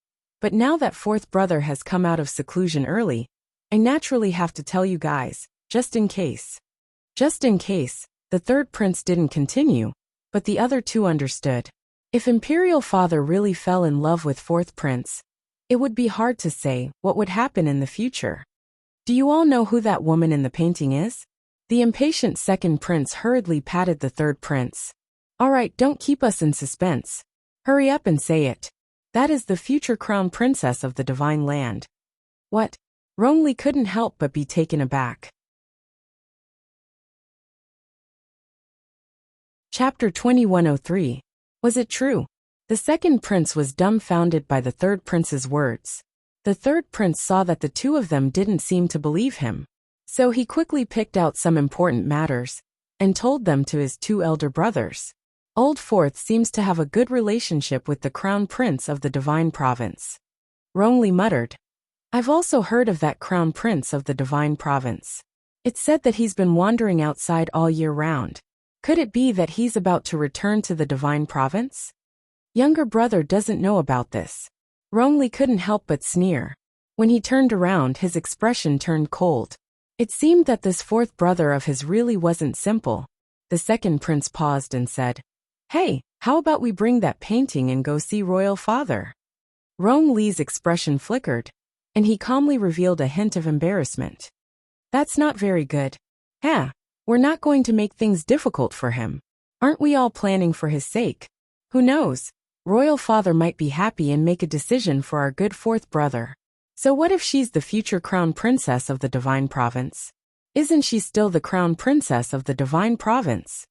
But now that fourth brother has come out of seclusion early, I naturally have to tell you guys, just in case. Just in case, the third prince didn't continue, but the other two understood. If Imperial Father really fell in love with fourth prince, it would be hard to say what would happen in the future. Do you all know who that woman in the painting is? The impatient second prince hurriedly patted the third prince. All right, don't keep us in suspense. Hurry up and say it. That is the future crown princess of the divine land. What? Rongli couldn't help but be taken aback. Chapter 2103. Was it true? The second prince was dumbfounded by the third prince's words. The third prince saw that the two of them didn't seem to believe him. So he quickly picked out some important matters, and told them to his two elder brothers. Old Fourth seems to have a good relationship with the crown prince of the divine province. Rongli muttered. I've also heard of that crown prince of the divine province. It's said that he's been wandering outside all year round. Could it be that he's about to return to the divine province? Younger brother doesn't know about this. Rongli couldn't help but sneer. When he turned around, his expression turned cold. It seemed that this fourth brother of his really wasn't simple. The second prince paused and said, Hey, how about we bring that painting and go see Royal Father? Rongli's expression flickered, and he calmly revealed a hint of embarrassment. That's not very good. We're not going to make things difficult for him. Aren't we all planning for his sake? Who knows? Royal Father might be happy and make a decision for our good fourth brother. So what if she's the future crown princess of the divine province? Isn't she still the crown princess of the divine province?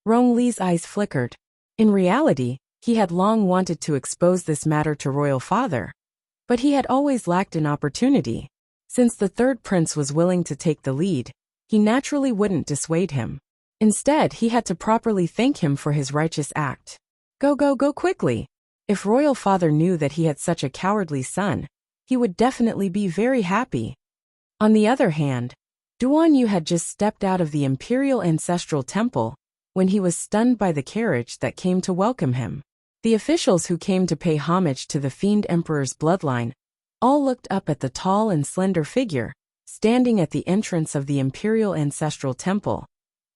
Rongli's eyes flickered. In reality, he had long wanted to expose this matter to Royal Father. But he had always lacked an opportunity. Since the third prince was willing to take the lead, he naturally wouldn't dissuade him. Instead, he had to properly thank him for his righteous act. Go quickly. If Royal Father knew that he had such a cowardly son, he would definitely be very happy. On the other hand, Duan Yu had just stepped out of the Imperial Ancestral Temple when he was stunned by the carriage that came to welcome him. The officials who came to pay homage to the Fiend Emperor's bloodline all looked up at the tall and slender figure standing at the entrance of the Imperial Ancestral Temple,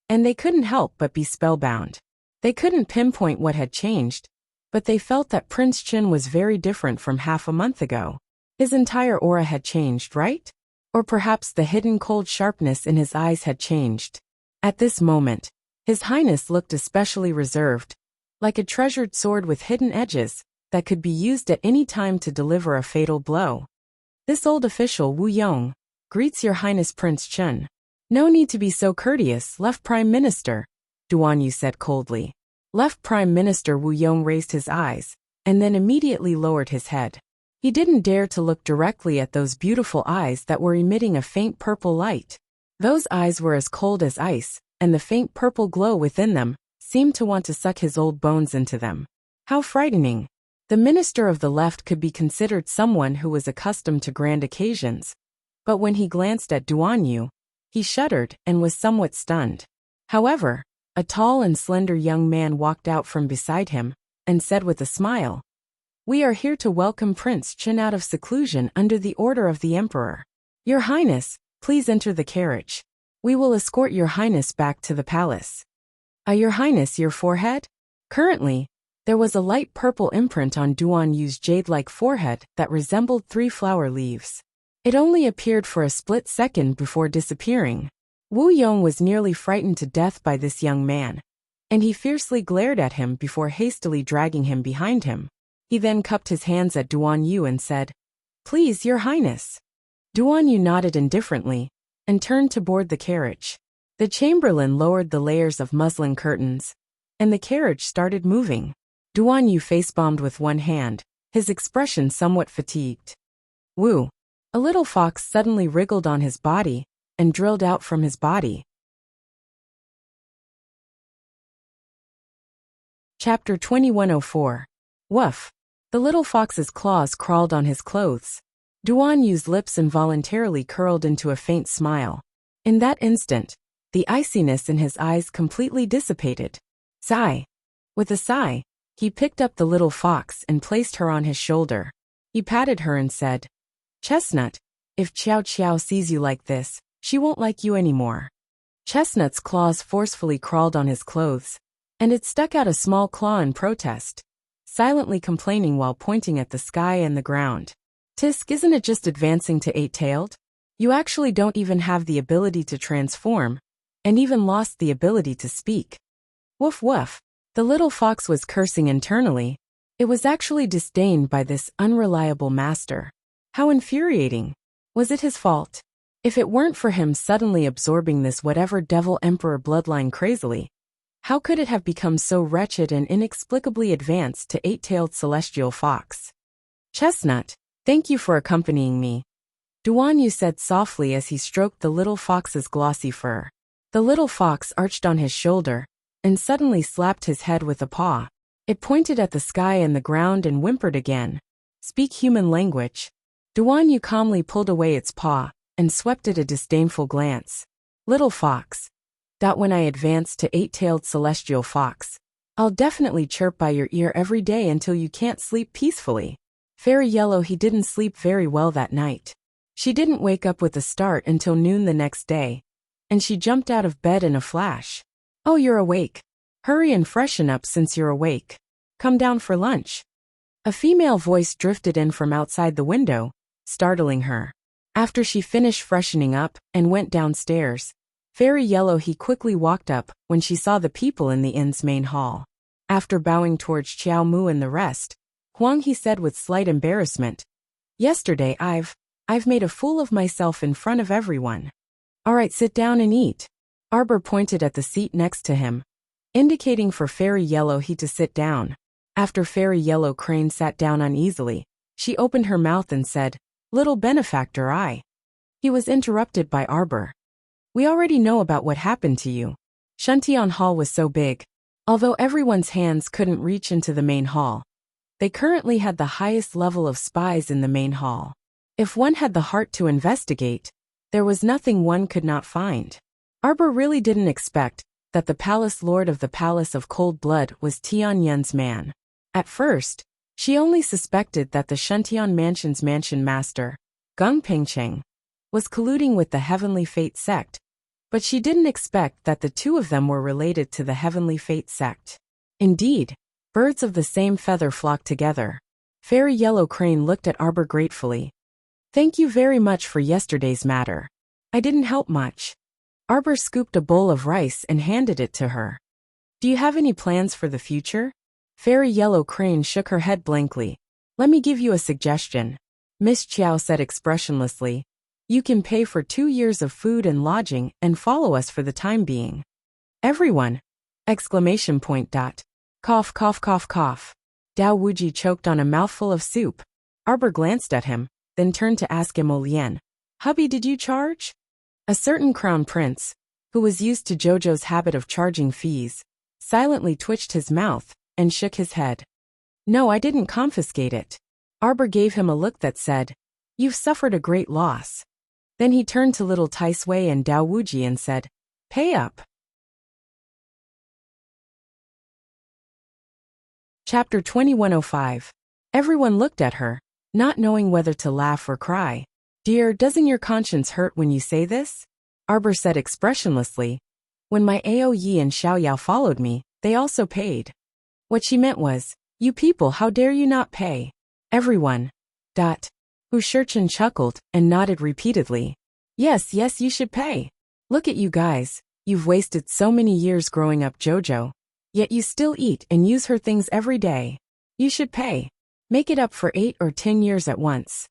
and they couldn't help but be spellbound. They couldn't pinpoint what had changed, but they felt that Prince Qin was very different from half a month ago. His entire aura had changed, right? Or perhaps the hidden cold sharpness in his eyes had changed. At this moment, His Highness looked especially reserved, like a treasured sword with hidden edges that could be used at any time to deliver a fatal blow. This old official, Wu Yong, greets Your Highness Prince Chen. No need to be so courteous, Left Prime Minister, Duan Yu said coldly. Left Prime Minister Wu Yong raised his eyes, and then immediately lowered his head. He didn't dare to look directly at those beautiful eyes that were emitting a faint purple light. Those eyes were as cold as ice, and the faint purple glow within them seemed to want to suck his old bones into them. How frightening! The minister of the left could be considered someone who was accustomed to grand occasions, but when he glanced at Duan Yu, he shuddered and was somewhat stunned. However, a tall and slender young man walked out from beside him and said with a smile, We are here to welcome Prince Qin out of seclusion under the order of the Emperor. Your Highness, please enter the carriage. We will escort Your Highness back to the palace. Your Highness, your forehead? Currently, there was a light purple imprint on Duan Yu's jade-like forehead that resembled 3 flower leaves. It only appeared for a split second before disappearing. Wu Yong was nearly frightened to death by this young man, and he fiercely glared at him before hastily dragging him behind him. He then cupped his hands at Duan Yu and said, Please, Your Highness. Duan Yu nodded indifferently, and turned to board the carriage. The chamberlain lowered the layers of muslin curtains, and the carriage started moving. Duan Yu face-bombed with one hand, his expression somewhat fatigued. Woo! A little fox suddenly wriggled on his body and drilled out from his body. Chapter 2104. Woof! The little fox's claws crawled on his clothes. Duan Yu's lips involuntarily curled into a faint smile. In that instant, the iciness in his eyes completely dissipated. Sigh! With a sigh, he picked up the little fox and placed her on his shoulder. He patted her and said, "Chestnut, if Qiao Qiao sees you like this, she won't like you anymore." Chestnut's claws forcefully crawled on his clothes, and it stuck out a small claw in protest, silently complaining while pointing at the sky and the ground. "Tisk, isn't it just advancing to eight-tailed? You actually don't even have the ability to transform, and even lost the ability to speak." Woof woof. The little fox was cursing internally. It was actually disdained by this unreliable master. How infuriating. Was it his fault? If it weren't for him suddenly absorbing this whatever devil emperor bloodline crazily, how could it have become so wretched and inexplicably advanced to eight-tailed celestial fox? "Chestnut, thank you for accompanying me," Duan Yu said softly as he stroked the little fox's glossy fur. The little fox arched on his shoulder and suddenly slapped his head with a paw. It pointed at the sky and the ground and whimpered again. "Speak human language." Duan Yu calmly pulled away its paw and swept it a disdainful glance. "Little fox. When I advance to eight-tailed celestial fox, I'll definitely chirp by your ear every day until you can't sleep peacefully." Fairy Yellow he didn't sleep very well that night. She didn't wake up with a start until noon the next day, and she jumped out of bed in a flash. "Oh, you're awake. Hurry and freshen up since you're awake. Come down for lunch." A female voice drifted in from outside the window, startling her. After she finished freshening up and went downstairs, Fairy Yellow he quickly walked up when she saw the people in the inn's main hall. After bowing towards Qiao Mu and the rest, Huang he said with slight embarrassment, "Yesterday I've made a fool of myself in front of everyone." "All right, sit down and eat." Arbor pointed at the seat next to him, indicating for Fairy Yellow he to sit down. After Fairy Yellow Crane sat down uneasily, she opened her mouth and said, "Little benefactor He was interrupted by Arbor. "We already know about what happened to you." Shuntian Hall was so big. Although everyone's hands couldn't reach into the main hall, they currently had the highest level of spies in the main hall. If one had the heart to investigate, there was nothing one could not find. Arbor really didn't expect that the palace lord of the Palace of Cold Blood was Tian Yun's man. At first, she only suspected that the Shuntian Mansion's mansion master, Gung Pengcheng, was colluding with the Heavenly Fate sect, but she didn't expect that the two of them were related to the Heavenly Fate sect. Indeed, birds of the same feather flock together. Fairy Yellow Crane looked at Arbor gratefully. "Thank you very much for yesterday's matter. I didn't help much." Arbor scooped a bowl of rice and handed it to her. "Do you have any plans for the future?" Fairy Yellow Crane shook her head blankly. "Let me give you a suggestion," Miss Qiao said expressionlessly. "You can pay for 2 years of food and lodging and follow us for the time being." "Everyone!" Exclamation point. Cough cough cough cough. Dao Wuji choked on a mouthful of soup. Arbor glanced at him, then turned to ask Emolian, "Hubby, did you charge?" A certain crown prince, who was used to Jojo's habit of charging fees, silently twitched his mouth and shook his head. "No, I didn't confiscate it." Arbor gave him a look that said, "You've suffered a great loss." Then he turned to little Taisui and Dao Wuji and said, "Pay up." Chapter 2105. Everyone looked at her, not knowing whether to laugh or cry. "Dear, doesn't your conscience hurt when you say this?" Arbor said expressionlessly. "When my Aoyi and Xiaoyao followed me, they also paid." What she meant was, "You people, how dare you not pay?" Everyone. Hu Shurchen chuckled and nodded repeatedly. Yes, you should pay. Look at you guys, you've wasted so many years growing up Jojo. Yet you still eat and use her things every day. You should pay. Make it up for 8 or 10 years at once.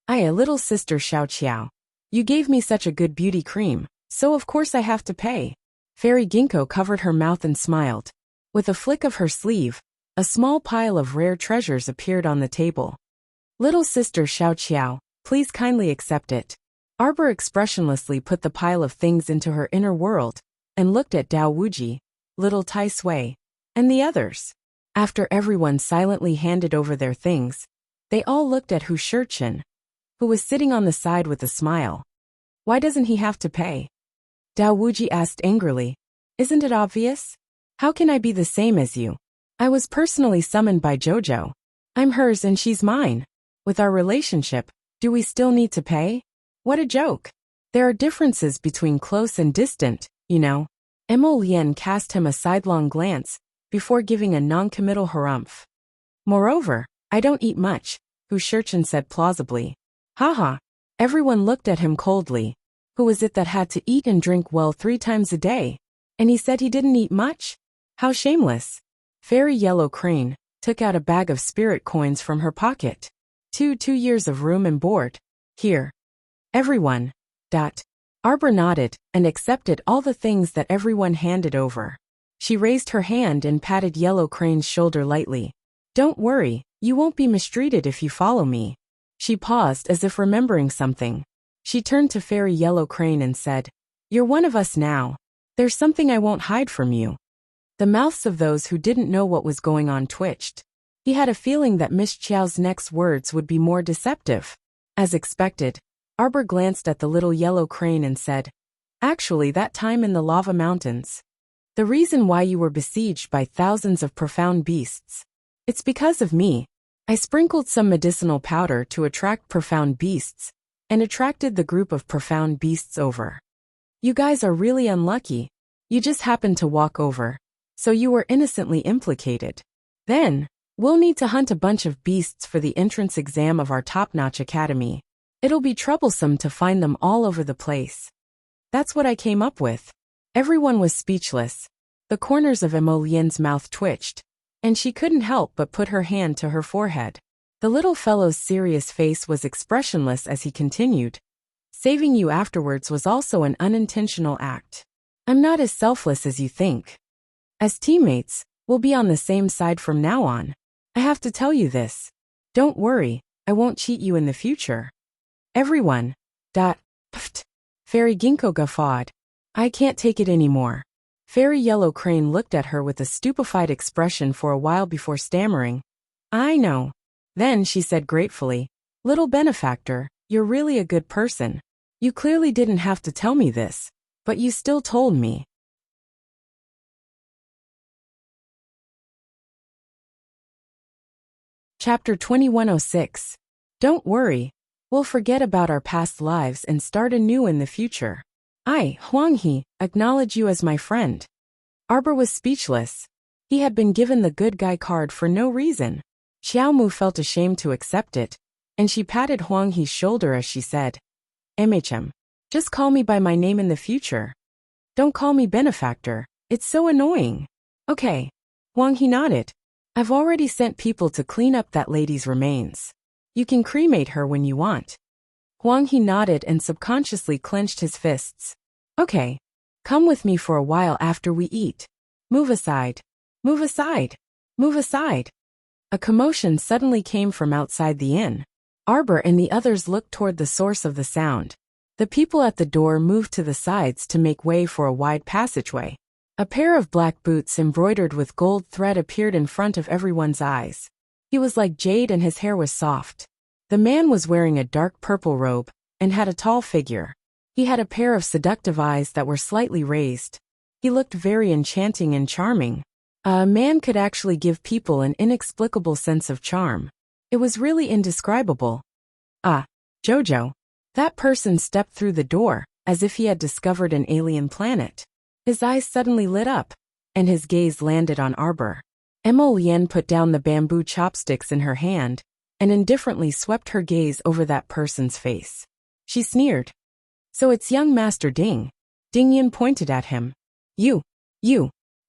A little sister Xiao Qiao. You gave me such a good beauty cream, so of course I have to pay. Fairy Ginkgo covered her mouth and smiled. With a flick of her sleeve, a small pile of rare treasures appeared on the table. Little sister Xiao Qiao, please kindly accept it. Arbor expressionlessly put the pile of things into her inner world, and looked at Dao Wuji, little Tai Sui, and the others. After everyone silently handed over their things, they all looked at Hu Shichen, who was sitting on the side with a smile. Why doesn't he have to pay? Dao Wuji asked angrily. Isn't it obvious? How can I be the same as you? I was personally summoned by Jojo. I'm hers and she's mine. With our relationship, do we still need to pay? What a joke. There are differences between close and distant, you know. Emolien cast him a sidelong glance, before giving a non-committal harumph. Moreover, I don't eat much, Hu Shichen said plausibly. Haha. Everyone looked at him coldly. Who was it that had to eat and drink well 3 times a day? And he said he didn't eat much? How shameless. Fairy Yellow Crane took out a bag of spirit coins from her pocket. 2 years of room and board. Here. Everyone. Arbor nodded and accepted all the things that everyone handed over. She raised her hand and patted Yellow Crane's shoulder lightly. Don't worry, you won't be mistreated if you follow me. She paused as if remembering something. She turned to Fairy Yellow Crane and said, You're one of us now. There's something I won't hide from you. The mouths of those who didn't know what was going on twitched. He had a feeling that Miss Qiao's next words would be more deceptive. As expected, Arbor glanced at the little Yellow Crane and said, Actually, that time in the lava mountains. The reason why you were besieged by thousands of profound beasts. It's because of me. I sprinkled some medicinal powder to attract profound beasts, and attracted the group of profound beasts over. You guys are really unlucky. You just happened to walk over, so you were innocently implicated. Then, we'll need to hunt a bunch of beasts for the entrance exam of our top-notch academy. It'll be troublesome to find them all over the place. That's what I came up with. Everyone was speechless. The corners of Emolien's mouth twitched, and she couldn't help but put her hand to her forehead. The little fellow's serious face was expressionless as he continued. Saving you afterwards was also an unintentional act. I'm not as selfless as you think. As teammates, we'll be on the same side from now on. I have to tell you this. Don't worry, I won't cheat you in the future. Everyone. Pft. Fairy Ginkgo guffawed. I can't take it anymore. Fairy Yellow Crane looked at her with a stupefied expression for a while before stammering. I know. Then she said gratefully, Little benefactor, you're really a good person. You clearly didn't have to tell me this, but you still told me. Chapter 2106. Don't worry. We'll forget about our past lives and start anew in the future. I, Huanghe, acknowledge you as my friend. Arbor was speechless. He had been given the good guy card for no reason. Xiaomu felt ashamed to accept it, and she patted Huanghe's shoulder as she said, MHM, just call me by my name in the future. Don't call me benefactor, it's so annoying. Okay. Huanghe nodded. I've already sent people to clean up that lady's remains. You can cremate her when you want. Huanghe nodded and subconsciously clenched his fists. Okay. Come with me for a while after we eat. Move aside. Move aside. Move aside. A commotion suddenly came from outside the inn. Arbor and the others looked toward the source of the sound. The people at the door moved to the sides to make way for a wide passageway. A pair of black boots embroidered with gold thread appeared in front of everyone's eyes. He was like jade and his hair was soft. The man was wearing a dark purple robe and had a tall figure. He had a pair of seductive eyes that were slightly raised. He looked very enchanting and charming. A man could actually give people an inexplicable sense of charm. It was really indescribable. Ah, Jojo. That person stepped through the door, as if he had discovered an alien planet. His eyes suddenly lit up, and his gaze landed on Arbor. Emolien put down the bamboo chopsticks in her hand, and indifferently swept her gaze over that person's face. She sneered. So it's young Master Ding. Dingyan pointed at him. You,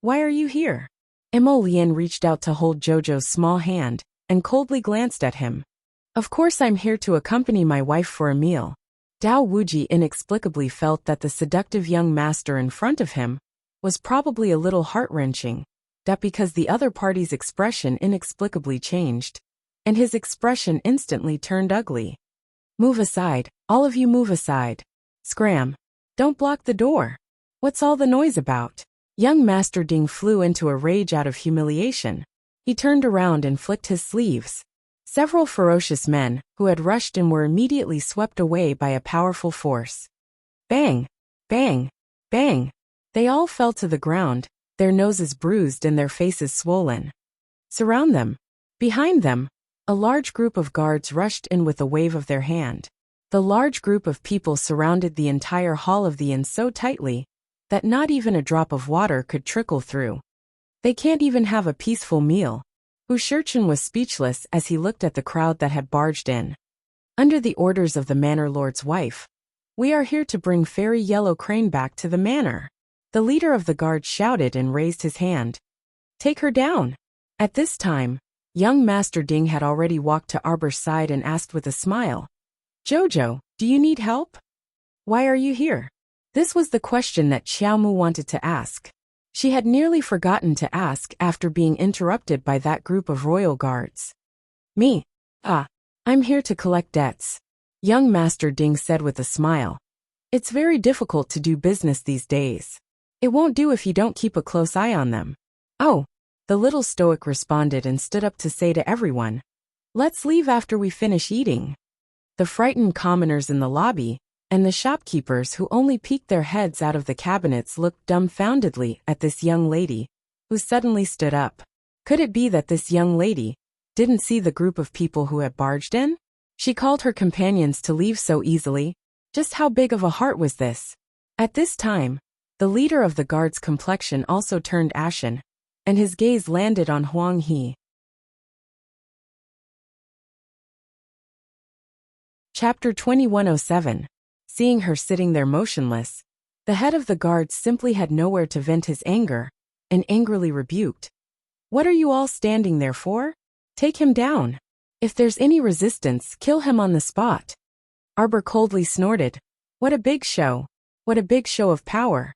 why are you here? Emolien reached out to hold Jojo's small hand, and coldly glanced at him. Of course I'm here to accompany my wife for a meal. Dao Wuji inexplicably felt that the seductive young master in front of him was probably a little heart-wrenching, that because the other party's expression inexplicably changed, and his expression instantly turned ugly. Move aside, all of you move aside. Scram. Don't block the door. What's all the noise about? Young Master Ding flew into a rage out of humiliation. He turned around and flicked his sleeves. Several ferocious men, who had rushed in, were immediately swept away by a powerful force. Bang! Bang! Bang! They all fell to the ground, their noses bruised and their faces swollen. Surround them. Behind them, a large group of guards rushed in with a wave of their hand. The large group of people surrounded the entire hall of the inn so tightly that not even a drop of water could trickle through. They can't even have a peaceful meal. Wuxia was speechless as he looked at the crowd that had barged in. Under the orders of the manor lord's wife, we are here to bring Fairy Yellow Crane back to the manor. The leader of the guard shouted and raised his hand. Take her down. At this time, young Master Ding had already walked to Arbor's side and asked with a smile, Jojo, do you need help? Why are you here? This was the question that Xiaomu wanted to ask. She had nearly forgotten to ask after being interrupted by that group of royal guards. Me? I'm here to collect debts. Young Master Ding said with a smile. It's very difficult to do business these days. It won't do if you don't keep a close eye on them. Oh, the little stoic responded and stood up to say to everyone, let's leave after we finish eating. The frightened commoners in the lobby and the shopkeepers who only peeked their heads out of the cabinets looked dumbfoundedly at this young lady, who suddenly stood up. Could it be that this young lady didn't see the group of people who had barged in? She called her companions to leave so easily. Just how big of a heart was this? At this time, the leader of the guard's complexion also turned ashen, and his gaze landed on Huang He. Chapter 2107. Seeing her sitting there motionless, the head of the guard simply had nowhere to vent his anger, and angrily rebuked. What are you all standing there for? Take him down. If there's any resistance, kill him on the spot. Arbor coldly snorted. What a big show. What a big show of power.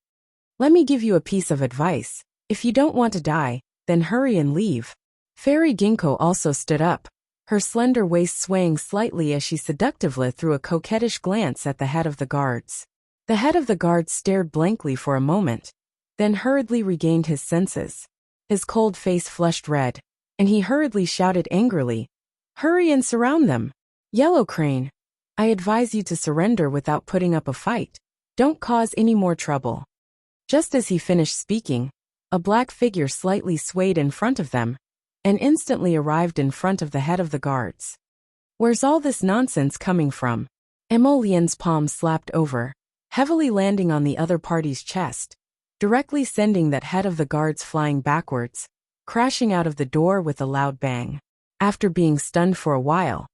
Let me give you a piece of advice. If you don't want to die, then hurry and leave. Fairy Ginkgo also stood up, her slender waist swaying slightly as she seductively threw a coquettish glance at the head of the guards. The head of the guards stared blankly for a moment, then hurriedly regained his senses. His cold face flushed red, and he hurriedly shouted angrily, Hurry and surround them. Yellow Crane, I advise you to surrender without putting up a fight. Don't cause any more trouble. Just as he finished speaking, a black figure slightly swayed in front of them, and instantly arrived in front of the head of the guards. Where's all this nonsense coming from? Emolien's palm slapped over, heavily landing on the other party's chest, directly sending that head of the guards flying backwards, crashing out of the door with a loud bang. After being stunned for a while,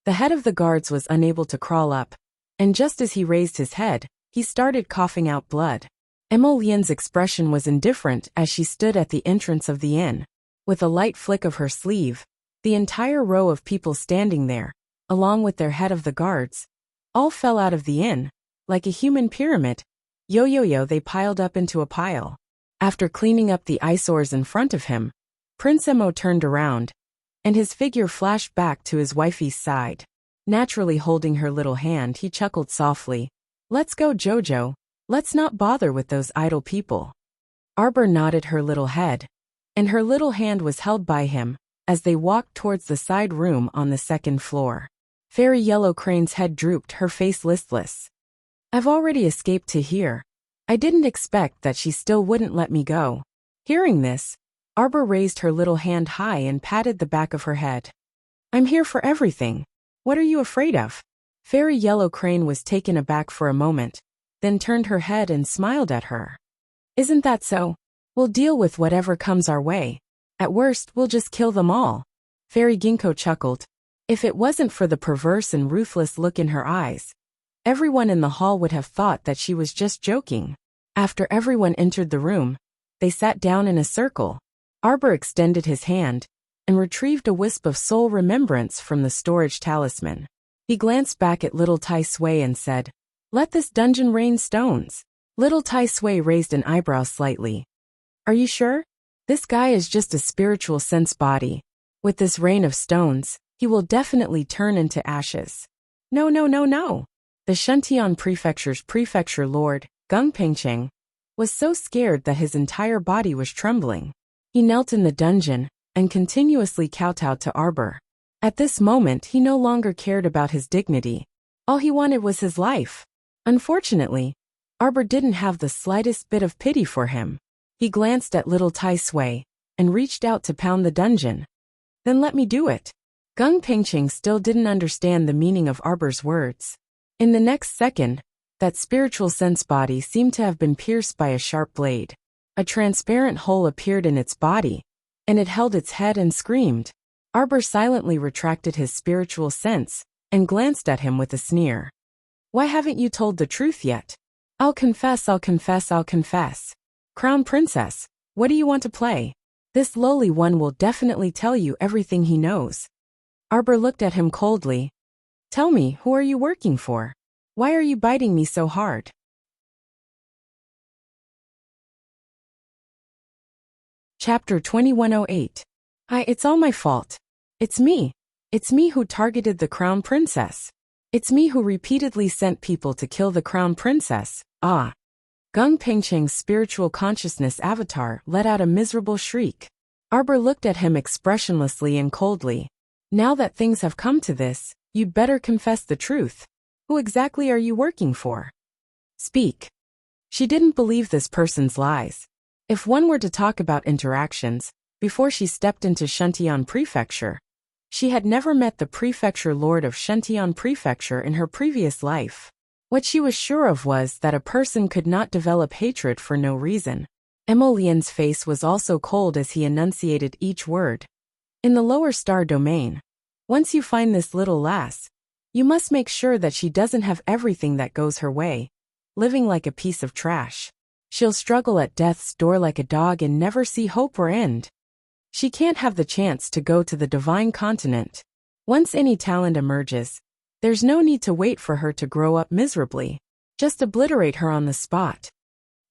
the head of the guards was unable to crawl up, and just as he raised his head, he started coughing out blood. Emolien's expression was indifferent as she stood at the entrance of the inn. With a light flick of her sleeve, the entire row of people standing there, along with their head of the guards, all fell out of the inn. Like a human pyramid, yo-yo-yo they piled up into a pile. After cleaning up the eyesores in front of him, Prince Emo turned around, and his figure flashed back to his wifey's side. Naturally holding her little hand, he chuckled softly. Let's go, Jojo. Let's not bother with those idle people. Arbor nodded her little head, and her little hand was held by him as they walked towards the side room on the second floor. Fairy Yellow Crane's head drooped, her face listless. I've already escaped to here. I didn't expect that she still wouldn't let me go. Hearing this, Arbor raised her little hand high and patted the back of her head. I'm here for everything. What are you afraid of? Fairy Yellow Crane was taken aback for a moment, then turned her head and smiled at her. Isn't that so? We'll deal with whatever comes our way. At worst, we'll just kill them all. Fairy Ginkgo chuckled. If it wasn't for the perverse and ruthless look in her eyes, everyone in the hall would have thought that she was just joking. After everyone entered the room, they sat down in a circle. Arbor extended his hand and retrieved a wisp of soul remembrance from the storage talisman. He glanced back at little Tai Sui and said, Let this dungeon rain stones. Little Tai Sui raised an eyebrow slightly. Are you sure? This guy is just a spiritual sense body. With this rain of stones, he will definitely turn into ashes. No, no, no, no. The Shentian Prefecture's prefecture lord, Gung Pengcheng, was so scared that his entire body was trembling. He knelt in the dungeon and continuously kowtowed to Arbor. At this moment he no longer cared about his dignity. All he wanted was his life. Unfortunately, Arbor didn't have the slightest bit of pity for him. He glanced at little Tai Sui and reached out to pound the dungeon. Then let me do it. Gung Pengcheng still didn't understand the meaning of Arbor's words. In the next second, that spiritual sense body seemed to have been pierced by a sharp blade. A transparent hole appeared in its body, and it held its head and screamed. Arbor silently retracted his spiritual sense and glanced at him with a sneer. Why haven't you told the truth yet? I'll confess, I'll confess, I'll confess. Crown Princess, what do you want to play? This lowly one will definitely tell you everything he knows. Arbor looked at him coldly. Tell me, who are you working for? Why are you biting me so hard? Chapter 2108. It's all my fault. It's me. It's me who targeted the Crown Princess. It's me who repeatedly sent people to kill the Crown Princess. Ah. Gung Pengcheng's spiritual consciousness avatar let out a miserable shriek. Arbor looked at him expressionlessly and coldly. Now that things have come to this, you'd better confess the truth. Who exactly are you working for? Speak. She didn't believe this person's lies. If one were to talk about interactions, before she stepped into Shentian Prefecture, she had never met the prefecture lord of Shentian Prefecture in her previous life. What she was sure of was that a person could not develop hatred for no reason. Emolien's face was also cold as he enunciated each word. In the lower star domain, once you find this little lass, you must make sure that she doesn't have everything that goes her way, living like a piece of trash. She'll struggle at death's door like a dog and never see hope or end. She can't have the chance to go to the divine continent. Once any talent emerges, there's no need to wait for her to grow up miserably. Just obliterate her on the spot.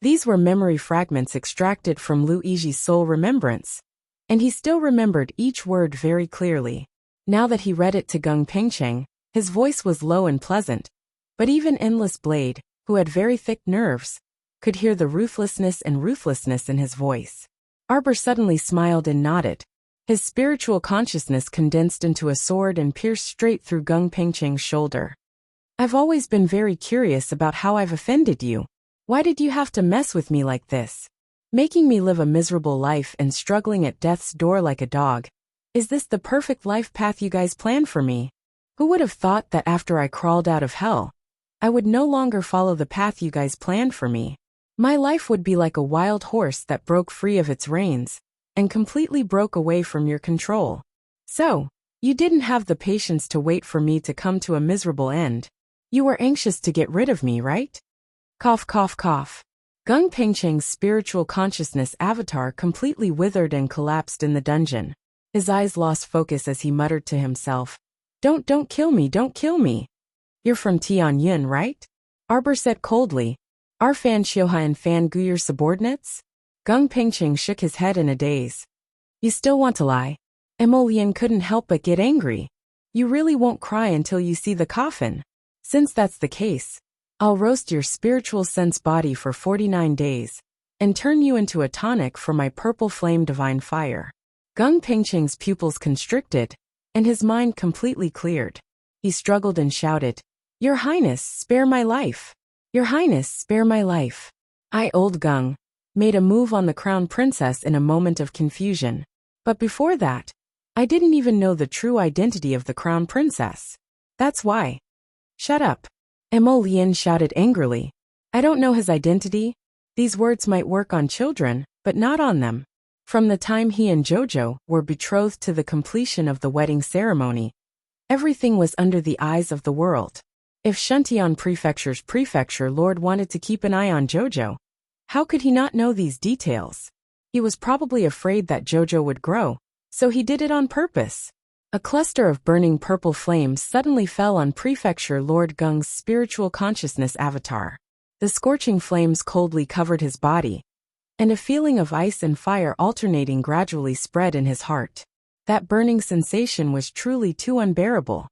These were memory fragments extracted from Lu Yiji's soul remembrance, and he still remembered each word very clearly. Now that he read it to Gung Pengcheng, his voice was low and pleasant, but even Endless Blade, who had very thick nerves, could hear the ruthlessness in his voice. Arbor suddenly smiled and nodded. His spiritual consciousness condensed into a sword and pierced straight through Gung Pengcheng's shoulder. I've always been very curious about how I've offended you. Why did you have to mess with me like this? Making me live a miserable life and struggling at death's door like a dog. Is this the perfect life path you guys planned for me? Who would have thought that after I crawled out of hell, I would no longer follow the path you guys planned for me? My life would be like a wild horse that broke free of its reins and completely broke away from your control. So, you didn't have the patience to wait for me to come to a miserable end. You were anxious to get rid of me, right? Cough, cough, cough. Gung Pengcheng's spiritual consciousness avatar completely withered and collapsed in the dungeon. His eyes lost focus as he muttered to himself. Don't kill me, don't kill me. You're from Tianyun, right? Arbor said coldly. Are Fan Xiuha and Fan Gu your subordinates? Gung Pengcheng shook his head in a daze. You still want to lie? Emolian couldn't help but get angry. You really won't cry until you see the coffin. Since that's the case, I'll roast your spiritual sense body for 49 days and turn you into a tonic for my purple flame divine fire. Gung Pengcheng's pupils constricted, and his mind completely cleared. He struggled and shouted, Your Highness, spare my life. Your Highness, spare my life. Old Gung made a move on the Crown Princess in a moment of confusion. But before that, I didn't even know the true identity of the Crown Princess. That's why. Shut up. Emolian shouted angrily. I don't know his identity. These words might work on children, but not on them. From the time he and Jojo were betrothed to the completion of the wedding ceremony, everything was under the eyes of the world. If Shentian Prefecture's prefecture lord wanted to keep an eye on Jojo, how could he not know these details? He was probably afraid that Jojo would grow, so he did it on purpose. A cluster of burning purple flames suddenly fell on Prefecture Lord Gung's spiritual consciousness avatar. The scorching flames coldly covered his body, and a feeling of ice and fire alternating gradually spread in his heart. That burning sensation was truly too unbearable.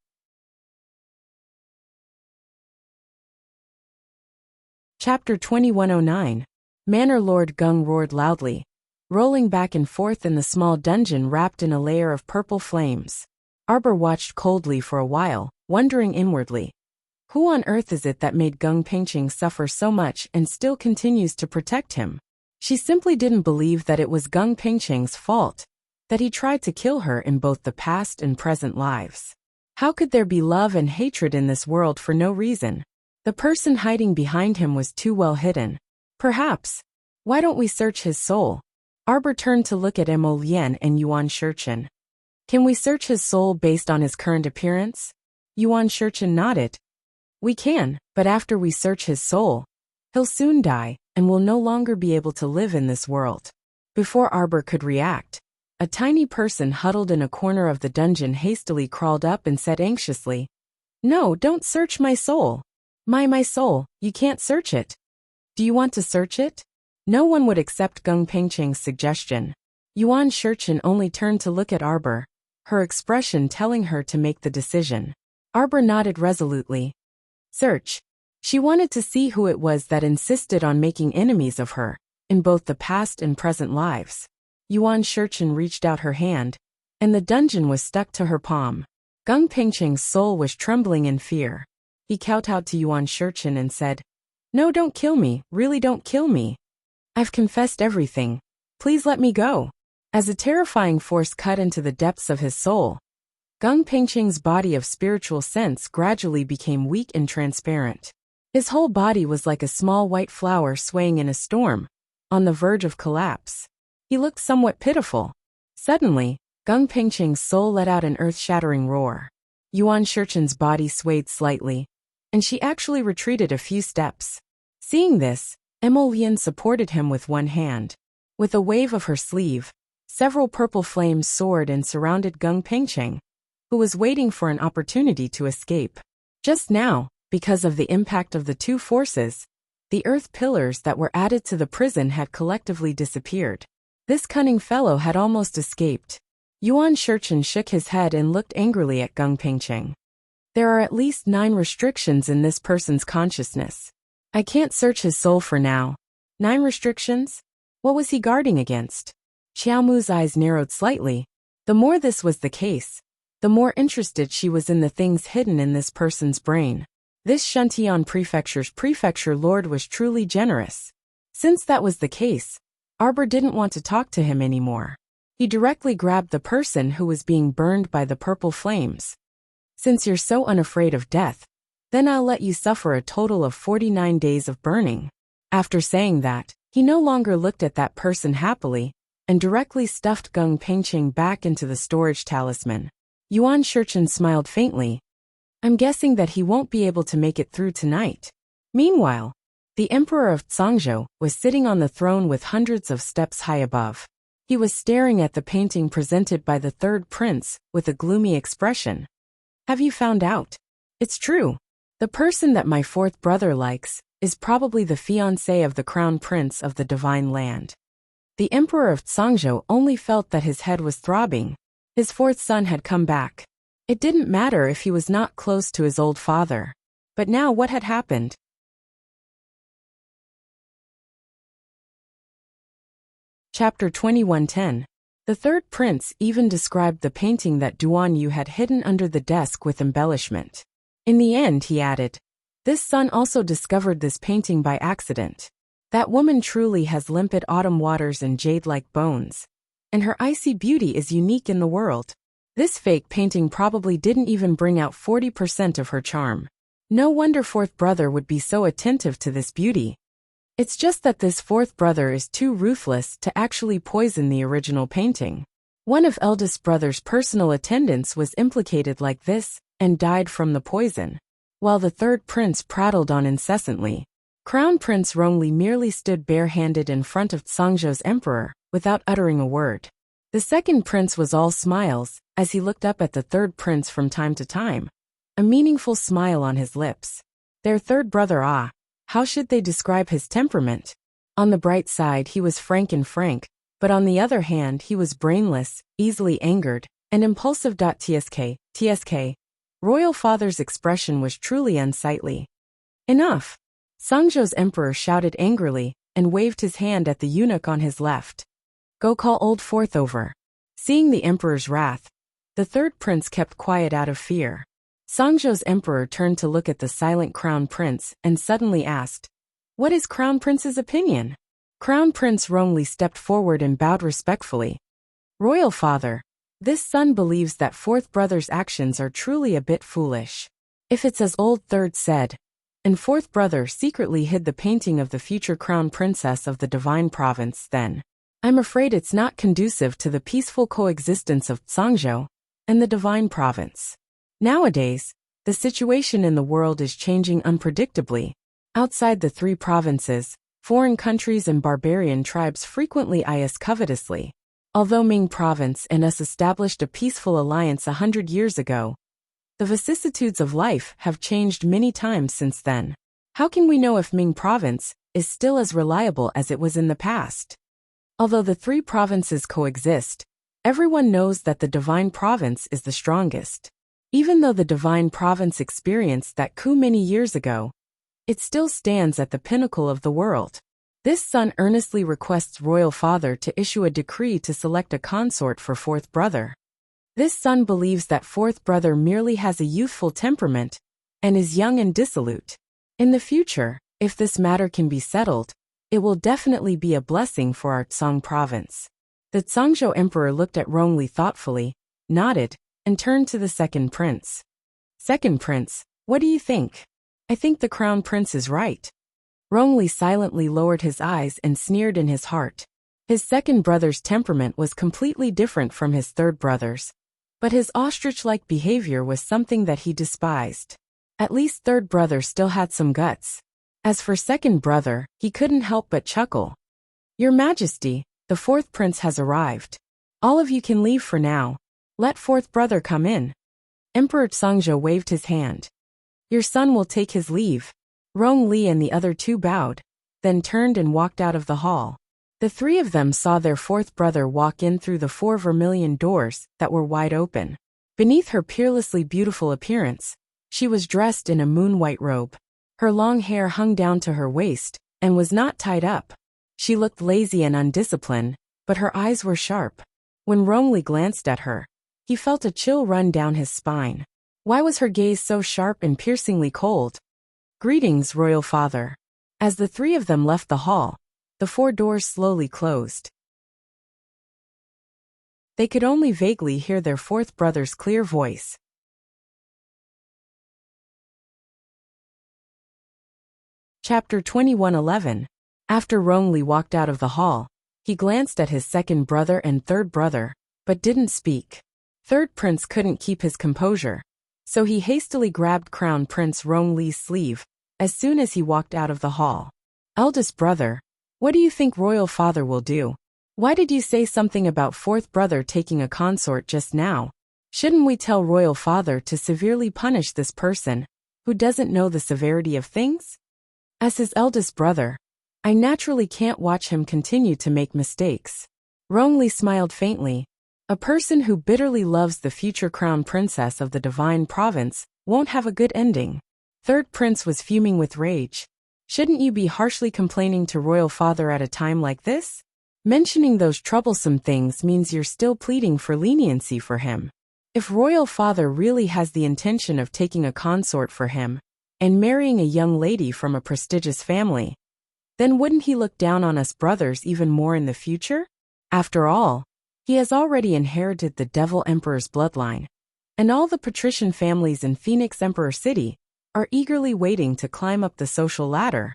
Chapter 2109. Manor Lord Gung roared loudly, rolling back and forth in the small dungeon wrapped in a layer of purple flames. Arbor watched coldly for a while, wondering inwardly, who on earth is it that made Gung Pengqing suffer so much and still continues to protect him? She simply didn't believe that it was Gung Pengqing's fault, that he tried to kill her in both the past and present lives. How could there be love and hatred in this world for no reason? The person hiding behind him was too well hidden. Perhaps. Why don't we search his soul? Arbor turned to look at Emo Lien and Yuan Shichen. Can we search his soul based on his current appearance? Yuan Shichen nodded. We can, but after we search his soul, he'll soon die, and will no longer be able to live in this world. Before Arbor could react, a tiny person huddled in a corner of the dungeon hastily crawled up and said anxiously, "No, don't search my soul. My soul, you can't search it. Do you want to search it?" No one would accept Gung Pengqing's suggestion. Yuan Shichen only turned to look at Arbor, her expression telling her to make the decision. Arbor nodded resolutely. Search. She wanted to see who it was that insisted on making enemies of her, in both the past and present lives. Yuan Shichen reached out her hand, and the dungeon was stuck to her palm. Gung Pengqing's soul was trembling in fear. He kowtowed to Yuan Shichen and said, "No, don't kill me, really don't kill me. I've confessed everything. Please let me go." As a terrifying force cut into the depths of his soul, Gung Pengqing's body of spiritual sense gradually became weak and transparent. His whole body was like a small white flower swaying in a storm, on the verge of collapse. He looked somewhat pitiful. Suddenly, Gung Pengqing's soul let out an earth-shattering roar. Yuan Shichen's body swayed slightly, and she actually retreated a few steps. Seeing this, Emo Lien supported him with one hand. With a wave of her sleeve, several purple flames soared and surrounded Gung Pengqing, who was waiting for an opportunity to escape. Just now, because of the impact of the two forces, the earth pillars that were added to the prison had collectively disappeared. This cunning fellow had almost escaped. Yuan Shichen shook his head and looked angrily at Gung Pengqing. There are at least 9 restrictions in this person's consciousness. I can't search his soul for now. 9 restrictions? What was he guarding against? Xiaomu's eyes narrowed slightly. The more this was the case, the more interested she was in the things hidden in this person's brain. This Shuntian Prefecture's prefecture lord was truly generous. Since that was the case, Arbor didn't want to talk to him anymore. He directly grabbed the person who was being burned by the purple flames. Since you're so unafraid of death, then I'll let you suffer a total of 49 days of burning. After saying that, he no longer looked at that person happily, and directly stuffed Gung Pengqing back into the storage talisman. Yuan Shichen smiled faintly. I'm guessing that he won't be able to make it through tonight. Meanwhile, the Emperor of Zhangzhou was sitting on the throne with hundreds of steps high above. He was staring at the painting presented by the third prince with a gloomy expression. Have you found out? It's true. The person that my fourth brother likes is probably the fiancé of the crown prince of the divine land. The Emperor of Zhangzhou only felt that his head was throbbing. His fourth son had come back. It didn't matter if he was not close to his old father. But now what had happened? Chapter 2110. The third prince even described the painting that Duan Yu had hidden under the desk with embellishment. In the end, he added, this son also discovered this painting by accident. That woman truly has limpid autumn waters and jade-like bones, and her icy beauty is unique in the world. This fake painting probably didn't even bring out 40% of her charm. No wonder fourth brother would be so attentive to this beauty. It's just that this fourth brother is too ruthless to actually poison the original painting. One of eldest brother's personal attendants was implicated like this and died from the poison, while the third prince prattled on incessantly. Crown Prince Rongli merely stood barehanded in front of Zhangzhou's emperor, without uttering a word. The second prince was all smiles, as he looked up at the third prince from time to time, a meaningful smile on his lips. Their third brother, how should they describe his temperament? On the bright side, he was frank, but on the other hand, he was brainless, easily angered, and impulsive. Tsk. Royal Father's expression was truly unsightly. Enough! Sangzhou's emperor shouted angrily and waved his hand at the eunuch on his left. Go call old Fourth over. Seeing the emperor's wrath, the third prince kept quiet out of fear. Sangzhou's emperor turned to look at the silent crown prince and suddenly asked, "What is crown prince's opinion?" Crown Prince Rongli stepped forward and bowed respectfully. Royal Father, this son believes that fourth brother's actions are truly a bit foolish. If it's as old third said, and fourth brother secretly hid the painting of the future crown princess of the divine province, then I'm afraid it's not conducive to the peaceful coexistence of Sangzhou and the divine province. Nowadays, the situation in the world is changing unpredictably. Outside the three provinces, foreign countries and barbarian tribes frequently eye us covetously. Although Ming Province and us established a peaceful alliance 100 years ago, the vicissitudes of life have changed many times since then. How can we know if Ming Province is still as reliable as it was in the past? Although the three provinces coexist, everyone knows that the divine province is the strongest. Even though the divine province experienced that coup many years ago, it still stands at the pinnacle of the world. This son earnestly requests Royal Father to issue a decree to select a consort for fourth brother. This son believes that fourth brother merely has a youthful temperament and is young and dissolute. In the future, if this matter can be settled, it will definitely be a blessing for our Tsang province. The Zhangzhou emperor looked at Rongli thoughtfully, nodded, and turned to the second prince. Second prince, what do you think? I think the crown prince is right. Rongli silently lowered his eyes and sneered in his heart. His second brother's temperament was completely different from his third brother's, but his ostrich-like behavior was something that he despised. At least third brother still had some guts. As for second brother, he couldn't help but chuckle. Your Majesty, the fourth prince has arrived. All of you can leave for now. Let fourth brother come in. Emperor Sangzhou waved his hand. Your son will take his leave. Rong Li and the other two bowed, then turned and walked out of the hall. The three of them saw their fourth brother walk in through the 4 vermilion doors that were wide open. Beneath her peerlessly beautiful appearance, she was dressed in a moon-white robe. Her long hair hung down to her waist and was not tied up. She looked lazy and undisciplined, but her eyes were sharp. When Rong Li glanced at her, he felt a chill run down his spine. Why was her gaze so sharp and piercingly cold? Greetings, Royal Father. As the three of them left the hall, the 4 doors slowly closed. They could only vaguely hear their fourth brother's clear voice. Chapter 21:11. After Rong Li walked out of the hall, he glanced at his second brother and third brother, but didn't speak. Third prince couldn't keep his composure, so he hastily grabbed Crown Prince Rong Li's sleeve as soon as he walked out of the hall. Eldest brother, what do you think Royal Father will do? Why did you say something about fourth brother taking a consort just now? Shouldn't we tell Royal Father to severely punish this person who doesn't know the severity of things? As his eldest brother, I naturally can't watch him continue to make mistakes. Rong Li smiled faintly. A person who bitterly loves the future crown princess of the divine province won't have a good ending. Third prince was fuming with rage. Shouldn't you be harshly complaining to Royal Father at a time like this? Mentioning those troublesome things means you're still pleading for leniency for him. If Royal Father really has the intention of taking a consort for him and marrying a young lady from a prestigious family, then wouldn't he look down on us brothers even more in the future? After all, he has already inherited the Devil Emperor's bloodline, and all the patrician families in Phoenix Emperor City are eagerly waiting to climb up the social ladder.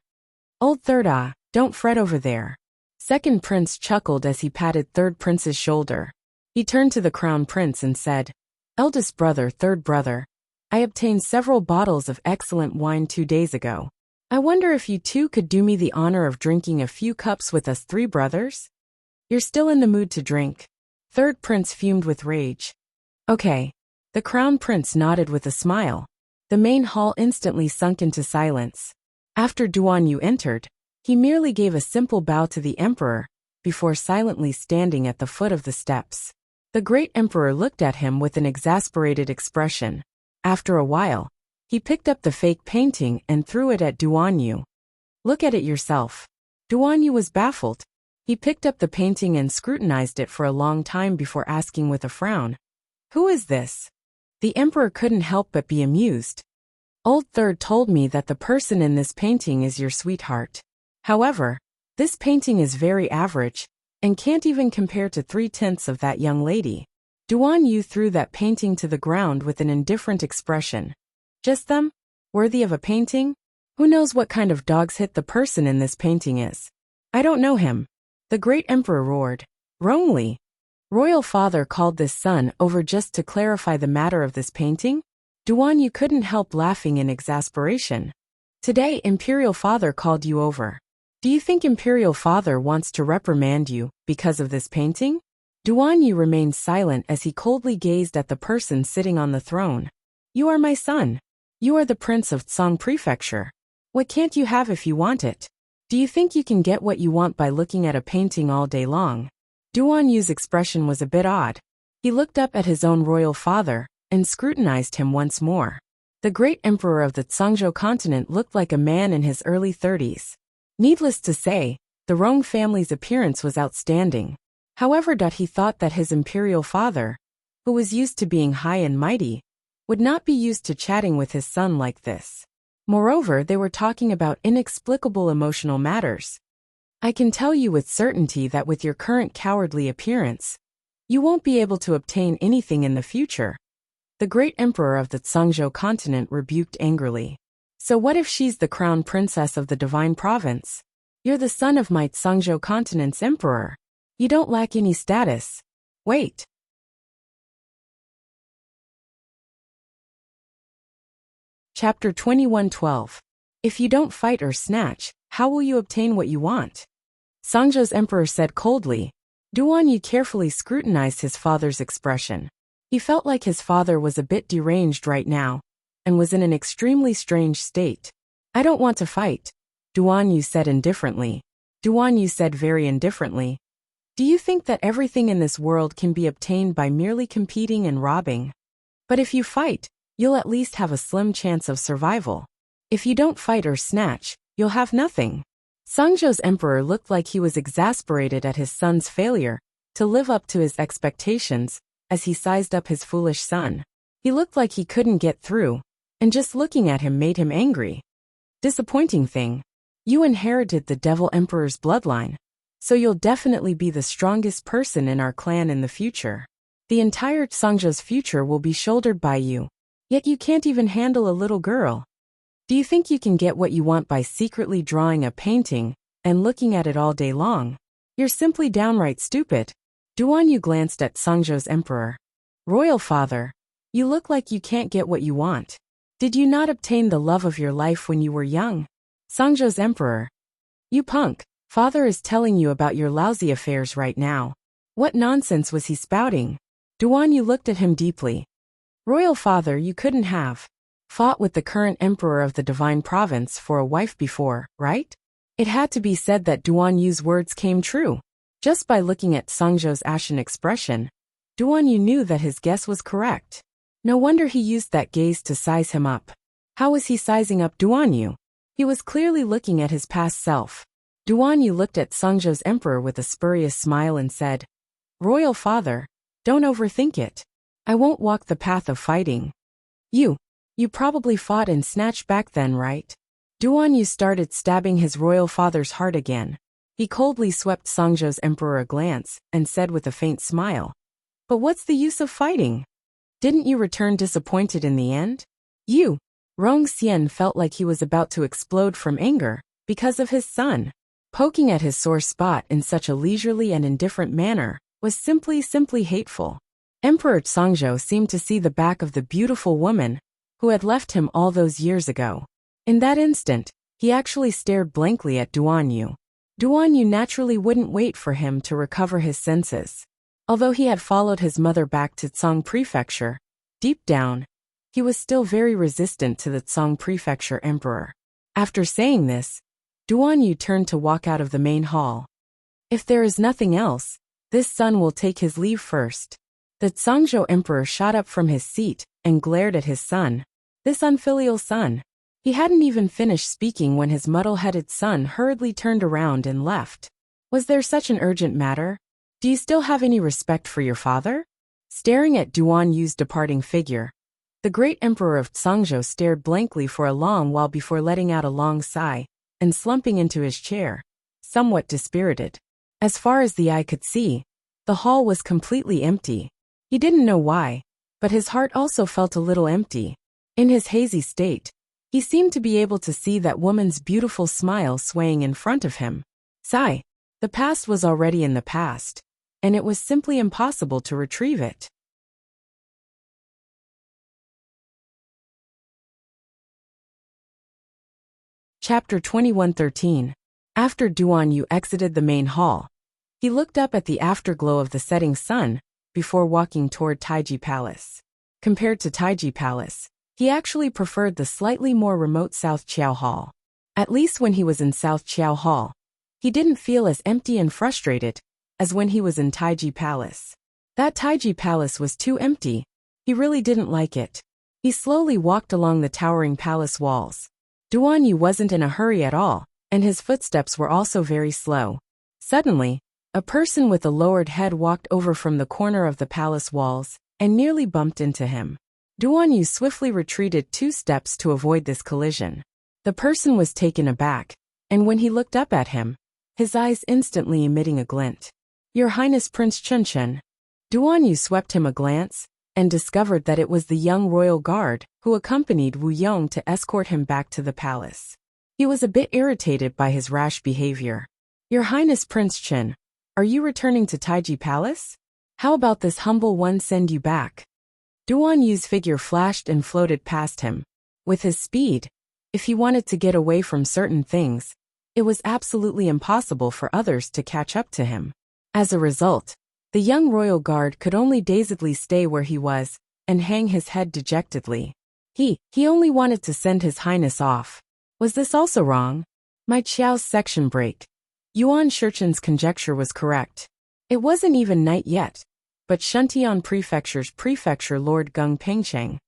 Old third, don't fret over there. Second prince chuckled as he patted third prince's shoulder. He turned to the crown prince and said, Eldest brother, third brother, I obtained several bottles of excellent wine 2 days ago. I wonder if you two could do me the honor of drinking a few cups with us 3 brothers? You're still in the mood to drink. Third prince fumed with rage. Okay. The crown prince nodded with a smile. The main hall instantly sunk into silence. After Duan Yu entered, he merely gave a simple bow to the emperor, before silently standing at the foot of the steps. The great emperor looked at him with an exasperated expression. After a while, he picked up the fake painting and threw it at Duan Yu. Look at it yourself. Duan Yu was baffled. He picked up the painting and scrutinized it for a long time before asking with a frown, "Who is this?" The emperor couldn't help but be amused. "Old Third told me that the person in this painting is your sweetheart. However, this painting is very average, and can't even compare to 3/10 of that young lady." Duan Yu threw that painting to the ground with an indifferent expression. "Just them? Worthy of a painting? Who knows what kind of dog's hit the person in this painting is? I don't know him." The great emperor roared. "Wrongly. Royal father called this son over just to clarify the matter of this painting?" Duan Yu couldn't help laughing in exasperation. "Today Imperial father called you over. Do you think Imperial father wants to reprimand you because of this painting?" Duan Yu remained silent as he coldly gazed at the person sitting on the throne. "You are my son. You are the prince of Tsang Prefecture. What can't you have if you want it? Do you think you can get what you want by looking at a painting all day long?" Duan Yu's expression was a bit odd. He looked up at his own royal father and scrutinized him once more. The great emperor of the Tsangzhou continent looked like a man in his early 30s. Needless to say, the Rong family's appearance was outstanding. However, he thought that his imperial father, who was used to being high and mighty, would not be used to chatting with his son like this. Moreover, they were talking about inexplicable emotional matters. "I can tell you with certainty that with your current cowardly appearance, you won't be able to obtain anything in the future." The great emperor of the Tsangzhou continent rebuked angrily. "So what if she's the crown princess of the divine province? You're the son of my Tsangzhou continent's emperor. You don't lack any status. Wait." Chapter 21:12. If you don't fight or snatch, how will you obtain what you want? Tsangzhou's emperor said coldly. Duan Yu carefully scrutinized his father's expression. He felt like his father was a bit deranged right now, and was in an extremely strange state. "I don't want to fight," Duan Yu said indifferently. Duan Yu said very indifferently. "Do you think that everything in this world can be obtained by merely competing and robbing? But if you fight, you'll at least have a slim chance of survival. If you don't fight or snatch, you'll have nothing." Tsangzhou's emperor looked like he was exasperated at his son's failure to live up to his expectations as he sized up his foolish son. He looked like he couldn't get through, and just looking at him made him angry. "Disappointing thing. You inherited the Devil Emperor's bloodline, so you'll definitely be the strongest person in our clan in the future. The entire Tsangzhou's future will be shouldered by you, yet you can't even handle a little girl. Do you think you can get what you want by secretly drawing a painting and looking at it all day long? You're simply downright stupid." Duan Yu glanced at Tsangzhou's emperor. "Royal father, you look like you can't get what you want. Did you not obtain the love of your life when you were young?" Tsangzhou's emperor. "You punk, father is telling you about your lousy affairs right now. What nonsense was he spouting?" Duan Yu looked at him deeply. "Royal father, you couldn't have fought with the current emperor of the divine province for a wife before, right?" It had to be said that Duan Yu's words came true. Just by looking at Tsangzhou's ashen expression, Duan Yu knew that his guess was correct. No wonder he used that gaze to size him up. How was he sizing up Duan Yu? He was clearly looking at his past self. Duan Yu looked at Tsangzhou's emperor with a spurious smile and said, "Royal father, don't overthink it. I won't walk the path of fighting. You probably fought and snatched back then, right?" Duan Yu started stabbing his royal father's heart again. He coldly swept Tsangzhou's emperor a glance and said with a faint smile, "But what's the use of fighting? Didn't you return disappointed in the end?" Rong Xian felt like he was about to explode from anger because of his son. Poking at his sore spot in such a leisurely and indifferent manner was simply hateful. Emperor Tsangzhou seemed to see the back of the beautiful woman who had left him all those years ago. In that instant, he actually stared blankly at Duan Yu. Duan Yu naturally wouldn't wait for him to recover his senses. Although he had followed his mother back to Tsang Prefecture, deep down, he was still very resistant to the Tsang Prefecture emperor. After saying this, Duan Yu turned to walk out of the main hall. If there is nothing else, this son will take his leave first. The Tsangzhou emperor shot up from his seat and glared at his son. This unfilial son. He hadn't even finished speaking when his muddle-headed son hurriedly turned around and left. Was there such an urgent matter? Do you still have any respect for your father? Staring at Duan Yu's departing figure, the great emperor of Tsangzhou stared blankly for a long while before letting out a long sigh and slumping into his chair, somewhat dispirited. As far as the eye could see, the hall was completely empty. He didn't know why, but his heart also felt a little empty. In his hazy state, he seemed to be able to see that woman's beautiful smile swaying in front of him. Sigh. The past was already in the past, and it was simply impossible to retrieve it. Chapter 21:13. After Duan Yu exited the main hall, he looked up at the afterglow of the setting sun before walking toward Taiji Palace. Compared to Taiji Palace, he actually preferred the slightly more remote South Qiao Hall. At least when he was in South Qiao Hall, he didn't feel as empty and frustrated as when he was in Taiji Palace. That Taiji Palace was too empty. He really didn't like it. He slowly walked along the towering palace walls. Duan Yu wasn't in a hurry at all, and his footsteps were also very slow. Suddenly, a person with a lowered head walked over from the corner of the palace walls and nearly bumped into him. Duan Yu swiftly retreated 2 steps to avoid this collision. The person was taken aback, and when he looked up at him, his eyes instantly emitting a glint. "Your Highness Prince Chunchen." Duan Yu swept him a glance and discovered that it was the young royal guard who accompanied Wu Yong to escort him back to the palace. He was a bit irritated by his rash behavior. "Your Highness Prince Chen, are you returning to Taiji Palace? How about this humble one send you back?" Duan Yu's figure flashed and floated past him. With his speed, if he wanted to get away from certain things, it was absolutely impossible for others to catch up to him. As a result, the young royal guard could only dazedly stay where he was and hang his head dejectedly. He only wanted to send his highness off. Was this also wrong? My Qiao's section break. Yuan Shichen's conjecture was correct. It wasn't even night yet, but Shuntian Prefecture's prefecture Lord Gung Pengcheng,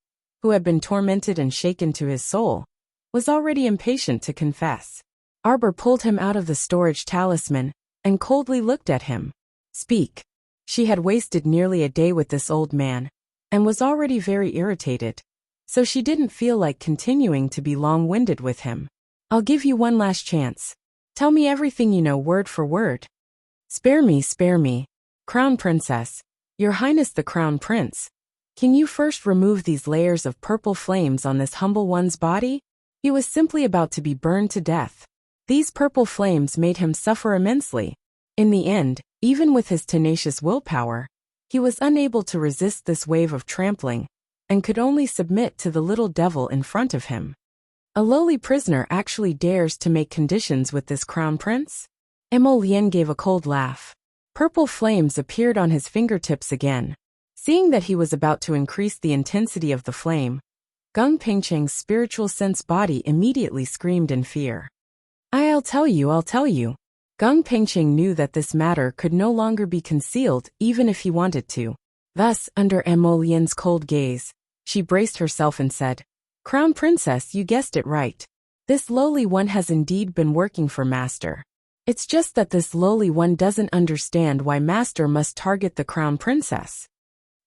who had been tormented and shaken to his soul, was already impatient to confess. Arbor pulled him out of the storage talisman and coldly looked at him. Speak. She had wasted nearly a day with this old man and was already very irritated, so she didn't feel like continuing to be long-winded with him. I'll give you one last chance. Tell me everything you know word for word. Spare me, spare me. Crown Princess, Your Highness the Crown Prince, can you first remove these layers of purple flames on this humble one's body? He was simply about to be burned to death. These purple flames made him suffer immensely. In the end, even with his tenacious willpower, he was unable to resist this wave of trampling and could only submit to the little devil in front of him. A lowly prisoner actually dares to make conditions with this crown prince? Emo Lien gave a cold laugh. Purple flames appeared on his fingertips again. Seeing that he was about to increase the intensity of the flame, Gung Pengcheng's spiritual sense body immediately screamed in fear. I'll tell you. Gung Pengcheng knew that this matter could no longer be concealed even if he wanted to. Thus, under Emo Lien's cold gaze, she braced herself and said, Crown Princess, you guessed it right. This lowly one has indeed been working for Master. It's just that this lowly one doesn't understand why Master must target the Crown Princess.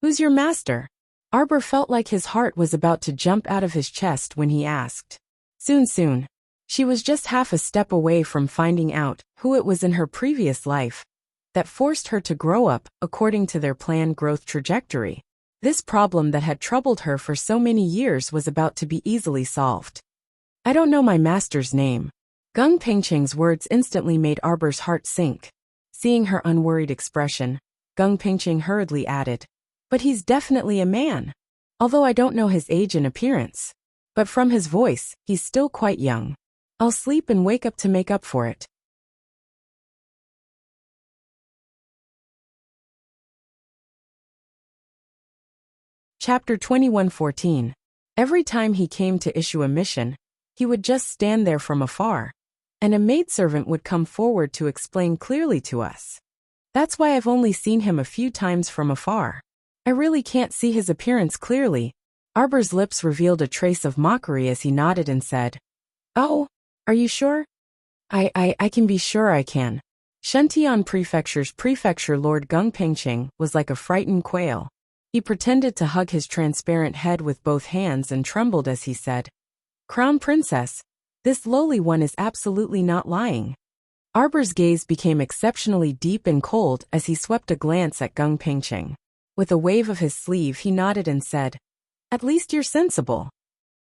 Who's your master? Arbor felt like his heart was about to jump out of his chest when he asked. Soon. She was just half a step away from finding out who it was in her previous life that forced her to grow up according to their planned growth trajectory. This problem that had troubled her for so many years was about to be easily solved. I don't know my master's name. Gung Pengcheng's words instantly made Arbor's heart sink. Seeing her unworried expression, Gung Pengcheng hurriedly added, but he's definitely a man. Although I don't know his age and appearance. But from his voice, he's still quite young. I'll sleep and wake up to make up for it. Chapter 21:14. Every time he came to issue a mission, he would just stand there from afar, and a maidservant would come forward to explain clearly to us. That's why I've only seen him a few times from afar. I really can't see his appearance clearly. Arbor's lips revealed a trace of mockery as he nodded and said, "Oh, are you sure?" I can be sure I can. Shentian Prefecture's Prefecture Lord Gung Pengqing was like a frightened quail. He pretended to hug his transparent head with both hands and trembled as he said, "Crown Princess, this lowly one is absolutely not lying." Arbor's gaze became exceptionally deep and cold as he swept a glance at Gung Pengqing. With a wave of his sleeve he nodded and said, "At least you're sensible."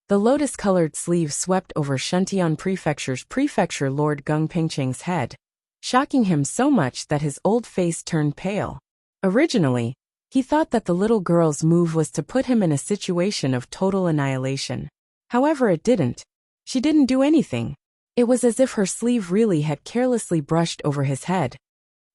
The lotus-colored sleeve swept over Shentian Prefecture's Prefecture Lord Gung Pengqing's head, shocking him so much that his old face turned pale. Originally, he thought that the little girl's move was to put him in a situation of total annihilation. However, it didn't. She didn't do anything. It was as if her sleeve really had carelessly brushed over his head.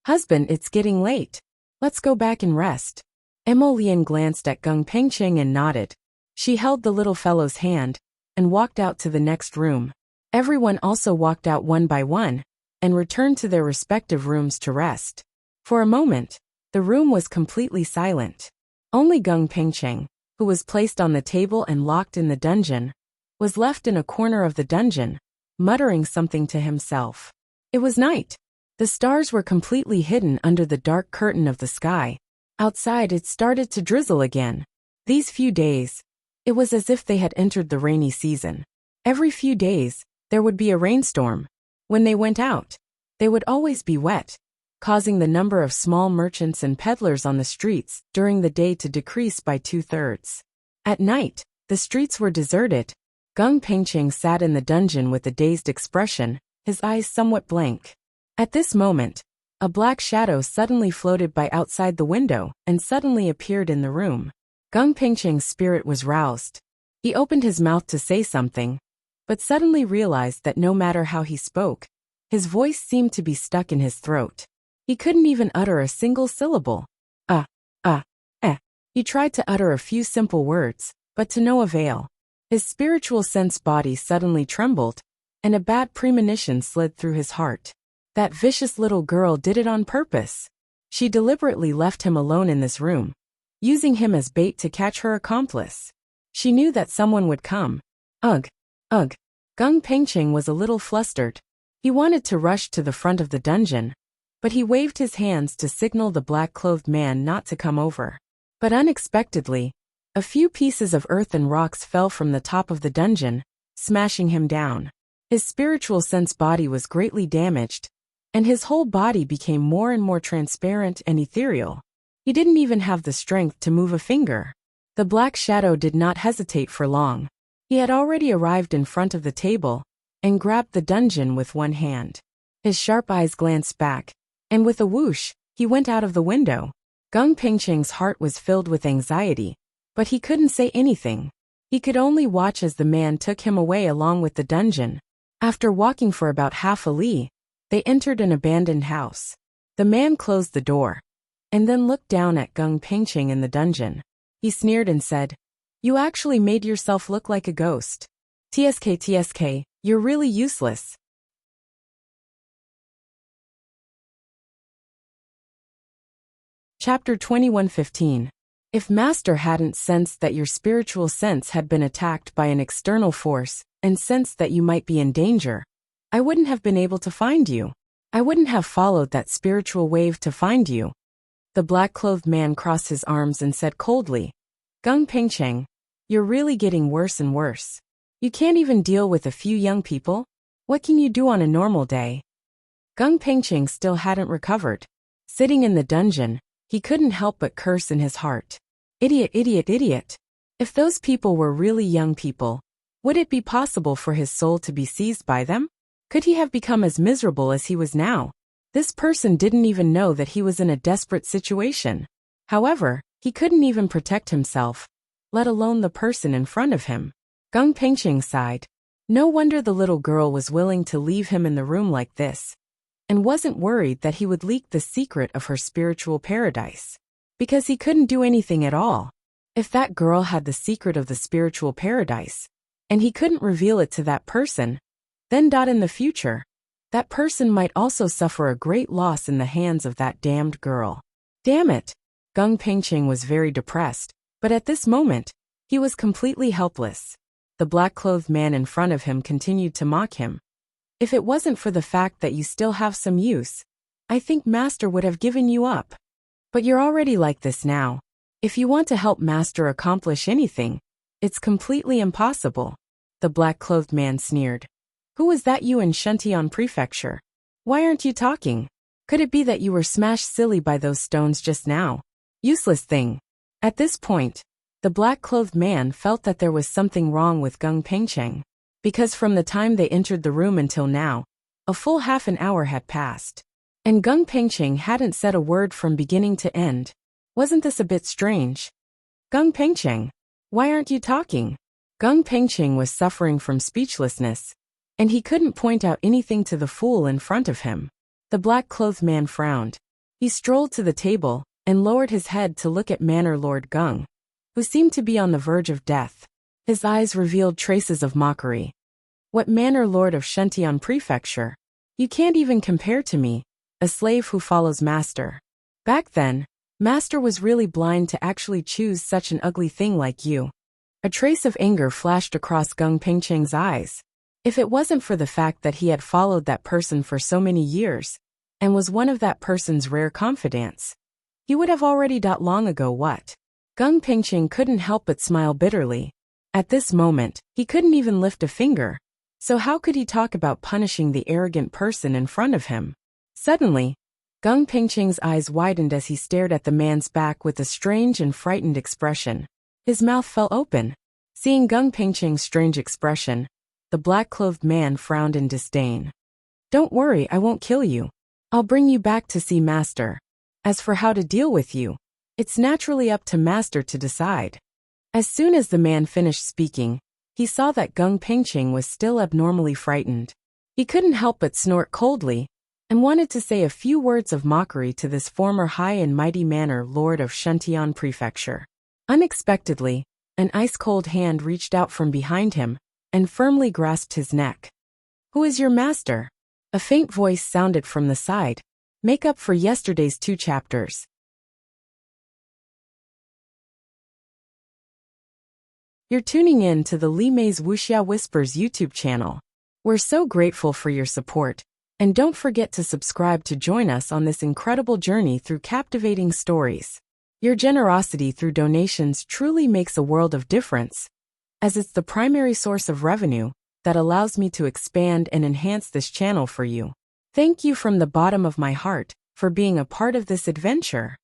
"Husband, it's getting late. Let's go back and rest." Emolian glanced at Gung Pengqing and nodded. She held the little fellow's hand and walked out to the next room. Everyone also walked out one by one and returned to their respective rooms to rest. For a moment, the room was completely silent. Only Gung Pengqing, who was placed on the table and locked in the dungeon, was left in a corner of the dungeon, muttering something to himself. It was night. The stars were completely hidden under the dark curtain of the sky. Outside it started to drizzle again. These few days, it was as if they had entered the rainy season. Every few days, there would be a rainstorm. When they went out, they would always be wet, causing the number of small merchants and peddlers on the streets during the day to decrease by 2/3. At night, the streets were deserted. Gung Pengqing sat in the dungeon with a dazed expression, his eyes somewhat blank. At this moment, a black shadow suddenly floated by outside the window and suddenly appeared in the room. Gung Pengqing's spirit was roused. He opened his mouth to say something, but suddenly realized that no matter how he spoke, his voice seemed to be stuck in his throat. He couldn't even utter a single syllable. Eh. He tried to utter a few simple words, but to no avail. His spiritual sense body suddenly trembled, and a bad premonition slid through his heart. That vicious little girl did it on purpose. She deliberately left him alone in this room, using him as bait to catch her accomplice. She knew that someone would come. Ugh. Gung Pengqing was a little flustered. He wanted to rush to the front of the dungeon, but he waved his hands to signal the black-clothed man not to come over. But unexpectedly, a few pieces of earth and rocks fell from the top of the dungeon, smashing him down. His spiritual sense body was greatly damaged, and his whole body became more and more transparent and ethereal. He didn't even have the strength to move a finger. The black shadow did not hesitate for long. He had already arrived in front of the table and grabbed the dungeon with one hand. His sharp eyes glanced back, and with a whoosh, he went out of the window. Gung Pengqing's heart was filled with anxiety, but he couldn't say anything. He could only watch as the man took him away along with the dungeon. After walking for about half a li, they entered an abandoned house. The man closed the door, and then looked down at Gung Pengqing in the dungeon. He sneered and said, "You actually made yourself look like a ghost. TSK, you're really useless." Chapter 21:15. If Master hadn't sensed that your spiritual sense had been attacked by an external force and sensed that you might be in danger, I wouldn't have been able to find you. I wouldn't have followed that spiritual wave to find you. The black-clothed man crossed his arms and said coldly, "Gung Pengqing, you're really getting worse and worse. You can't even deal with a few young people? What can you do on a normal day?" Gung Pengqing still hadn't recovered. Sitting in the dungeon, he couldn't help but curse in his heart. Idiot. If those people were really young people, would it be possible for his soul to be seized by them? Could he have become as miserable as he was now? This person didn't even know that he was in a desperate situation. However, he couldn't even protect himself, let alone the person in front of him. Gung Pengqing sighed. No wonder the little girl was willing to leave him in the room like this, and wasn't worried that he would leak the secret of her spiritual paradise. Because he couldn't do anything at all. If that girl had the secret of the spiritual paradise, and he couldn't reveal it to that person, then in the future, that person might also suffer a great loss in the hands of that damned girl. Damn it! Gung Pengcheng was very depressed, but at this moment, he was completely helpless. The black-clothed man in front of him continued to mock him. If it wasn't for the fact that you still have some use, I think Master would have given you up. But you're already like this now. If you want to help Master accomplish anything, it's completely impossible. The black-clothed man sneered. Who was that you in Shentian Prefecture? Why aren't you talking? Could it be that you were smashed silly by those stones just now? Useless thing. At this point, the black-clothed man felt that there was something wrong with Gung Pengcheng, because from the time they entered the room until now, a full half an hour had passed. And Gung Pengcheng hadn't said a word from beginning to end. Wasn't this a bit strange? Gung Pengcheng, why aren't you talking? Gung Pengcheng was suffering from speechlessness, and he couldn't point out anything to the fool in front of him. The black-clothed man frowned. He strolled to the table and lowered his head to look at Manor Lord Gung, who seemed to be on the verge of death. His eyes revealed traces of mockery. What Manor Lord of Shentian Prefecture? You can't even compare to me, a slave who follows Master. Back then, Master was really blind to actually choose such an ugly thing like you. A trace of anger flashed across Gung Pengcheng's eyes. If it wasn't for the fact that he had followed that person for so many years, and was one of that person's rare confidants, he would have already died long ago. What? Gung Pengcheng couldn't help but smile bitterly. At this moment, he couldn't even lift a finger. So how could he talk about punishing the arrogant person in front of him? Suddenly, Gung Pengcheng's eyes widened as he stared at the man's back with a strange and frightened expression. His mouth fell open. Seeing Gung Pengcheng's strange expression, the black-clothed man frowned in disdain. Don't worry, I won't kill you. I'll bring you back to see Master. As for how to deal with you, it's naturally up to Master to decide. As soon as the man finished speaking, he saw that Gung Pengcheng was still abnormally frightened. He couldn't help but snort coldly, and wanted to say a few words of mockery to this former high and mighty Manor Lord of Shentian Prefecture. Unexpectedly, an ice-cold hand reached out from behind him and firmly grasped his neck. Who is your master? A faint voice sounded from the side. Make up for yesterday's 2 chapters. You're tuning in to the Li Mei's Wuxia Whispers YouTube channel. We're so grateful for your support, and don't forget to subscribe to join us on this incredible journey through captivating stories. Your generosity through donations truly makes a world of difference, as it's the primary source of revenue that allows me to expand and enhance this channel for you. Thank you from the bottom of my heart for being a part of this adventure.